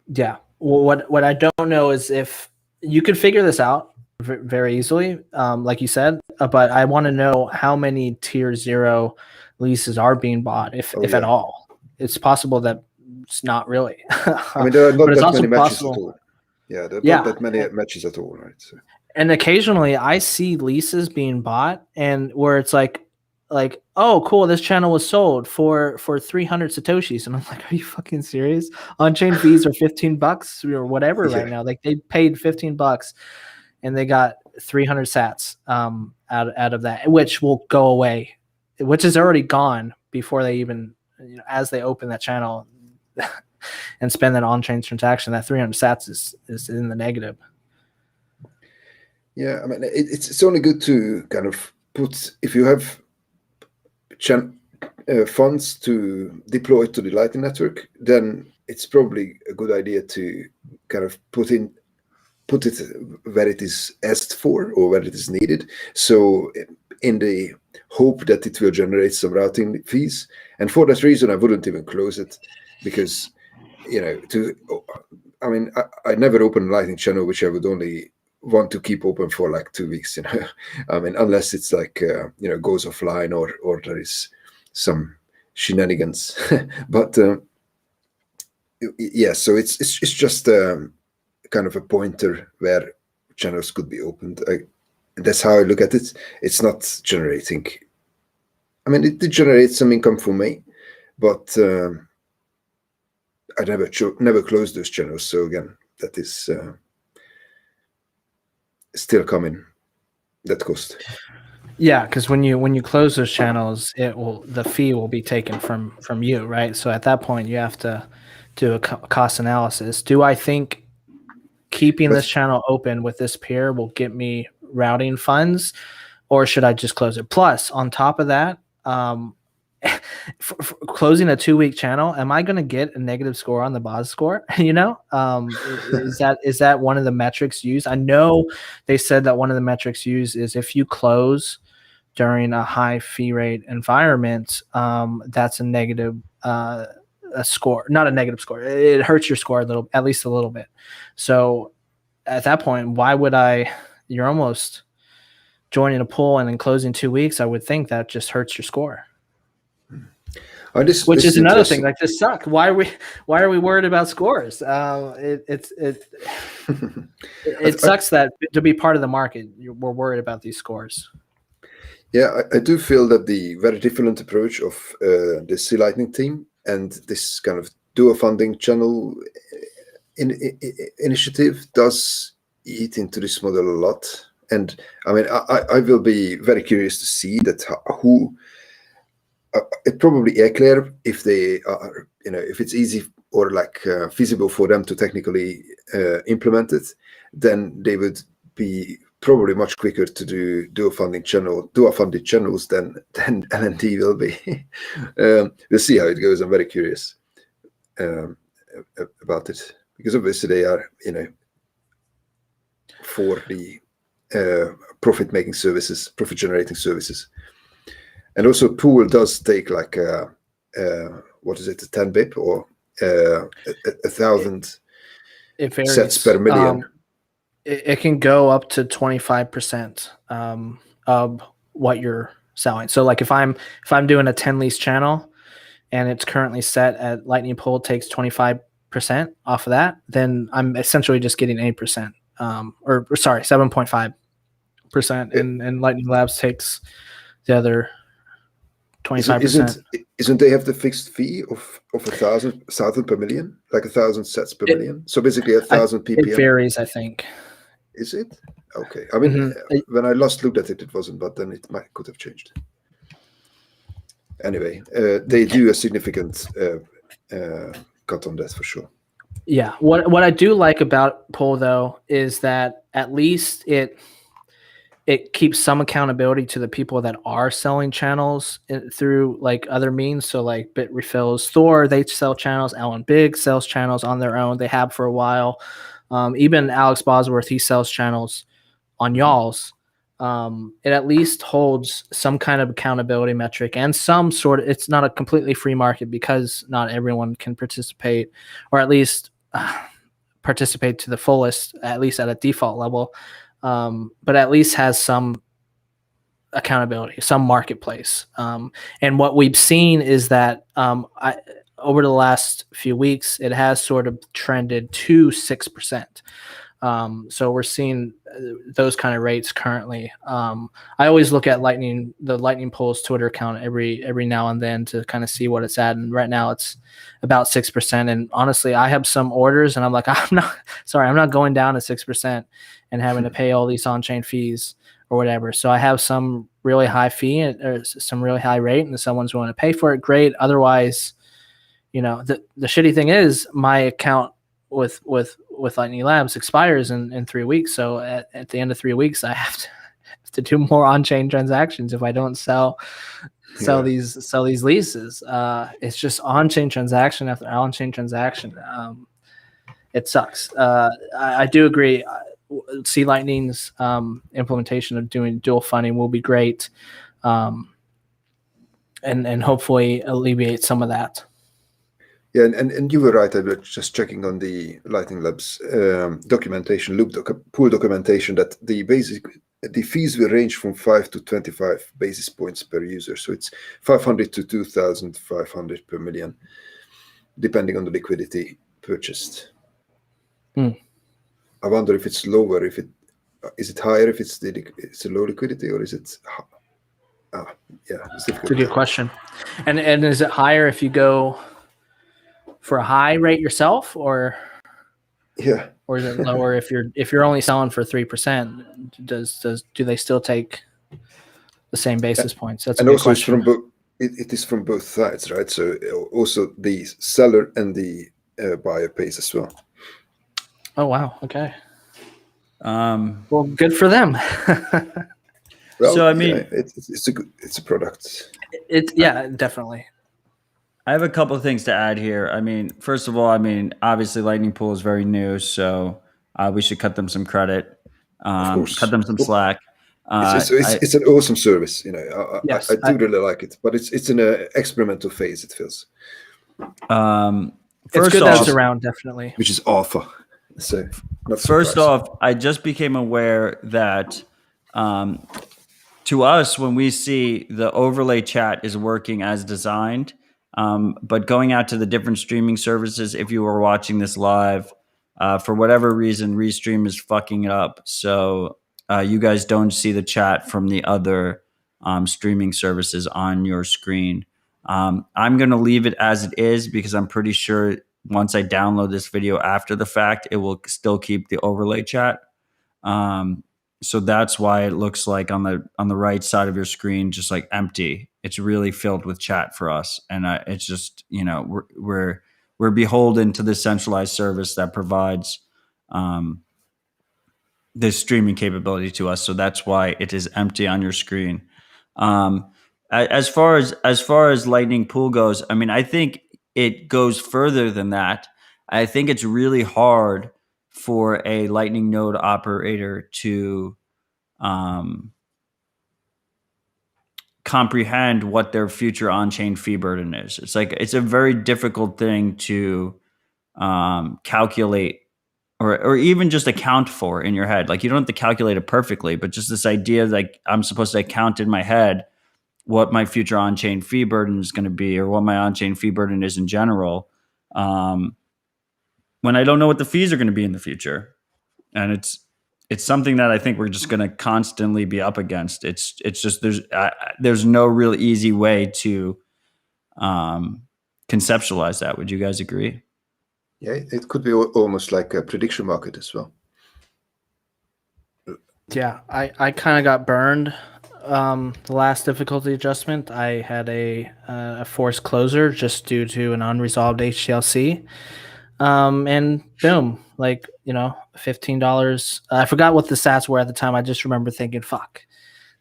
Yeah. Well, what I don't know is if you could figure this out very easily, like you said, but I want to know how many tier 0 leases are being bought, if at all. It's possible that it's not really. I mean, there are not that many matches at all. Yeah, there are not that many matches at all, right? So. And occasionally I see leases being bought and where it's like, oh, cool, this channel was sold for 300 Satoshis. And I'm like, are you fucking serious? On-chain fees are $15 or whatever right now. Like they paid $15 and they got 300 sats out of that, which will go away, which is already gone before they even, as they open that channel. and spend that on-chain transaction, that 300 sats is in the negative. Yeah, I mean, it's only good to kind of put, if you have funds to deploy to the Lightning Network, then it's probably a good idea to kind of put it where it is asked for or where it is needed. So in the hope that it will generate some routing fees. And for that reason, I wouldn't even close it, because, I never open a Lightning channel which I would only want to keep open for like 2 weeks, I mean, unless it's like, goes offline or there is some shenanigans. But yeah, so it's just kind of a pointer where channels could be opened. That's how I look at it. It's not generating. I mean, it did generate some income for me, but I never closed those channels. So again, that is still coming. That cost. Yeah, because when you close those channels, the fee will be taken from you, right? So at that point, you have to do a cost analysis. Do I think keeping this channel open with this peer will get me routing funds, or should I just close it? Plus, on top of that, for closing a 2-week channel, am I going to get a negative score on the BOS score? Is that one of the metrics used? I know they said that one of the metrics used is if you close during a high fee rate environment, that's a negative a score, not a negative score. It hurts your score at least a little bit. So at that point, why would you're almost joining a pool and then closing 2 weeks. I would think that just hurts your score. Which is another thing. Like, this sucks. Why are we worried about scores? It sucks that to be part of the market, we're worried about these scores. Yeah, I do feel that the very different approach of the Sea Lightning team and this kind of duo funding channel initiative does eat into this model a lot. And I mean, I will be very curious to see that who. It probably clear if they are, if it's easy or like feasible for them to technically implement it, then they would be probably much quicker to do dual funded channels than LND will be. We'll see how it goes. I'm very curious about it, because obviously they are, for the profit generating services. And also, pool does take like what is it, a 10 bip or 1,000 sets per million. It can go up to 25% of what you're selling. So, like if I'm doing a 10 lease channel and it's currently set at Lightning Pool takes 25% off of that, then I'm essentially just getting 8%, or sorry, 7.5%, and Lightning Labs takes the other 25%. Isn't they have the fixed fee of 1,000 per million, like 1,000 sets per million? So basically 1,000 ppm. It varies, I think. Is it? Okay. I mean, when I last looked at it, it wasn't, but then it could have changed. Anyway, they do a significant cut on that for sure. Yeah. What I do like about Pool, though, is that at least it keeps some accountability to the people that are selling channels through like other means. So like Bit Refills, Thor, they sell channels. Alan Big sells channels on their own. They have for a while. Even Alex Bosworth, he sells channels on y'all's. It at least holds some kind of accountability metric and some sort of, it's not a completely free market because not everyone can participate, or at least participate to the fullest, at least at a default level. But at least has some accountability, some marketplace. And what we've seen is that over the last few weeks, it has sort of trended to 6%. So we're seeing those kind of rates currently. I always look at the Lightning Pool's Twitter account every now and then to kind of see what it's at. And right now it's about 6%. And honestly, I have some orders and I'm like, I'm not going down to 6% and having to pay all these on-chain fees or whatever. So I have some really high fee or some really high rate, and if someone's willing to pay for it, great. Otherwise, the shitty thing is my account with Lightning Labs expires in 3 weeks. So at the end of 3 weeks, I have to do more on-chain transactions if I don't sell these leases. It's just on-chain transaction after on-chain transaction. It sucks. I do agree. C Lightning's implementation of doing dual funding will be great, and hopefully alleviate some of that. Yeah, and you were right. I was just checking on the Lightning Labs documentation, pool documentation, that the fees will range from 5 to 25 basis points per user. So it's 500 to 2,500 per million, depending on the liquidity purchased. I wonder if it's lower. Is it higher if it's a low liquidity, or is it? Yeah, it's difficult. It's a good question. And is it higher if you go for a high rate yourself, or Yeah, or is it lower if you're only selling for 3%? Do they still take the same basis points? That's a good question. It is from both sides, right? So also the seller and the buyer pays as well. Oh wow, okay. Well, good for them. Well, So, I mean, yeah, it's a product. Yeah, definitely. I have a couple of things to add here. I mean, first of all, obviously Lightning Pool is very new, so we should cut them some credit, Of course. cut them some slack. It's an awesome service. Yes, I do really like it, but it's in an experimental phase, it feels. It's First good that off, it's around, definitely. Which is alpha. So first off, I just became aware that to us, when we see the overlay chat is working as designed, but going out to the different streaming services, if you were watching this live, for whatever reason, Restream is fucking it up. So you guys don't see the chat from the other streaming services on your screen. I'm going to leave it as it is because I'm pretty sure once I download this video after the fact, it will still keep the overlay chat. So that's why it looks like on the right side of your screen, just like empty. It's really filled with chat for us, and it's just we're beholden to this centralized service that provides this streaming capability to us. So that's why it is empty on your screen. As far as Lightning Pool goes, I think it goes further than that. I think it's really hard for a Lightning node operator to comprehend what their future on-chain fee burden is. It's a very difficult thing to calculate or even just account for in your head. Like, you don't have to calculate it perfectly, but just this idea, like, I'm supposed to account in my head what my future on-chain fee burden is going to be, or what my on-chain fee burden is in general, when I don't know what the fees are going to be in the future. And it's something that I think we're just going to constantly be up against. It's just there's no real easy way to conceptualize that. Would you guys agree? Yeah, it could be almost like a prediction market as well. Yeah, I kind of got burned. The last difficulty adjustment, I had a forced closure just due to an unresolved HTLC. And boom, like, $15. I forgot what the stats were at the time. I just remember thinking, fuck,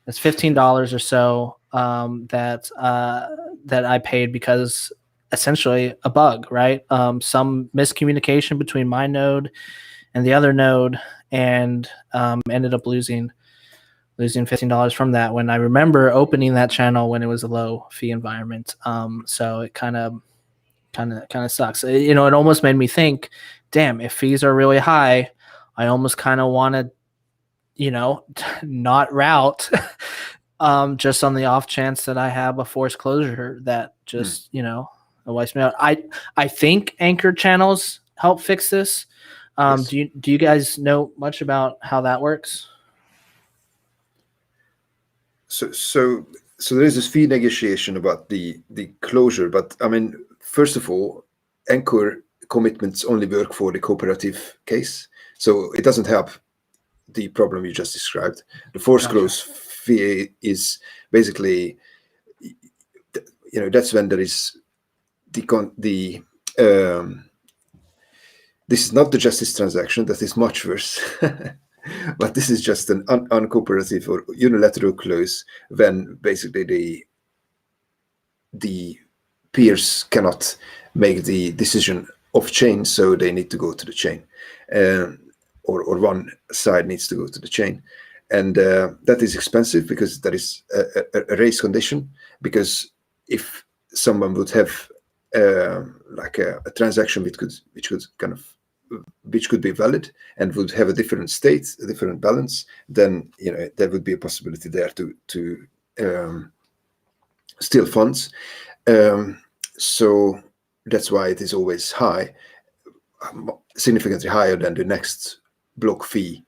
that's $15 or so that I paid because essentially a bug, right? Some miscommunication between my node and the other node, and ended up losing $15 from that, when I remember opening that channel when it was a low fee environment. So it kind of sucks. It almost made me think, damn, if fees are really high, I almost kind of want to, not route, just on the off chance that I have a forced closure that just, wipes me out. I think anchored channels help fix this. Yes. Do you guys know much about how that works? So there is this fee negotiation about the closure, but first of all, anchor commitments only work for the cooperative case, so it doesn't help the problem you just described. The forced close fee is basically, that's when there is this is not the justice transaction. That is much worse. But this is just an uncooperative or unilateral close when basically the peers cannot make the decision off chain, so they need to go to the chain, or one side needs to go to the chain, and that is expensive because that is a race condition. Because if someone would have like a transaction which could be valid and would have a different state, a different balance, then there would be a possibility there to steal funds. So that's why it is always high, significantly higher than the next block fee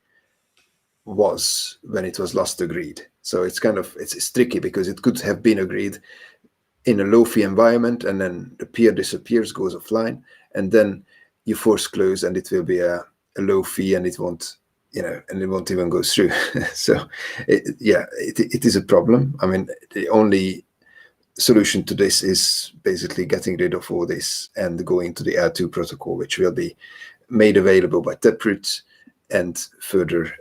was when it was last agreed. So it's it's tricky because it could have been agreed in a low fee environment, and then the peer disappears, goes offline, and then you force close, and it will be a low fee, and it won't even go through. So it is a problem. I mean, the only solution to this is basically getting rid of all this and going to the L2 protocol, which will be made available by Taproot, and further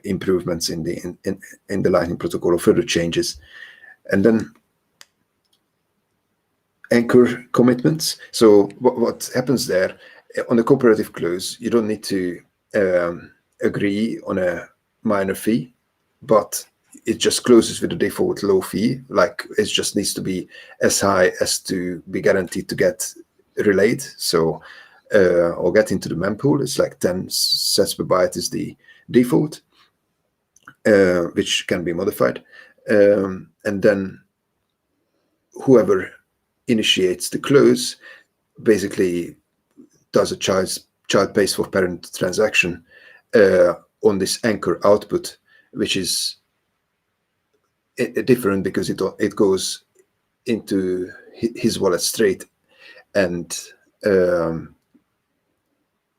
improvements in the Lightning protocol, or further changes. And then anchor commitments. So what happens there on the cooperative close, you don't need to agree on a minor fee, but it just closes with the default low fee. Like, it just needs to be as high as to be guaranteed to get relayed. So or get into the mempool. It's like 10 sets per byte is the default, which can be modified. And then whoever initiates the close basically does a child pays for parent transaction on this anchor output, which is different because it goes into his wallet straight, and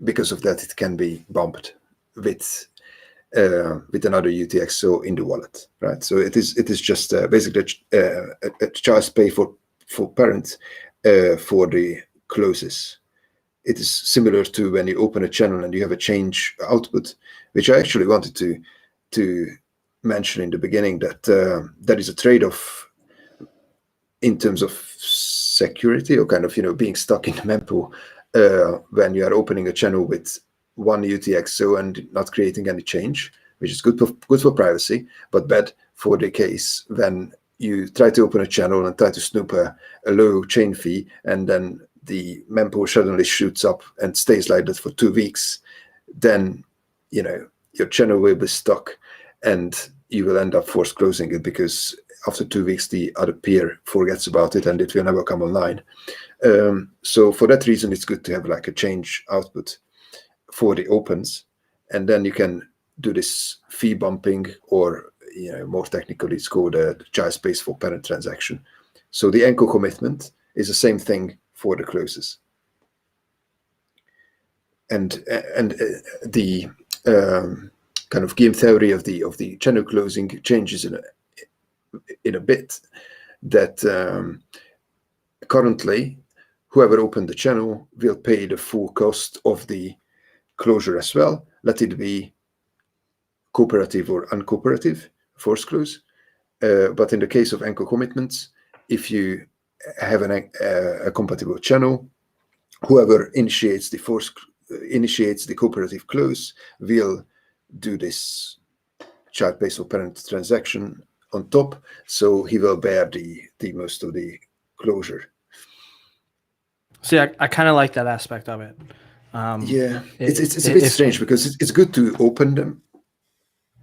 because of that it can be bumped with another UTXO in the wallet, right? So it is just basically a charge pay for parent for the closes. It is similar to when you open a channel and you have a change output, which I actually wanted to mention in the beginning, that there is a trade-off in terms of security, or being stuck in the mempool when you are opening a channel with one UTXO and not creating any change, which is good for privacy, but bad for the case when you try to open a channel and try to snoop a low chain fee, and then the mempool suddenly shoots up and stays like that for 2 weeks. Then your channel will be stuck, and you will end up force closing it, because after 2 weeks the other peer forgets about it and it will never come online. So for that reason, it's good to have like a change output for the opens, and then you can do this fee bumping, or more technically it's called a child space for parent transaction. So the anchor commitment is the same thing for the closes, and the kind of game theory of the channel closing changes in a bit. That currently whoever opened the channel will pay the full cost of the closure as well, let it be cooperative or uncooperative force close. But in the case of anchor commitments, if you have a compatible channel, whoever initiates the cooperative close will do this child pays for parent transaction on top, so he will bear the most of the closure. See, I kind of like that aspect of it. It's a bit strange, because it's good to open them,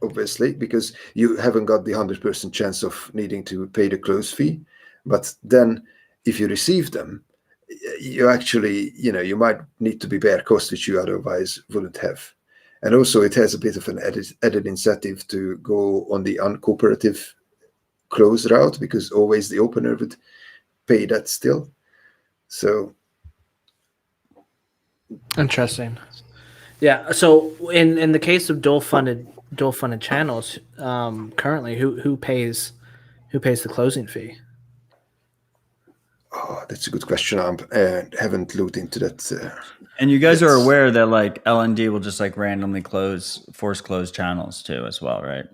obviously, because you haven't got the 100% chance of needing to pay the close fee. But then if you receive them, you actually, you might need to bear costs which you otherwise wouldn't have. And also it has a bit of an added incentive to go on the uncooperative close route, because always the opener would pay that still. So interesting. Yeah. So in the case of dual funded channels, currently who pays the closing fee? Oh, that's a good question. I haven't looked into that. And you guys are That's- aware that like LND will just like randomly force close channels too as well, right?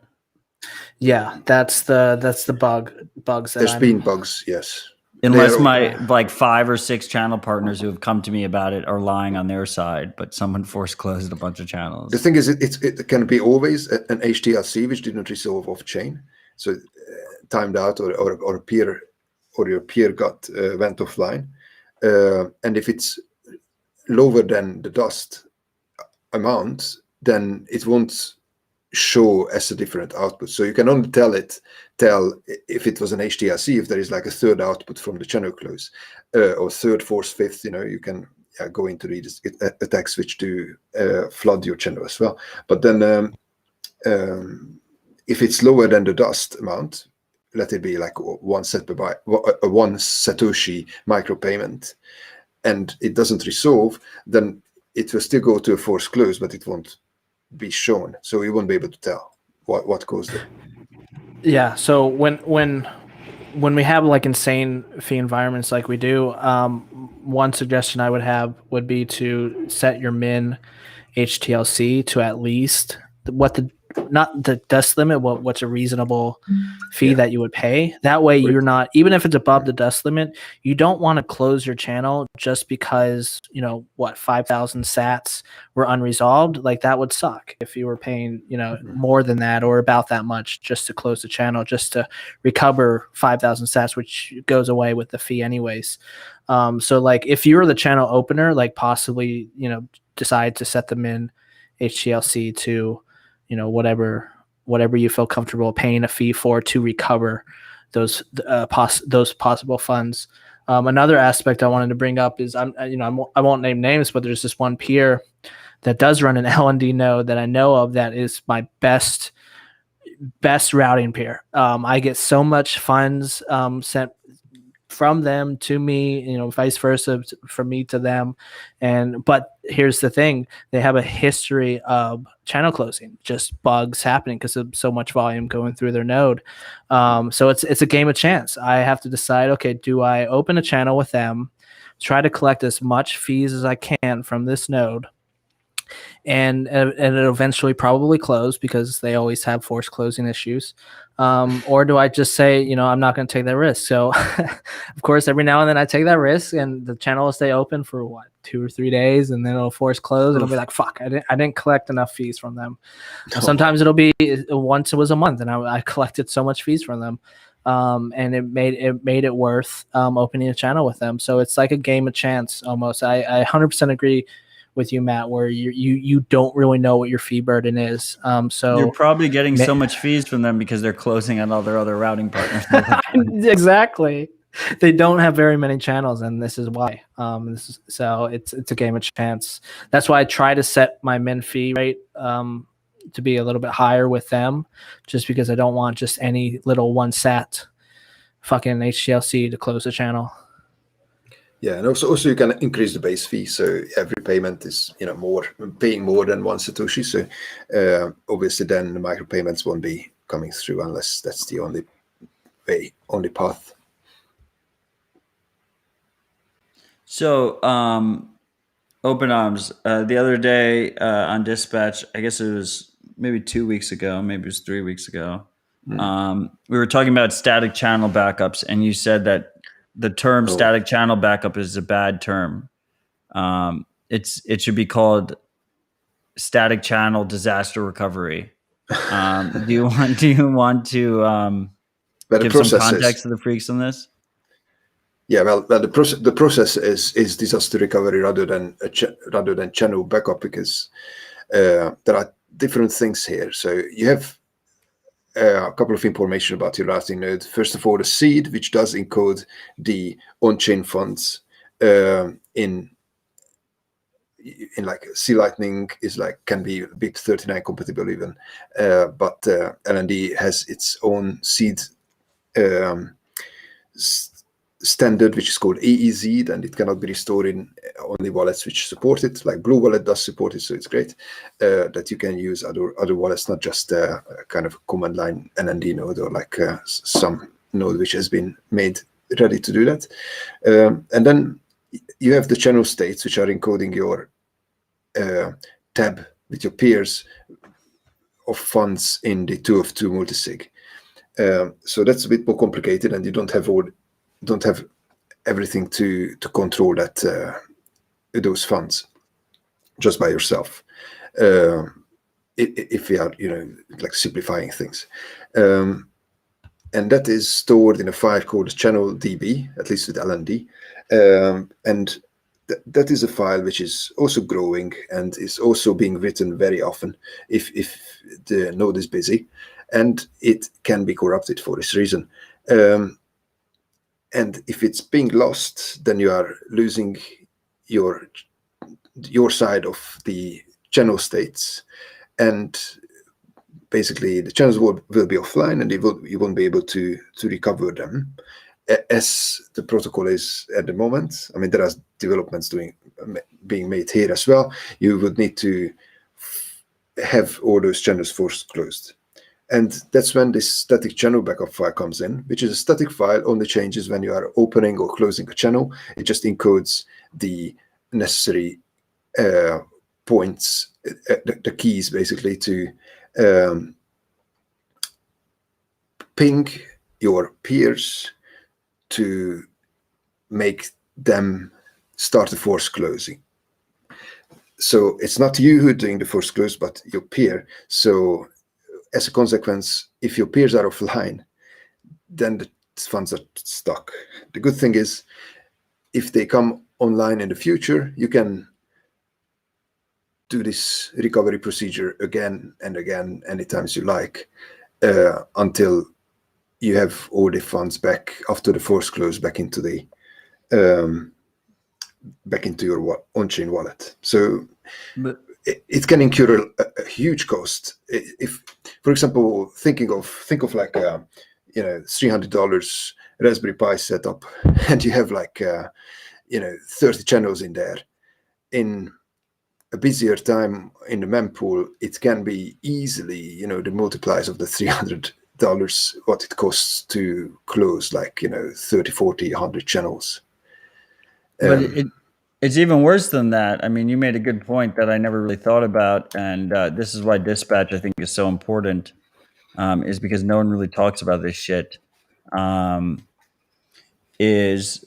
Yeah, that's the bugs that There's I'm. been bugs, yes. Unless They're- my like 5 or 6 channel partners who have come to me about it are lying on their side, but someone force closed a bunch of The channels. thing is, it can be always an HTLC which did not resolve off chain, so timed out, or a peer, or your peer got went offline, and if it's lower than the dust amount, then it won't show as a different output. So you can only tell if it was an HTLC if there is like a third output from the channel close, or third, fourth, fifth. You can go into the attack switch to flood your channel as well. But then if it's lower than the dust amount, let it be like one Satoshi micropayment, and it doesn't resolve, then it will still go to a forced close, but it won't be shown, so you won't be able to tell what caused it. Yeah. So when we have like insane fee environments like we do, one suggestion I would have would be to set your min HTLC to at least what the not the dust limit, what's a reasonable fee that you would pay. That way you're not, even if it's above the dust limit, you don't want to close your channel just because, 5,000 sats were unresolved. Like that would suck if you were paying, more than that or about that much just to close the channel, just to recover 5,000 sats, which goes away with the fee anyways. So like if you're the channel opener, like possibly, decide to set them in HTLC to, whatever you feel comfortable paying a fee for to recover those possible funds. Another aspect I wanted to bring up is I won't name names, but there's this one peer that does run an LND node that I know of that is my best routing peer. I get so much funds sent from them to me, vice versa from me to them. But here's the thing, they have a history of channel closing, just bugs happening because of so much volume going through their node. So it's a game of chance. I have to decide, okay, do I open a channel with them, try to collect as much fees as I can from this node, and it'll eventually probably close because they always have forced closing issues. Or do I just say, I'm not going to take that risk? So, of course, every now and then I take that risk, and the channel will stay open for 2 or 3 days, and then it'll force close, and I'll be like, "Fuck, I didn't collect enough fees from them." Sometimes it'll be once it was a month, and I collected so much fees from them, and it made it worth opening a channel with them. So it's like a game of chance almost. I 100% agree with you, Matt, where you don't really know what your fee burden is. So you're probably getting so much fees from them because they're closing on all their other routing partners. Exactly. They don't have very many channels, and this is why. So it's a game of chance. That's why I try to set my min fee rate to be a little bit higher with them, just because I don't want just any little one sat fucking HTLC to close the channel. Yeah, and also you can increase the base fee, so every payment is paying more than one Satoshi. So obviously then the micropayments won't be coming through unless that's the only path. So Open Arms, the other day on Dispatch, I guess it was maybe 2 weeks ago, maybe it was 3 weeks ago. We were talking about static channel backups, and you said that the term static channel backup is a bad term. It should be called static channel disaster recovery. Do you want to give some context to the freaks on this? Yeah, well, the process is disaster recovery rather than channel backup, because there are different things here. So you have a couple of information about your routing node. First of all, the seed, which does encode the on-chain funds in like C Lightning is can be BIP39 compatible even, but LND has its own seed standard, which is called AEZ, and it cannot be restored in only wallets which support it. Like Blue Wallet does support it, so it's great that you can use other wallets, not just a kind of command line LND node or like some node which has been made ready to do that. And then you have the channel states, which are encoding your tab with your peers of funds in the 2 of 2 multisig. So that's a bit more complicated, and you don't have everything to control that those funds just by yourself. If we are, like simplifying things, and that is stored in a file called channel DB, at least with LND, and that is a file which is also growing and is also being written very often if the node is busy, and it can be corrupted for this reason. And if it's being lost, then you are losing your side of the channel states, and basically the channels will be offline, and you won't be able to recover them as the protocol is at the moment. I mean, there are developments being made here as well. You would need to have all those channels first closed. And that's when this static channel backup file comes in, which is a static file, only changes when you are opening or closing a channel. It just encodes the necessary points, the keys basically, to ping your peers to make them start the force closing. So it's not you who are doing the force close, but your peer. So as a consequence, if your peers are offline, then the funds are stuck. The good thing is, if they come online in the future, you can do this recovery procedure again and again, anytime you like, until you have all the funds back after the force close back into the back into your on-chain wallet. So it can incur a huge cost. If, for example, think of like $300 Raspberry Pi setup, and you have like 30 channels in there. In a busier time in the mempool, it can be easily the multipliers of the $300 what it costs to close like 30, 40, 100 channels. But it's even worse than that. I mean, you made a good point that I never really thought about, and this is why dispatch, I think, is so important, is because no one really talks about this shit. Is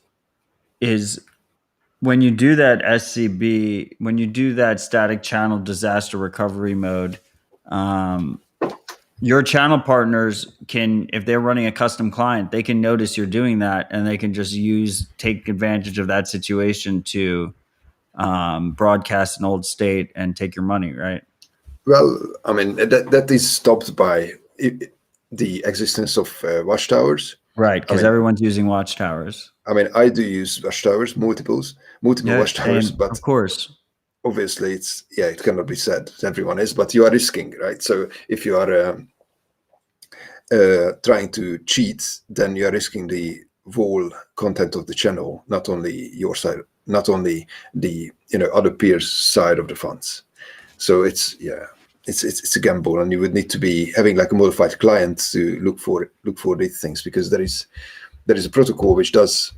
when you do that SCB, when you do that static channel disaster recovery mode, your channel partners can, if they're running a custom client, they can notice you're doing that, and they can just take advantage of that situation to broadcast an old state and take your money, right? Well, I mean, that is stopped by the existence of watchtowers. Right, because everyone's using watchtowers. I mean, I do use watchtowers, multiple watchtowers, but of course, obviously it cannot be said everyone is, but you are risking, right? So if you are trying to cheat, then you are risking the whole content of the channel, not only your side, not only the other peers' side of the funds. So it's a gamble, and you would need to be having like a modified client to look for these things, because there is a protocol which does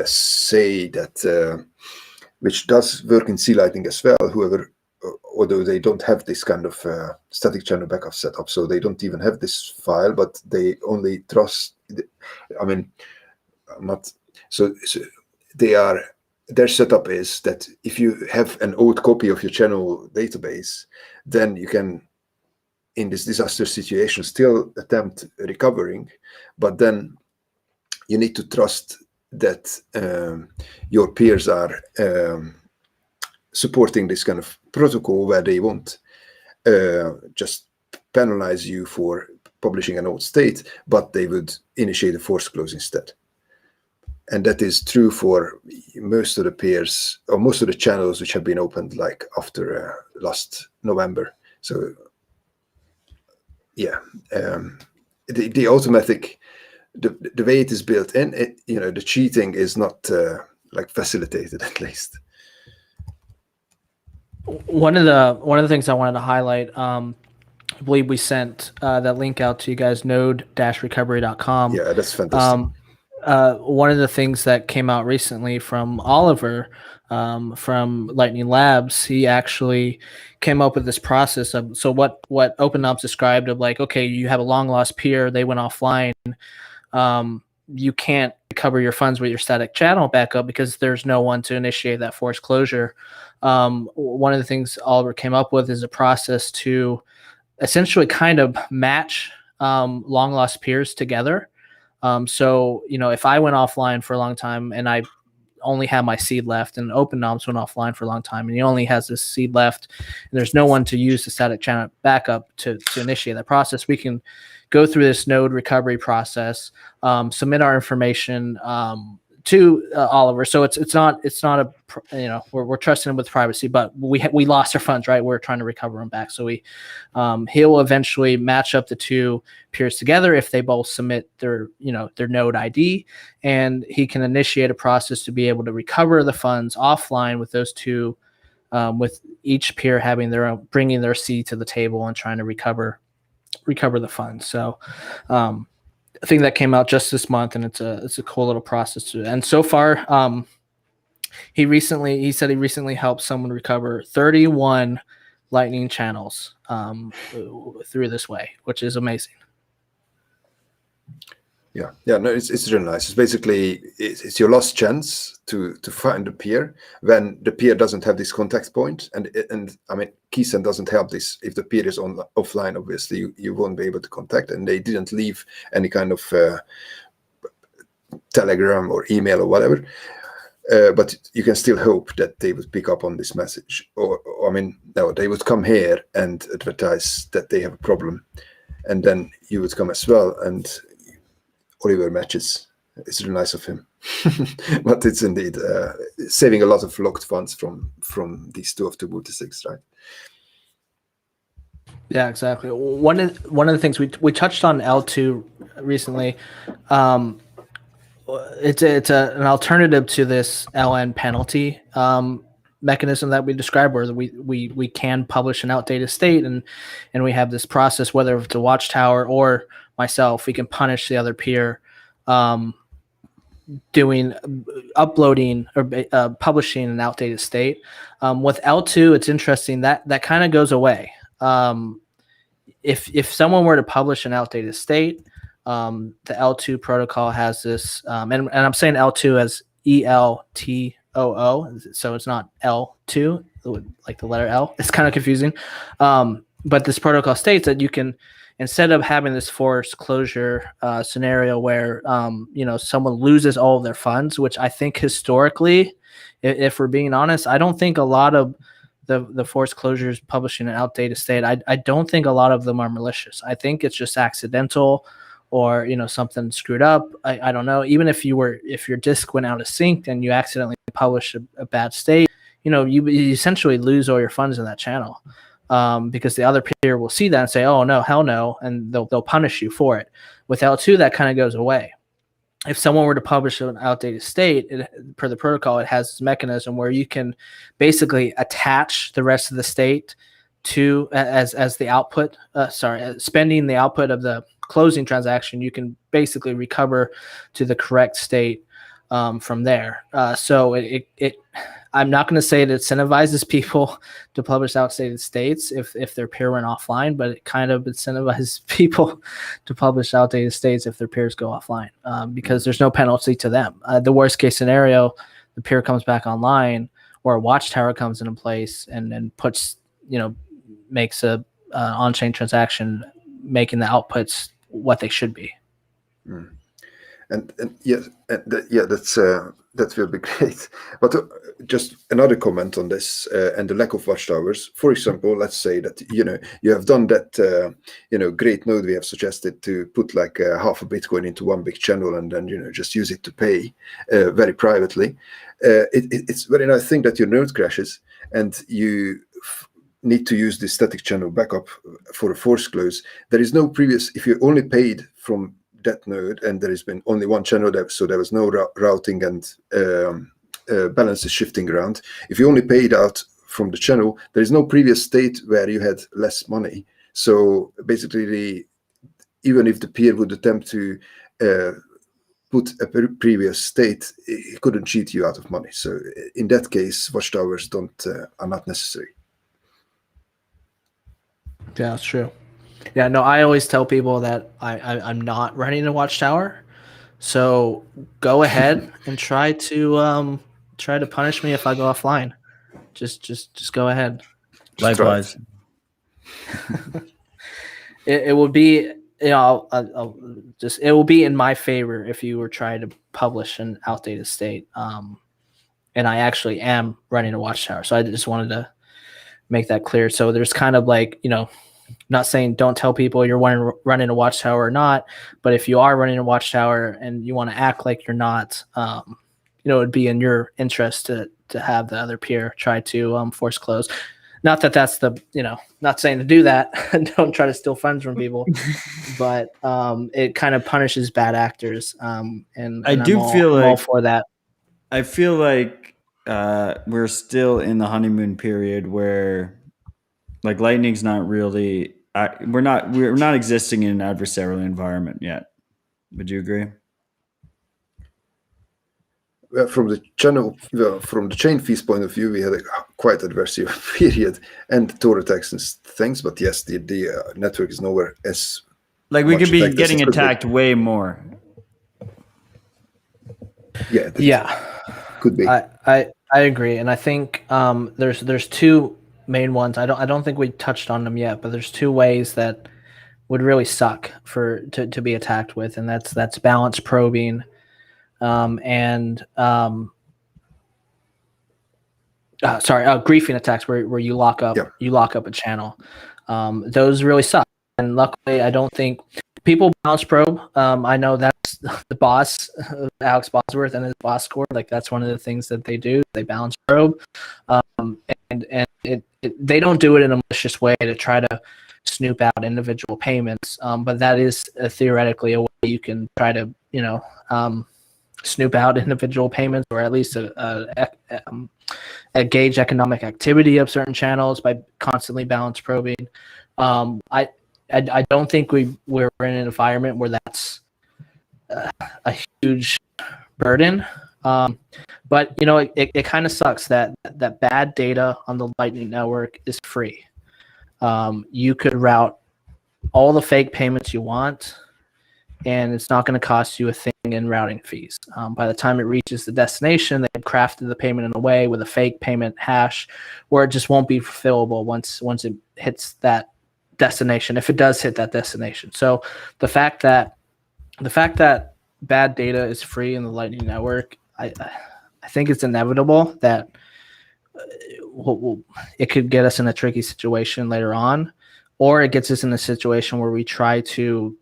say that which does work in C-Lightning as well. However, although they don't have this kind of static channel backup setup, so they don't even have this file, but they only trust. I mean, not so their setup is that if you have an old copy of your channel database, then you can, in this disaster situation, still attempt recovering, but then you need to trust that your peers are supporting this kind of protocol, where they won't just penalize you for publishing an old state, but they would initiate a force close instead. And that is true for most of the peers, or most of the channels which have been opened like after last November. So yeah, the automatic, the way it is built in, the cheating is not like facilitated, at least. One of the things I wanted to highlight, I believe we sent that link out to you guys, node-recovery.com. Yeah, that's fantastic. one of the things that came out recently from Oliver from Lightning Labs, he actually came up with this process of so what OpenOps described of like, okay, you have a long lost peer, they went offline. You can't recover your funds with your static channel backup because there's no one to initiate that forced closure. One of the things Oliver came up with is a process to essentially kind of match long lost peers together. So, you know, if I went offline for a long time and I only have my seed left, and OpenOps went offline for a long time and he only has this seed left, and there's no one to use the static channel backup to initiate that process, we can go through this node recovery process, submit our information to Oliver. So it's not a, you know, we're trusting him with privacy, but we lost our funds, right? We're trying to recover them back. So he'll eventually match up the two peers together if they both submit their, you know, their node ID, and he can initiate a process to be able to recover the funds offline with those two, with each peer having their own, bringing their seed to the table and trying to recover the funds. So, I think that came out just this month, and it's a cool little process to. And so far, he said he recently helped someone recover 31 Lightning channels through this way, which is amazing. Yeah, no, it's really nice. It's basically it's your last chance to find a peer when the peer doesn't have this contact point, and I mean, Keysend doesn't help this. If the peer is offline, obviously you won't be able to contact, and they didn't leave any kind of telegram or email or whatever. But you can still hope that they would pick up on this message, or I mean, no, they would come here and advertise that they have a problem, and then you would come as well, and Oliver matches. It's really nice of him. But it's indeed saving a lot of locked funds from these two of the multi-sigs, right? Yeah, exactly. One of the things we touched on L2 recently. It's an alternative to this LN penalty mechanism that we described, where we can publish an outdated state, and we have this process, whether it's a Watchtower or myself, we can punish the other peer uploading or publishing an outdated state. With L2, it's interesting that kind of goes away. If someone were to publish an outdated state, the L2 protocol has this, and I'm saying L2 as ELTOO, so it's not L2 like the letter L. It's kind of confusing, but this protocol states that you can, instead of having this forced closure scenario where someone loses all of their funds, which I think historically, if we're being honest, I don't think a lot of the forced closures publishing an outdated state, I don't think a lot of them are malicious. I think it's just accidental, or something screwed up. I don't know. Even if your disk went out of sync and you accidentally publish a bad state, you essentially lose all your funds in that channel. Because the other peer will see that and say, "Oh no, hell no," and they'll punish you for it. With L2, that kind of goes away. If someone were to publish an outdated state, per the protocol, it has this mechanism where you can basically attach the rest of the state to as the output. Spending the output of the closing transaction, you can basically recover to the correct state from there. So I'm not going to say it incentivizes people to publish outdated states if their peer went offline, but it kind of incentivizes people to publish outdated states if their peers go offline, because there's no penalty to them. The worst case scenario, the peer comes back online, or a Watchtower comes into place and puts, makes a on-chain transaction, making the outputs what they should be. Mm. And yes, that will be great. But just another comment on this and the lack of Watchtowers. For example, let's say that you have done that great node we have suggested to put like half a Bitcoin into one big channel and then just use it to pay very privately. It's a very nice thing that your node crashes and you need to use the static channel backup for a force close. There is no previous, if you only paid from that node and there has been only one channel, so there was no routing and balances shifting around. If you only paid out from the channel, there is no previous state where you had less money. So basically, even if the peer would attempt to put a previous state, it couldn't cheat you out of money. So in that case, watchtowers are not necessary. Yeah, that's true. Yeah, no, I always tell people that I'm not running a watchtower. So go ahead and try to punish me if I go offline. Just go ahead. Just try Likewise. It will be, you know, I'll just, it will be in my favor if you were trying to publish an outdated state. And I actually am running a watchtower, so I just wanted to make that clear. So there's kind of like, you know, not saying don't tell people you're running a watchtower or not, but if you are running a watchtower and you want to act like you're not, you know, it'd be in your interest to have the other peer try to force close. Not that that's the, you know, not saying to do that. Don't try to steal funds from people, but it kind of punishes bad actors. And I do I'm feel I'm all like for that. I feel like we're still in the honeymoon period where, like, Lightning's not really. We're not existing in an adversarial environment yet. Would you agree? From the from the chain fees point of view, we had a quite adversarial period and Tor attacks and things. But yes, the network is nowhere as Like, we much could be attacked as getting it could be. attacked way more. Yeah, could be. I agree, and I think there's two main ones. I don't think we touched on them yet, but there's two ways that would really suck to be attacked with, and that's balance probing, griefing attacks where you lock up a channel. Those really suck, and luckily I don't think people balance probe. I know that's the boss, Alex Bosworth, and his boss score. Like, that's one of the things that they do. They balance probe, and they don't do it in a malicious way to try to snoop out individual payments. But that is theoretically a way you can try to, you know, snoop out individual payments, or at least gauge economic activity of certain channels by constantly balance probing. I don't think we're in an environment where that's a huge burden. But you know, it kind of sucks that bad data on the Lightning Network is free. You could route all the fake payments you want, and it's not going to cost you a thing in routing fees. By the time it reaches the destination, they've crafted the payment in a way with a fake payment hash where it just won't be fulfillable once it hits that destination, if it does hit that destination. So the fact that bad data is free in the Lightning Network, I think it's inevitable that it could get us in a tricky situation later on, or it gets us in a situation where we try to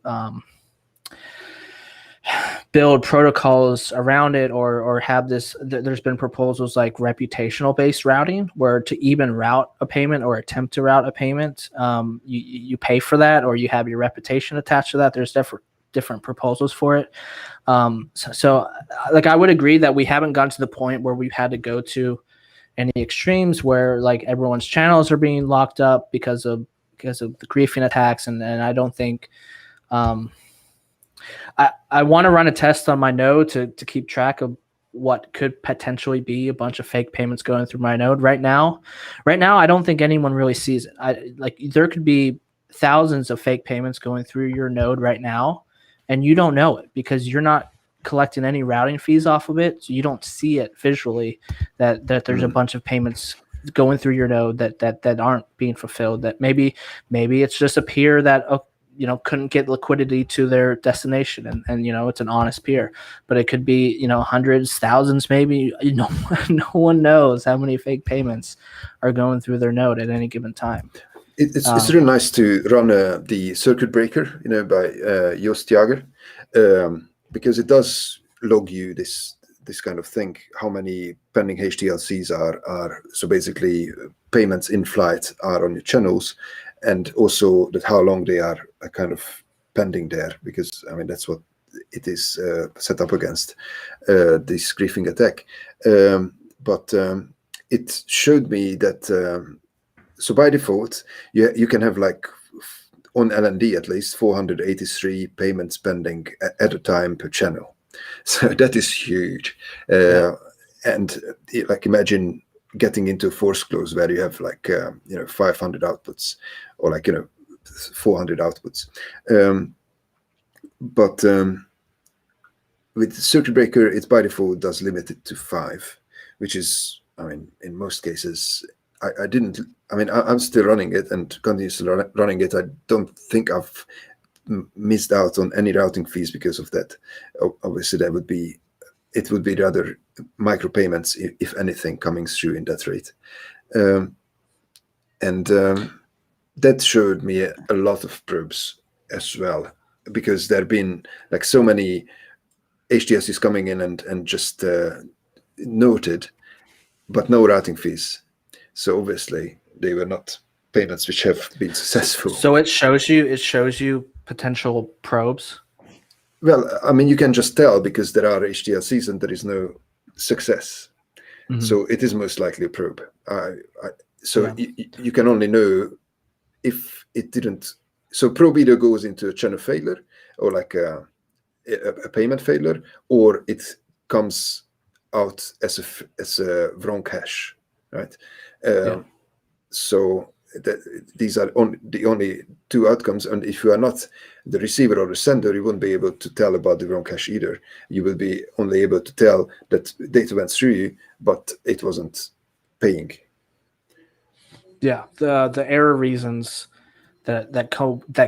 build protocols around it, or have this. There's been proposals like reputational based routing, where to even route a payment or attempt to route a payment, you pay for that, or you have your reputation attached to that. There's different proposals for it. So like, I would agree that we haven't gotten to the point where we've had to go to any extremes where like everyone's channels are being locked up because of the griefing attacks, and I don't think. I want to run a test on my node to keep track of what could potentially be a bunch of fake payments going through my node right now. I don't think anyone really sees it. There could be thousands of fake payments going through your node right now, and you don't know it because you're not collecting any routing fees off of it. So you don't see it visually that there's a bunch of payments going through your node that aren't being fulfilled. That maybe it's just a peer that couldn't get liquidity to their destination, and it's an honest peer, but it could be hundreds, thousands, maybe. No one knows how many fake payments are going through their node at any given time. It's really nice to run the circuit breaker by Joost Jager, because it does log you this kind of thing, how many pending HTLCs are so basically payments in flight are on your channels, and also that how long they are kind of pending there, because that's what it is set up against, this griefing attack. But it showed me that so by default you can have, like, on LND at least 483 payments pending at a time per channel. So that is huge. And like imagine getting into a force close where you have like 500 outputs or like 400 outputs. But with circuit breaker, it by default does limit it to 5, which is, I mean, in most cases, I'm still running it and continuously running it. I don't think I've missed out on any routing fees because of that. Obviously, it would be rather micropayments, if anything, coming through in that rate. That showed me a lot of probes as well, because there have been like so many HTLCs coming in and just noted, but no routing fees. So obviously they were not payments which have been successful. So it shows you potential probes. Well, I mean, you can just tell because there are HTLCs and there is no success. Mm-hmm. So it is most likely a probe. You can only know if it didn't. So probe either goes into a channel failure or like a payment failure, or it comes out as a wrong hash, right? So these are the only two outcomes. And if you are not the receiver or the sender, you won't be able to tell about the wrong hash either. You will be only able to tell that data went through you, but it wasn't paying. Yeah, the error reasons that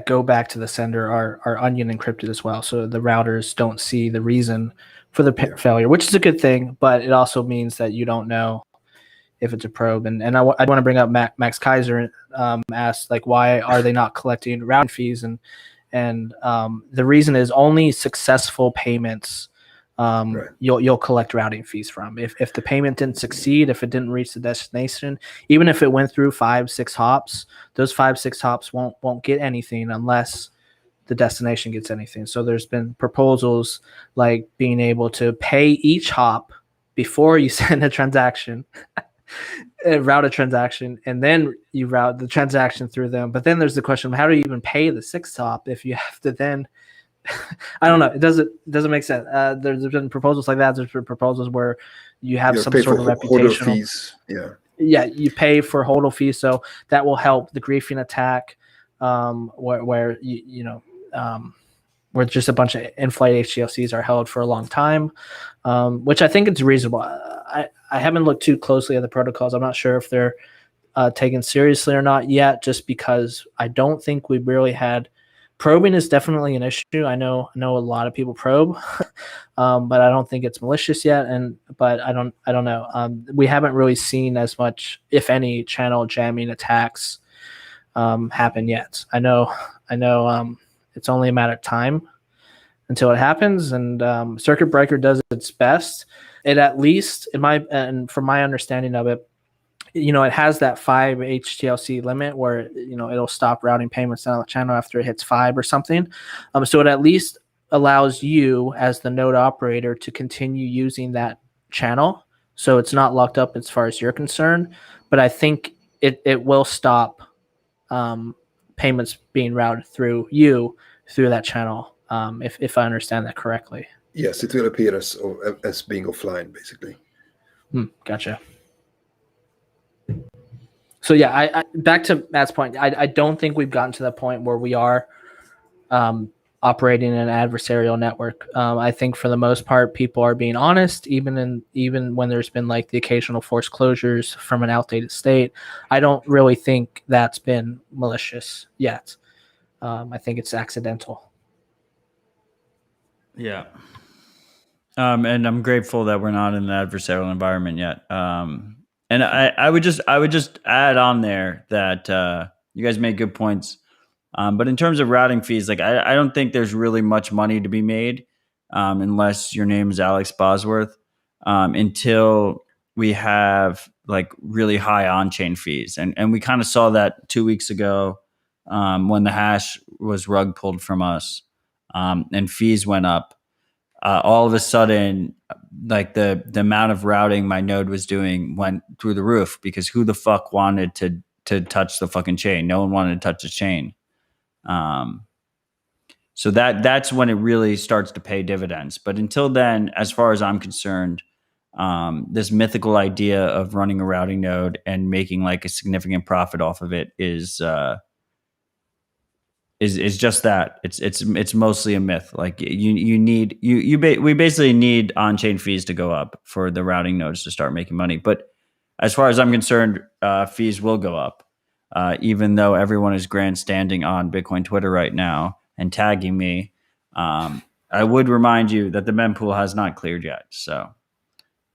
go back to the sender are onion encrypted as well. So the routers don't see the reason for the failure, which is a good thing, but it also means that you don't know if it's a probe. And I want to bring up Max Kaiser asked, like, why are they not collecting routing fees? And the reason is only successful payments Right. you'll collect routing fees from. If the payment didn't succeed, if it didn't reach the destination, even if it went through 5-6 hops, those 5-6 hops won't get anything unless the destination gets anything. So there's been proposals like being able to pay each hop before you send a transaction, route a transaction, and then you route the transaction through them. But then there's the question of how do you even pay the 6th hop if you have to then I don't know. It doesn't make sense. There's been proposals like that. There's been proposals where you have some sort of reputational fees. Yeah, you pay for hodl fees, so that will help the griefing attack, where where just a bunch of in-flight HTLCs are held for a long time, which I think it's reasonable. I haven't looked too closely at the protocols. I'm not sure if they're taken seriously or not yet, just because I don't think we've really had. Probing is definitely an issue. I know a lot of people probe, but I don't think it's malicious yet. But I don't know. We haven't really seen as much, if any, channel jamming attacks happen yet. I know. It's only a matter of time until it happens, and Circuit Breaker does its best. It at least, from my understanding of it, it has that 5 HTLC limit where, it'll stop routing payments down the channel after it hits 5 or something. So it at least allows you as the node operator to continue using that channel. So it's not locked up as far as you're concerned. But I think it will stop payments being routed through that channel, if I understand that correctly. Yes, it will appear as being offline, basically. Gotcha. So yeah, I back to Matt's point. I don't think we've gotten to the point where we are operating in an adversarial network. I think for the most part, people are being honest, even when there's been like the occasional forced closures from an outdated state. I don't really think that's been malicious yet. I think it's accidental. Yeah. And I'm grateful that we're not in an adversarial environment yet. And I would just add on there that you guys made good points. But in terms of routing fees, like I don't think there's really much money to be made unless your name is Alex Bosworth, until we have like really high on-chain fees. And we kind of saw that 2 weeks ago when the hash was rug pulled from us and fees went up. All of a sudden, like the amount of routing my node was doing went through the roof, because who the fuck wanted to touch the fucking chain? No one wanted to touch the chain. So that's when it really starts to pay dividends. But until then, as far as I'm concerned, this mythical idea of running a routing node and making like a significant profit off of it is just that. It's mostly a myth. Like we basically need on-chain fees to go up for the routing nodes to start making money. But as far as I'm concerned, fees will go up, even though everyone is grandstanding on Bitcoin Twitter right now and tagging me. I would remind you that the mempool has not cleared yet, so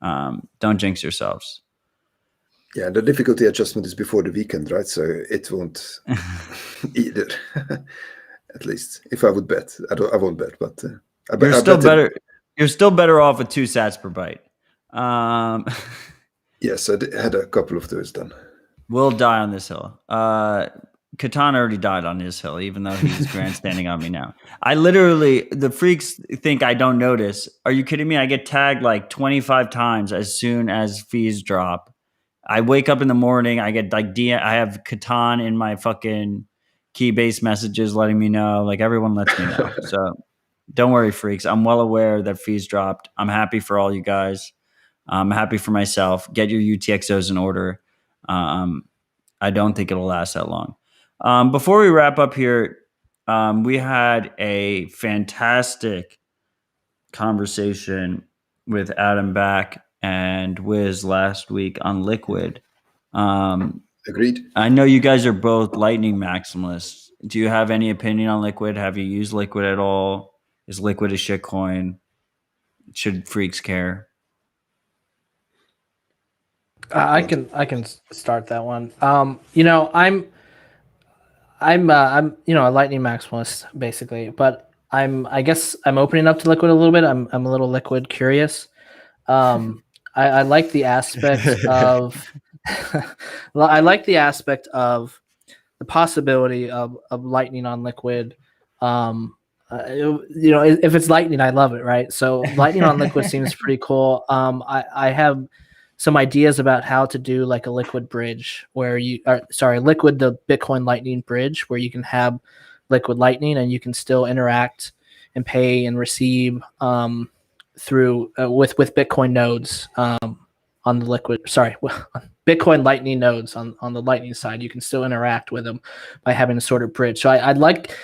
don't jinx yourselves. Yeah, the difficulty adjustment is before the weekend, right? So it won't either. At least, if I would bet, I won't bet, but You're still better. You're still better off with 2 sats per byte. Yes, I had a couple of those done. We'll die on this hill. Catan already died on his hill, even though he's grandstanding on me now. I literally, the freaks think I don't notice. Are you kidding me? I get tagged like 25 times as soon as fees drop. I wake up in the morning, I get like I have Catan in my fucking Keybase messages letting me know. Like everyone lets me know. So don't worry, freaks. I'm well aware that fees dropped. I'm happy for all you guys. I'm happy for myself. Get your UTXOs in order. I don't think it'll last that long. Before we wrap up here, we had a fantastic conversation with Adam Back and Wiz last week on Liquid. Agreed. I know you guys are both Lightning maximalists. Do you have any opinion on Liquid? Have you used Liquid at all? Is Liquid a shitcoin? Should freaks care? I can start that one. You know, I'm you know, a Lightning maximalist basically, but I guess I'm opening up to Liquid a little bit. I'm a little Liquid curious. I like the aspect of I like the aspect of the possibility of Lightning on Liquid. You know, if it's Lightning, I love it, right? So Lightning on Liquid seems pretty cool. I have some ideas about how to do like a Liquid bridge where Liquid, the Bitcoin Lightning bridge, where you can have Liquid Lightning and you can still interact and pay and receive through with Bitcoin nodes on the Liquid. Bitcoin Lightning nodes on the Lightning side. You can still interact with them by having a sort of bridge. So I like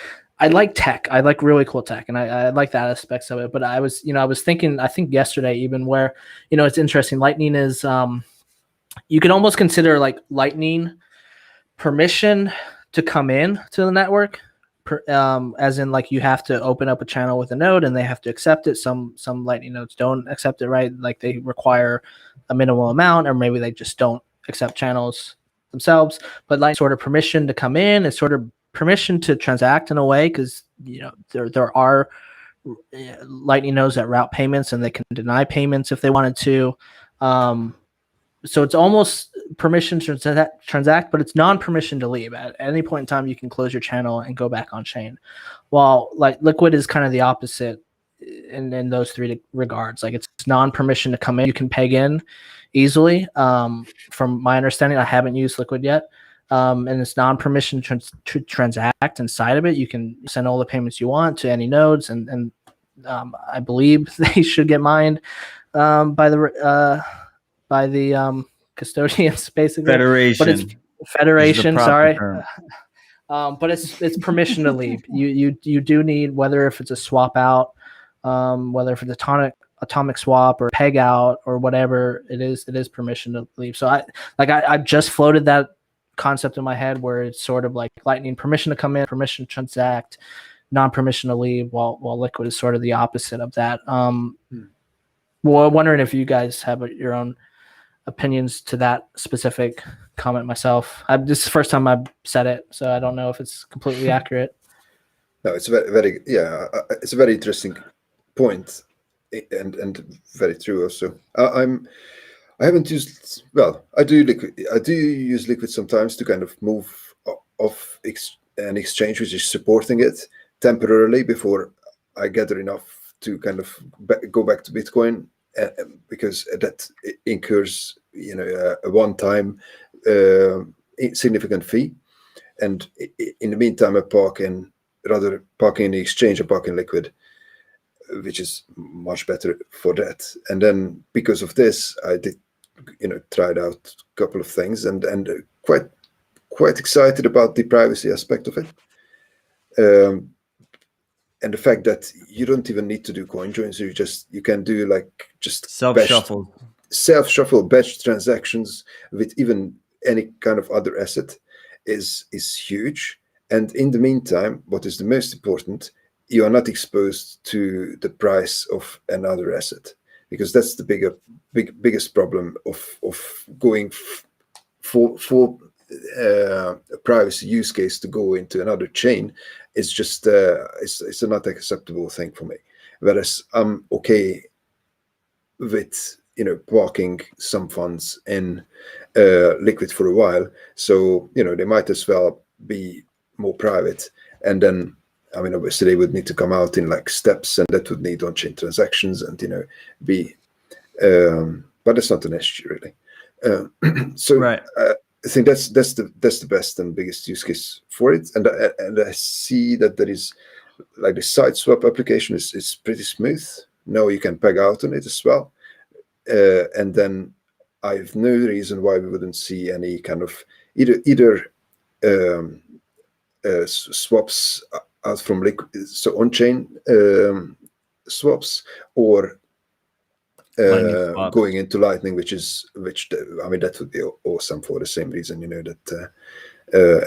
tech. I like really cool tech, and I like that aspects of it. But I was thinking, I think yesterday even, where, you know, it's interesting. Lightning is, you can almost consider like Lightning permission to come in to the network, as in like you have to open up a channel with a node and they have to accept it. Some Lightning nodes don't accept it, right? Like they require a minimal amount, or maybe they just don't accept channels themselves. But Lightning sort of permission to come in is sort of permission to transact in a way, because, you know, there are Lightning nodes that route payments and they can deny payments if they wanted to. So it's almost permission to transact, but it's non-permission to leave. At any point in time, you can close your channel and go back on chain. While like Liquid is kind of the opposite in those three regards. Like it's non-permission to come in. You can peg in easily. From my understanding, I haven't used Liquid yet. And it's non-permission to transact inside of it. You can send all the payments you want to any nodes, and I believe they should get mined by the custodians, basically. Federation. But it's Federation. Sorry. But it's permission to leave. You do need, whether if it's a swap out, whether if it's atomic swap or peg out or whatever it is permission to leave. So I just floated that concept in my head where it's sort of like Lightning permission to come in, permission to transact, non-permission to leave, while Liquid is sort of the opposite of that. Well, I'm wondering if you guys have your own opinions to that specific comment. Myself, this is the first time I've said it, so I don't know if it's completely accurate. No, it's very it's a very interesting point, and very true also. I haven't used, well, I do use Liquid sometimes to kind of move off an exchange which is supporting it temporarily before I gather enough to kind of go back to Bitcoin, because that incurs, you know, a one-time significant fee. And in the meantime, I park in rather parking in the exchange or parking liquid, which is much better for that. And then because of this, I did, tried out a couple of things and quite excited about the privacy aspect of it. And the fact that you don't even need to do coin joins, you can do like just Self shuffle. self-shuffle batch transactions with even any kind of other asset is huge. And in the meantime, what is the most important, you are not exposed to the price of another asset, because that's the biggest problem of going for a privacy use case to go into another chain. It's just it's a not acceptable thing for me. Whereas I'm okay with parking some funds in liquid for a while, so they might as well be more private. And then obviously they would need to come out in like steps, and that would need on-chain transactions and be but it's not an issue really. So Right. I think that's the best and biggest use case for it. And I see that there is like the side swap application is pretty smooth. Now you can peg out on it as well. And then I have no reason why we wouldn't see any kind of either swaps out from liquid, so on-chain swaps, or going into Lightning, which that would be awesome for the same reason, that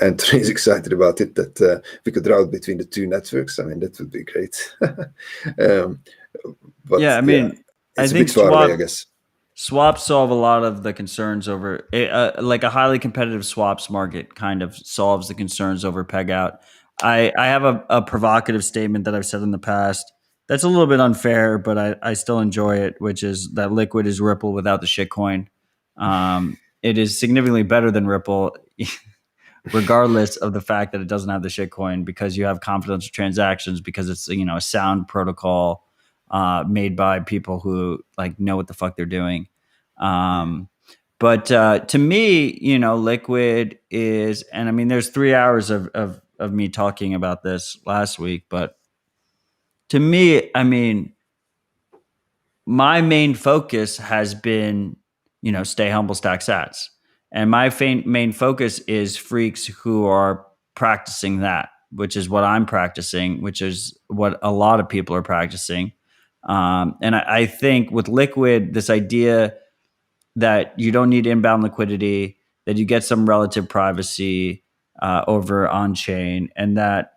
Anthony is excited about it, that we could route between the two networks. That would be great. But Yeah, I it's a think bit far away, I guess. Swaps solve a lot of the concerns over like a highly competitive swaps market kind of solves the concerns over peg out. I have a provocative statement that I've said in the past that's a little bit unfair, but I still enjoy it, which is that Liquid is Ripple without the shitcoin. It is significantly better than Ripple, regardless of the fact that it doesn't have the shitcoin, because you have confidential transactions, because it's a sound protocol made by people who like know what the fuck they're doing. But to me, Liquid is, and there's 3 hours of me talking about this last week, but to me, my main focus has been, stay humble, stack sats. And my main focus is freaks who are practicing that, which is what I'm practicing, which is what a lot of people are practicing. And I think with Liquid, this idea that you don't need inbound liquidity, that you get some relative privacy over on-chain, and that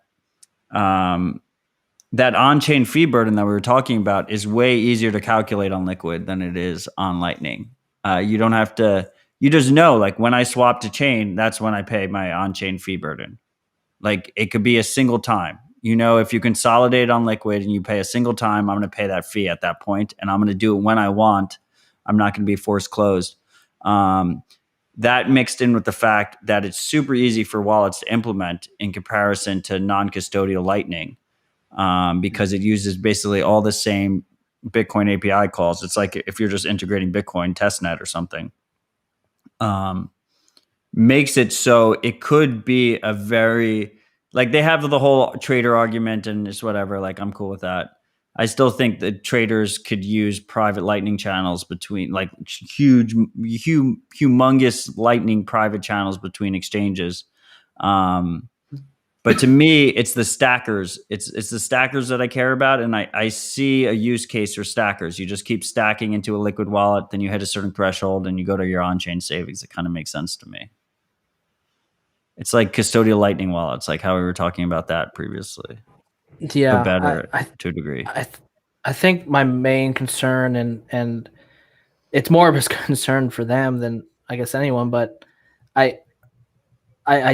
that on-chain fee burden that we were talking about is way easier to calculate on Liquid than it is on Lightning. You don't have to, you just know, like when I swap to chain, that's when I pay my on-chain fee burden. Like it could be a single time. If you consolidate on Liquid and you pay a single time, I'm going to pay that fee at that point, and I'm going to do it when I want. I'm not going to be forced closed. That mixed in with the fact that it's super easy for wallets to implement in comparison to non-custodial Lightning, because it uses basically all the same Bitcoin API calls. It's like if you're just integrating Bitcoin testnet or something. Makes it so it could be a very, like they have the whole trader argument and it's whatever, like I'm cool with that. I still think that traders could use private Lightning channels between, like humongous Lightning private channels between exchanges. But to me, it's the stackers. It's the stackers that I care about. And I see a use case for stackers. You just keep stacking into a Liquid wallet, then you hit a certain threshold and you go to your on-chain savings. It kind of makes sense to me. It's like custodial Lightning wallets, like how we were talking about that previously. Yeah, but better to a degree. I think my main concern, and it's more of a concern for them than I guess anyone, but I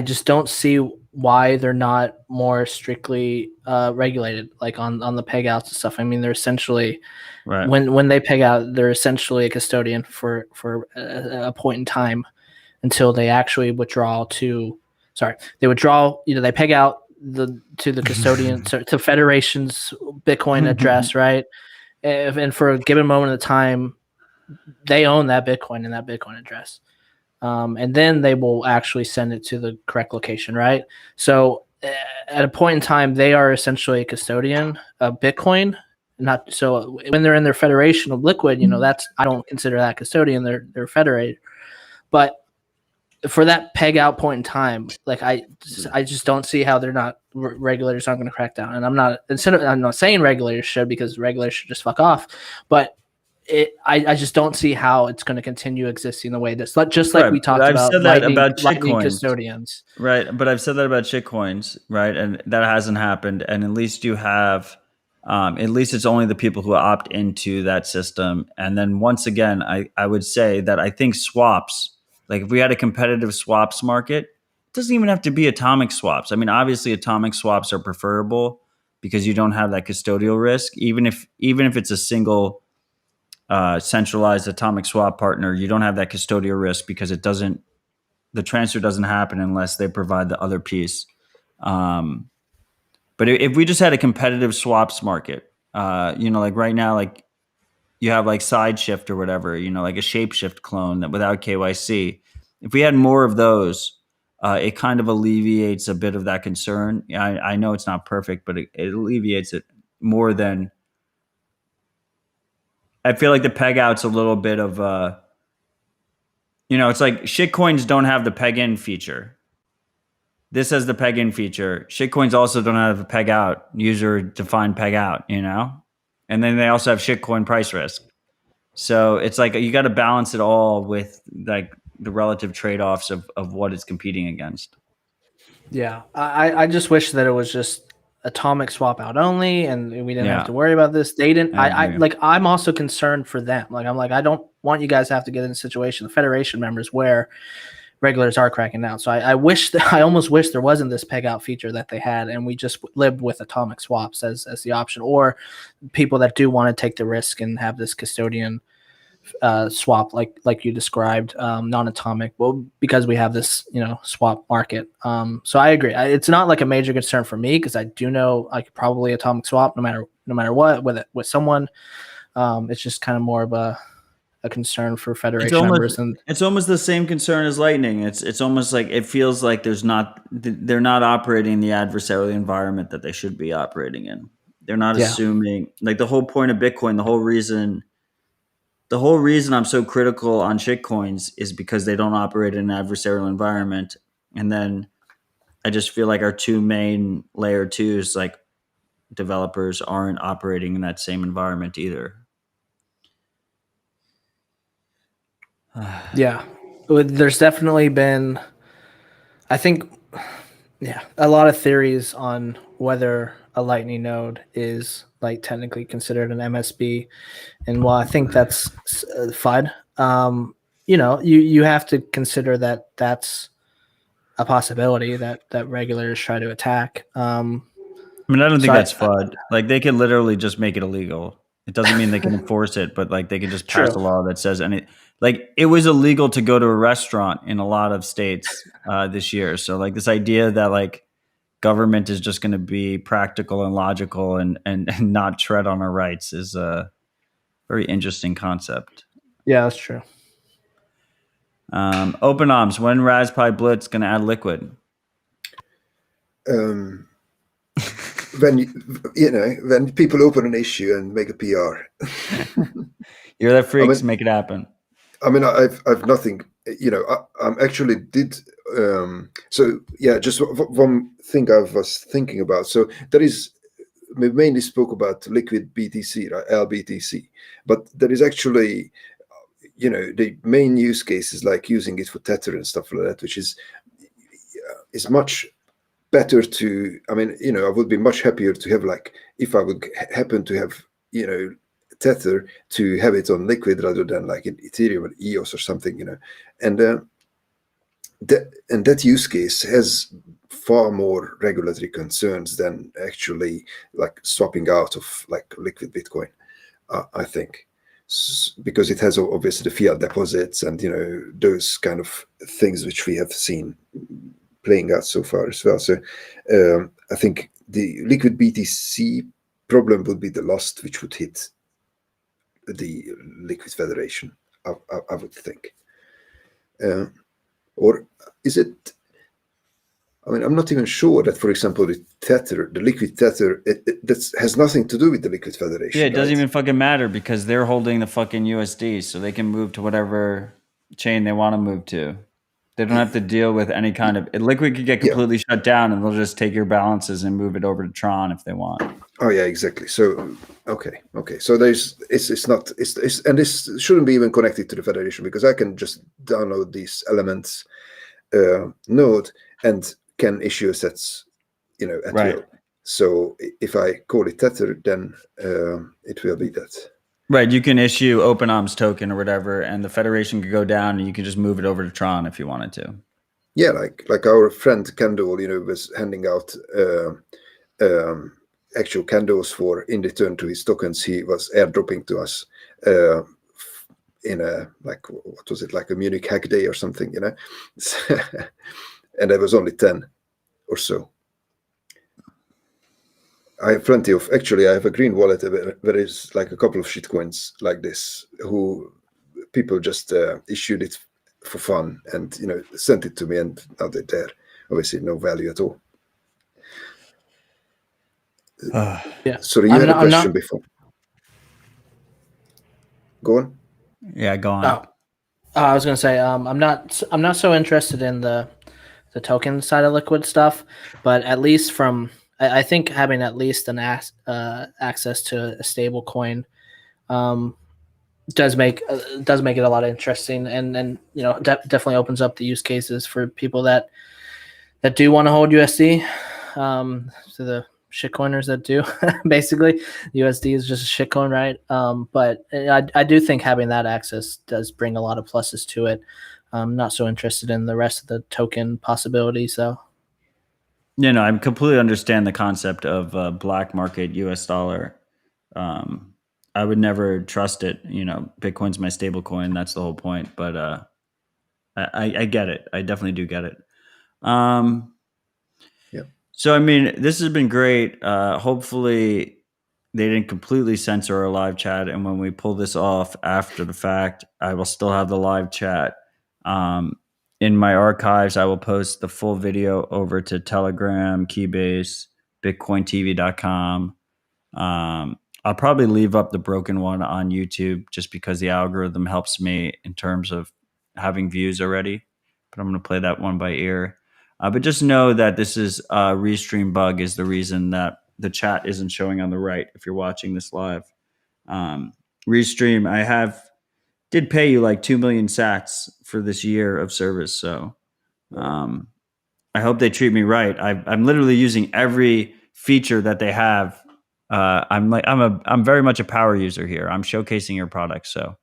just don't see why they're not more strictly regulated, like on the peg outs and stuff. They're essentially, Right. when they peg out, they're essentially a custodian for a point in time until they actually withdraw to. Sorry, they withdraw. They peg out to the custodian to Federation's Bitcoin address, right? And for a given moment of time, they own that Bitcoin and that Bitcoin address. And then they will actually send it to the correct location, right? So at a point in time, they are essentially a custodian of Bitcoin. Not so when they're in their federation of Liquid, that's I don't consider that custodian. They're federated, but for that peg out point in time, like I just don't see how they're not regulators aren't going to crack down. And I'm not saying regulators should, because regulators should just fuck off, but I just don't see how it's going to continue existing the way this. Just like we talked about Lightning custodians, right? But I've said that about shitcoins, right? And that hasn't happened. And at least you have, at least it's only the people who opt into that system. And then once again, I would say that I think swaps, like if we had a competitive swaps market, it doesn't even have to be atomic swaps. I mean, obviously atomic swaps are preferable because you don't have that custodial risk. Even if it's a single centralized atomic swap partner, you don't have that custodial risk because the transfer doesn't happen unless they provide the other piece. But if we just had a competitive swaps market, like right now, like you have like Sideshift or whatever, like a Shapeshift clone that without KYC, if we had more of those, it kind of alleviates a bit of that concern. I know it's not perfect, but it alleviates it more than. I feel like the peg out's a little bit of it's like shitcoins don't have the peg in feature. This has the peg in feature. Shitcoins also don't have a peg out, user defined peg out, and then they also have shitcoin price risk. So it's like you got to balance it all with like the relative trade-offs of what it's competing against. Yeah, I just wish that it was just atomic swap out only, and we didn't have to worry about this. They didn't. I'm also concerned for them. Like I don't want you guys to have to get in a situation, the Federation members, where regulators are cracking down. So I almost wish there wasn't this peg out feature that they had, and we just lived with atomic swaps as the option, or people that do want to take the risk and have this custodian swap like you described, non-atomic, well, because we have this swap market. So I agree, it's not like a major concern for me, because I do know I could probably atomic swap no matter what with someone. It's just kind of more of a concern for Federation members, and it's almost the same concern as Lightning. It's almost like it feels like they're not operating in the adversarial environment that they should be operating in. They're not assuming, like, the whole point of Bitcoin, the whole reason I'm so critical on shitcoins is because they don't operate in an adversarial environment. And then I just feel like our two main layer twos, like developers, aren't operating in that same environment either. Yeah, there's definitely been, I think, a lot of theories on whether a Lightning node is like technically considered an MSB, and while I think that's fine, you have to consider that that's a possibility that regulators try to attack. I mean, I don't think that's FUD. Like, they can literally just make it illegal. It doesn't mean they can enforce it, but like they can just pass a law that says it was illegal to go to a restaurant in a lot of states this year. So like this idea that like government is just going to be practical and logical and not tread on our rights is a very interesting concept. Yeah, that's true. Open Arms, when Raspberry Blitz going to add Liquid? When people open an issue and make a PR. You're that freaks, make it happen. I mean, I've nothing. I'm actually did. So yeah, just one thing I was thinking about. So there is, we mainly spoke about liquid BTC, right, LBTC, but there is actually, the main use case is like using it for Tether and stuff like that, which is much better to. I mean, I would be much happier to have, like, if I would happen to have, Tether, to have it on Liquid rather than like in Ethereum or EOS or something, and that use case has far more regulatory concerns than actually like swapping out of like liquid Bitcoin, I think, because it has obviously the fiat deposits and those kind of things which we have seen playing out so far as well. So I think the liquid BTC problem would be the last which would hit the Liquid Federation, I would think. Or is it? I mean, I'm not even sure that, for example, the tether, the liquid tether, that has nothing to do with the liquid federation. Yeah, it doesn't right? even fucking matter because they're holding the fucking USD, so they can move to whatever chain they want to move to. They don't have to deal with any kind of Liquid could get completely shut down, and they'll just take your balances and move it over to Tron if they want. Oh yeah, exactly. So okay. So it's not and this shouldn't be even connected to the federation because I can just download these elements node and can issue sets, at Right. will. So if I call it tether, then it will be that. Right, you can issue OpenOMS token or whatever, and the federation could go down, and you can just move it over to Tron if you wanted to. Yeah, like our friend Kendall, was handing out actual candles for in return to his tokens. He was airdropping to us in a what was it, like a Munich hack day or something, and there was only 10 or so. I have plenty of. Actually, I have a green wallet where is like a couple of shitcoins like this, who people just issued it for fun and sent it to me, and now they're there. Obviously, no value at all. Yeah. So you had a question before. Go on. Yeah, go on. I was gonna say I'm not so interested in the token side of Liquid stuff, but at least I think having at least an access to a stable coin does make it a lot interesting, and definitely opens up the use cases for people that do want to hold USD. So the shitcoiners that do basically USD is just a shitcoin, right? But I do think having that access does bring a lot of pluses to it. I'm not so interested in the rest of the token possibilities, though. I completely understand the concept of black market US dollar. I would never trust it. Bitcoin's my stable coin. That's the whole point. But I get it. I definitely do get it. Yeah. So, I mean, this has been great. Hopefully they didn't completely censor our live chat. And when we pull this off after the fact, I will still have the live chat. In my archives, I will post the full video over to Telegram, Keybase, BitcoinTV.com. I'll probably leave up the broken one on YouTube just because the algorithm helps me in terms of having views already. But I'm going to play that one by ear. But just know that this is a restream bug is the reason that the chat isn't showing on the right if you're watching this live. Restream, did pay you like 2 million sats for this year of service. So I hope they treat me right. I'm literally using every feature that they have. I'm very much a power user here. I'm showcasing your product. So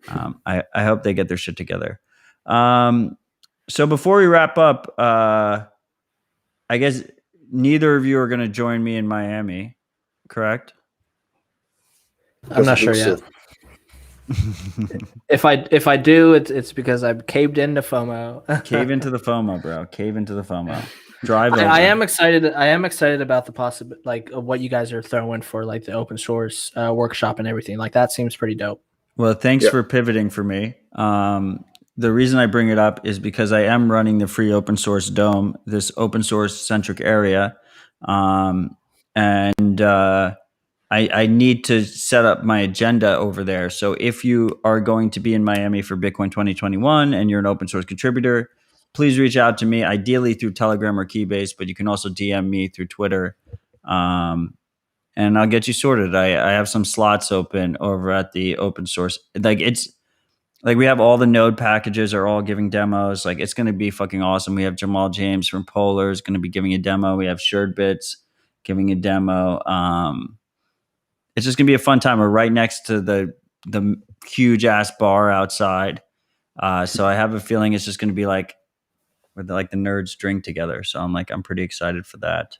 I hope they get their shit together. So before we wrap up, I guess neither of you are going to join me in Miami, correct? I'm not sure yet. If I do, it's because I've caved into FOMO. Cave into the FOMO, bro. Cave into the FOMO. Drive over. I am excited. I am excited about the possibility, like what you guys are throwing for like the open source workshop and everything. Like that seems pretty dope. Well, thanks for pivoting for me. The reason I bring it up is because I am running the free open source dome, this open source centric area. I need to set up my agenda over there. So if you are going to be in Miami for Bitcoin 2021 and you're an open source contributor, please reach out to me, ideally through Telegram or Keybase, but you can also DM me through Twitter. And I'll get you sorted. I have some slots open over at the open source. We have all the node packages are all giving demos. Like it's going to be fucking awesome. We have Jamal James from Polar is going to be giving a demo. We have SuredBits giving a demo. It's just going to be a fun time. We're right next to the huge ass bar outside. So I have a feeling it's just going to be like where the nerds drink together. So I'm pretty excited for that.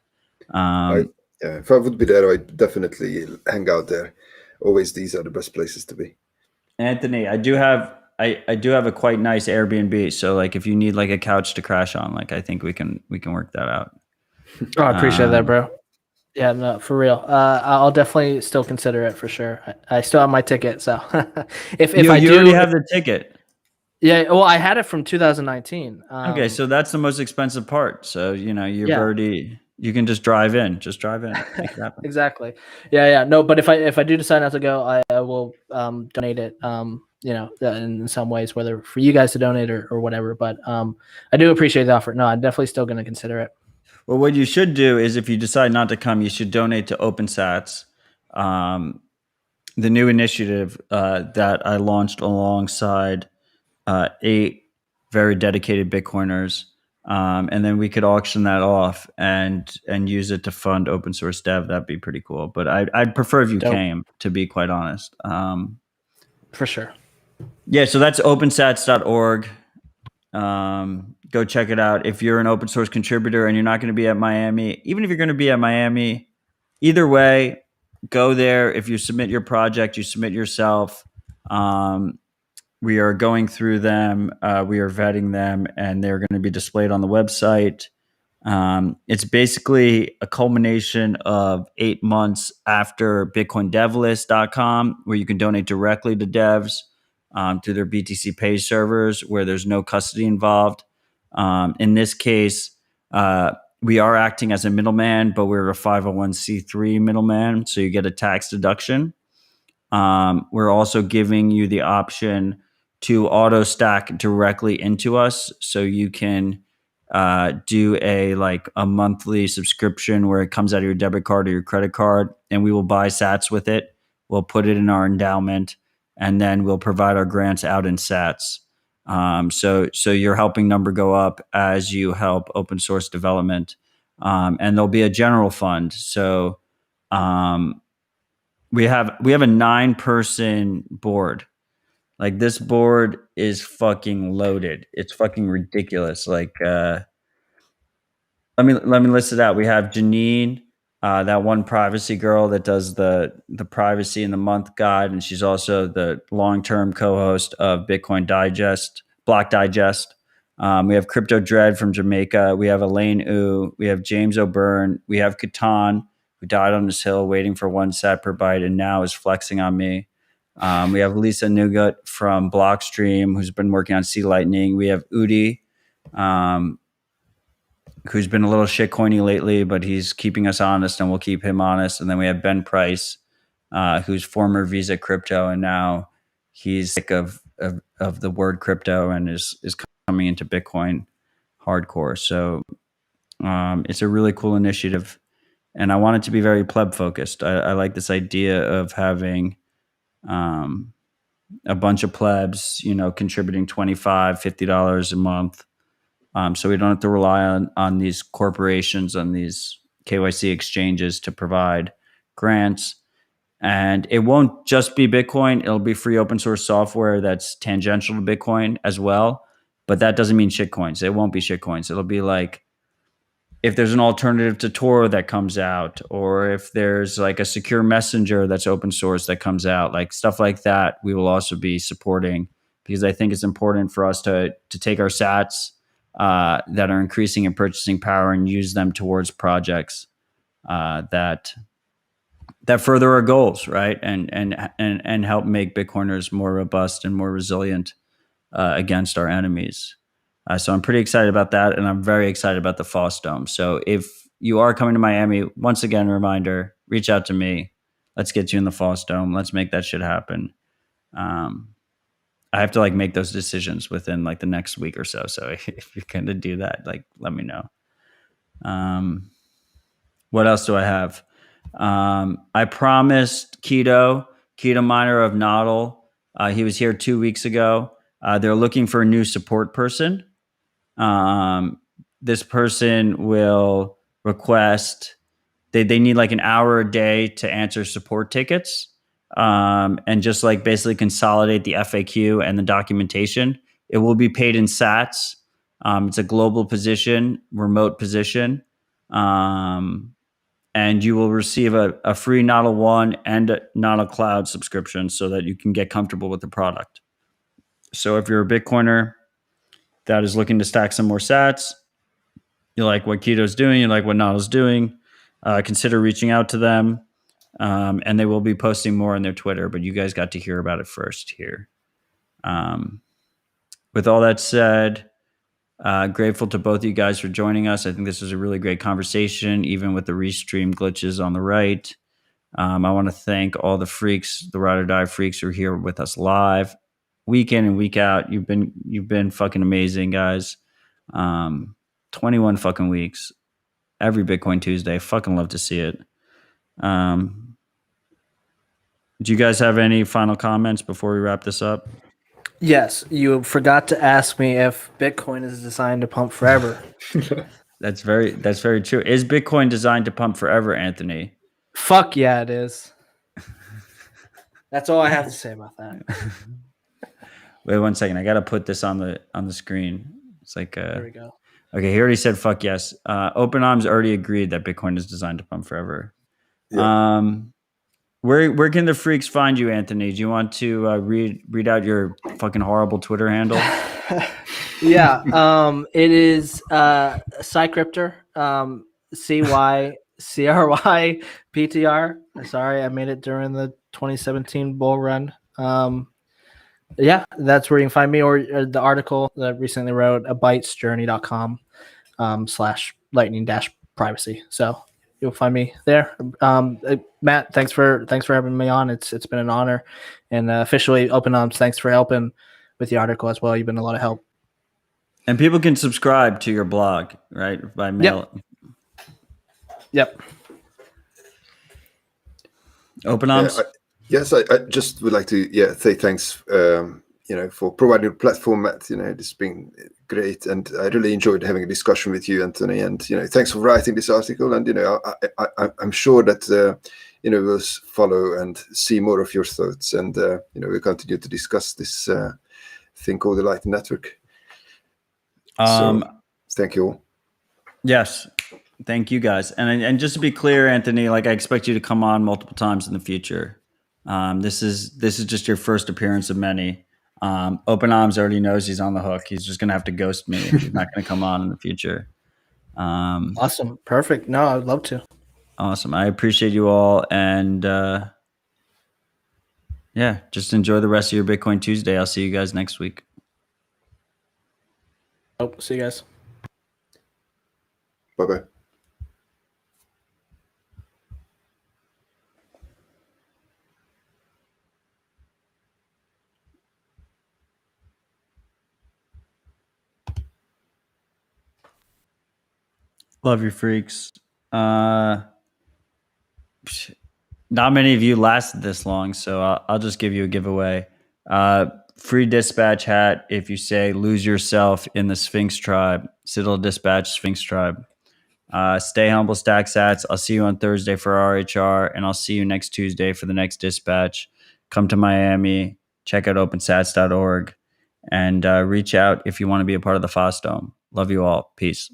If I would be there, I'd definitely hang out there. Always, these are the best places to be. Anthony, I do have a quite nice Airbnb. So if you need a couch to crash on, I think we can work that out. Oh, I appreciate that, bro. Yeah, no, for real. I'll definitely still consider it for sure. I still have my ticket, so if you I do, already have the ticket. Yeah, well, I had it from 2019. Okay, so that's the most expensive part. So you've Yeah. already you can just drive in, make it happen. Exactly. Yeah. No, but if I do decide not to go, I will donate it. In some ways, whether for you guys to donate or whatever. But I do appreciate the offer. No, I'm definitely still going to consider it. Well, what you should do is if you decide not to come, you should donate to OpenSats, um, the new initiative that I launched alongside 8 very dedicated Bitcoiners. And then we could auction that off and use it to fund open source dev. That'd be pretty cool. But I'd prefer if you Dope. came, to be quite honest. For sure. Yeah, so that's opensats.org. Go check it out. If you're an open source contributor and you're not going to be at Miami, even if you're going to be at Miami, either way, go there. If you submit your project, you submit yourself. We are going through them. We are vetting them, and they're going to be displayed on the website. It's basically a culmination of 8 months after BitcoinDevList.com, where you can donate directly to devs through their BTC Pay servers, where there's no custody involved. In this case, we are acting as a middleman, but we're a 501c3 middleman, so you get a tax deduction. We're also giving you the option to auto stack directly into us, so you can do a monthly subscription where it comes out of your debit card or your credit card, and we will buy sats with it. We'll put it in our endowment, and then we'll provide our grants out in sats. So your helping number go up as you help open source development, and there'll be a general fund. So we have a 9-person board. Like, this board is fucking loaded. It's fucking ridiculous. Like, let me list it out. We have Janine, that one privacy girl that does the privacy in the month guide, and she's also the long-term co-host of Bitcoin Digest, Block Digest. We have Crypto Dread from Jamaica. We have Elaine Wu. We have James O'Byrne. We have Catan, who died on his hill waiting for 1 sat per byte and now is flexing on me. We have Lisa Nugut from Blockstream, who's been working on Sea Lightning. We have Udi, who's been a little shitcoiny lately, but he's keeping us honest, and we'll keep him honest. And then we have Ben Price, who's former Visa Crypto, and now he's sick of the word crypto and is coming into Bitcoin hardcore. So it's a really cool initiative, and I want it to be very pleb focused. I like this idea of having a bunch of plebs, contributing $25, $50 a month. So we don't have to rely on these corporations, on these KYC exchanges to provide grants. And it won't just be Bitcoin. It'll be free open source software that's tangential to Bitcoin as well. But that doesn't mean shitcoins. It won't be shitcoins. It'll be like, if there's an alternative to Tor that comes out, or if there's like a secure messenger that's open source that comes out, like stuff like that, we will also be supporting, because I think it's important for us to take our sats that are increasing in purchasing power and use them towards projects that further our goals, right? And help make Bitcoiners more robust and more resilient against our enemies. So I'm pretty excited about that, and I'm very excited about the FOSS Dome. So if you are coming to Miami, once again, reminder, reach out to me. Let's get you in the FOSS Dome. Let's make that shit happen. I have to make those decisions within the next week or so. So if you're going to do that, let me know. What else do I have? I promised Keto Miner of Noddle. He was here 2 weeks ago. They're looking for a new support person. This person will request, they need an hour a day to answer support tickets, and just basically consolidate the FAQ and the documentation. It will be paid in sats. It's a global position, remote position. And you will receive a free Noddle One and a Noddle Cloud subscription so that you can get comfortable with the product. So if you're a Bitcoiner that is looking to stack some more sats, you like what Keto's doing, you like what Noddle's doing, consider reaching out to them. And they will be posting more on their Twitter, but you guys got to hear about it first here. with all that said, grateful to both of you guys for joining us. I think this was a really great conversation, even with the restream glitches on the right. I want to thank all the freaks, the Ride or Die freaks who are here with us live, week in and week out. You've been fucking amazing, guys. 21 fucking weeks, every Bitcoin Tuesday. Fucking love to see it. Do you guys have any final comments before we wrap this up? Yes, you forgot to ask me if Bitcoin is designed to pump forever. That's very true. Is Bitcoin designed to pump forever, Anthony? Fuck yeah, it is. That's all I have to say about that. Wait 1 second. I gotta put this on the screen. It's like There we go. Okay, he already said fuck yes. Open Arms already agreed that Bitcoin is designed to pump forever. Yeah. Where can the freaks find you, Anthony? Do you want to read out your fucking horrible Twitter handle? Yeah, it is Cycryptor, CYCRYPTR. Sorry, I made it during the 2017 bull run. Yeah, that's where you can find me, or the article that I recently wrote, abytesjourney.com /lightning-privacy. So you'll find me there. Matt, thanks for having me on. It's been an honor. And officially, Open Arms, thanks for helping with the article as well. You've been a lot of help. And people can subscribe to your blog, right? By mail. Yep. Open Arms. Yes, I just would like to say thanks for providing a platform, Matt. It's been great, and I really enjoyed having a discussion with you, Anthony. And thanks for writing this article. And I'm sure that we'll follow and see more of your thoughts, and we'll continue to discuss this thing called the Lightning Network. So, thank you all. Yes, thank you guys. And just to be clear, Anthony, like I expect you to come on multiple times in the future. This is just your first appearance of many. Open Arms already knows he's on the hook. He's just gonna have to ghost me if he's not gonna come on in the future. Awesome, perfect. No, I'd love to. Awesome. I appreciate you all, and just enjoy the rest of your Bitcoin Tuesday. I'll see you guys next week. Oh, see you guys. Bye-bye. Love you, freaks. Not many of you lasted this long, so I'll just give you a giveaway. Free dispatch hat if you say lose yourself in the Sphinx tribe. Citadel Dispatch Sphinx tribe. Stay humble, stack sats. I'll see you on Thursday for RHR, and I'll see you next Tuesday for the next dispatch. Come to Miami. Check out opensats.org and reach out if you want to be a part of the FOSDome. Love you all. Peace.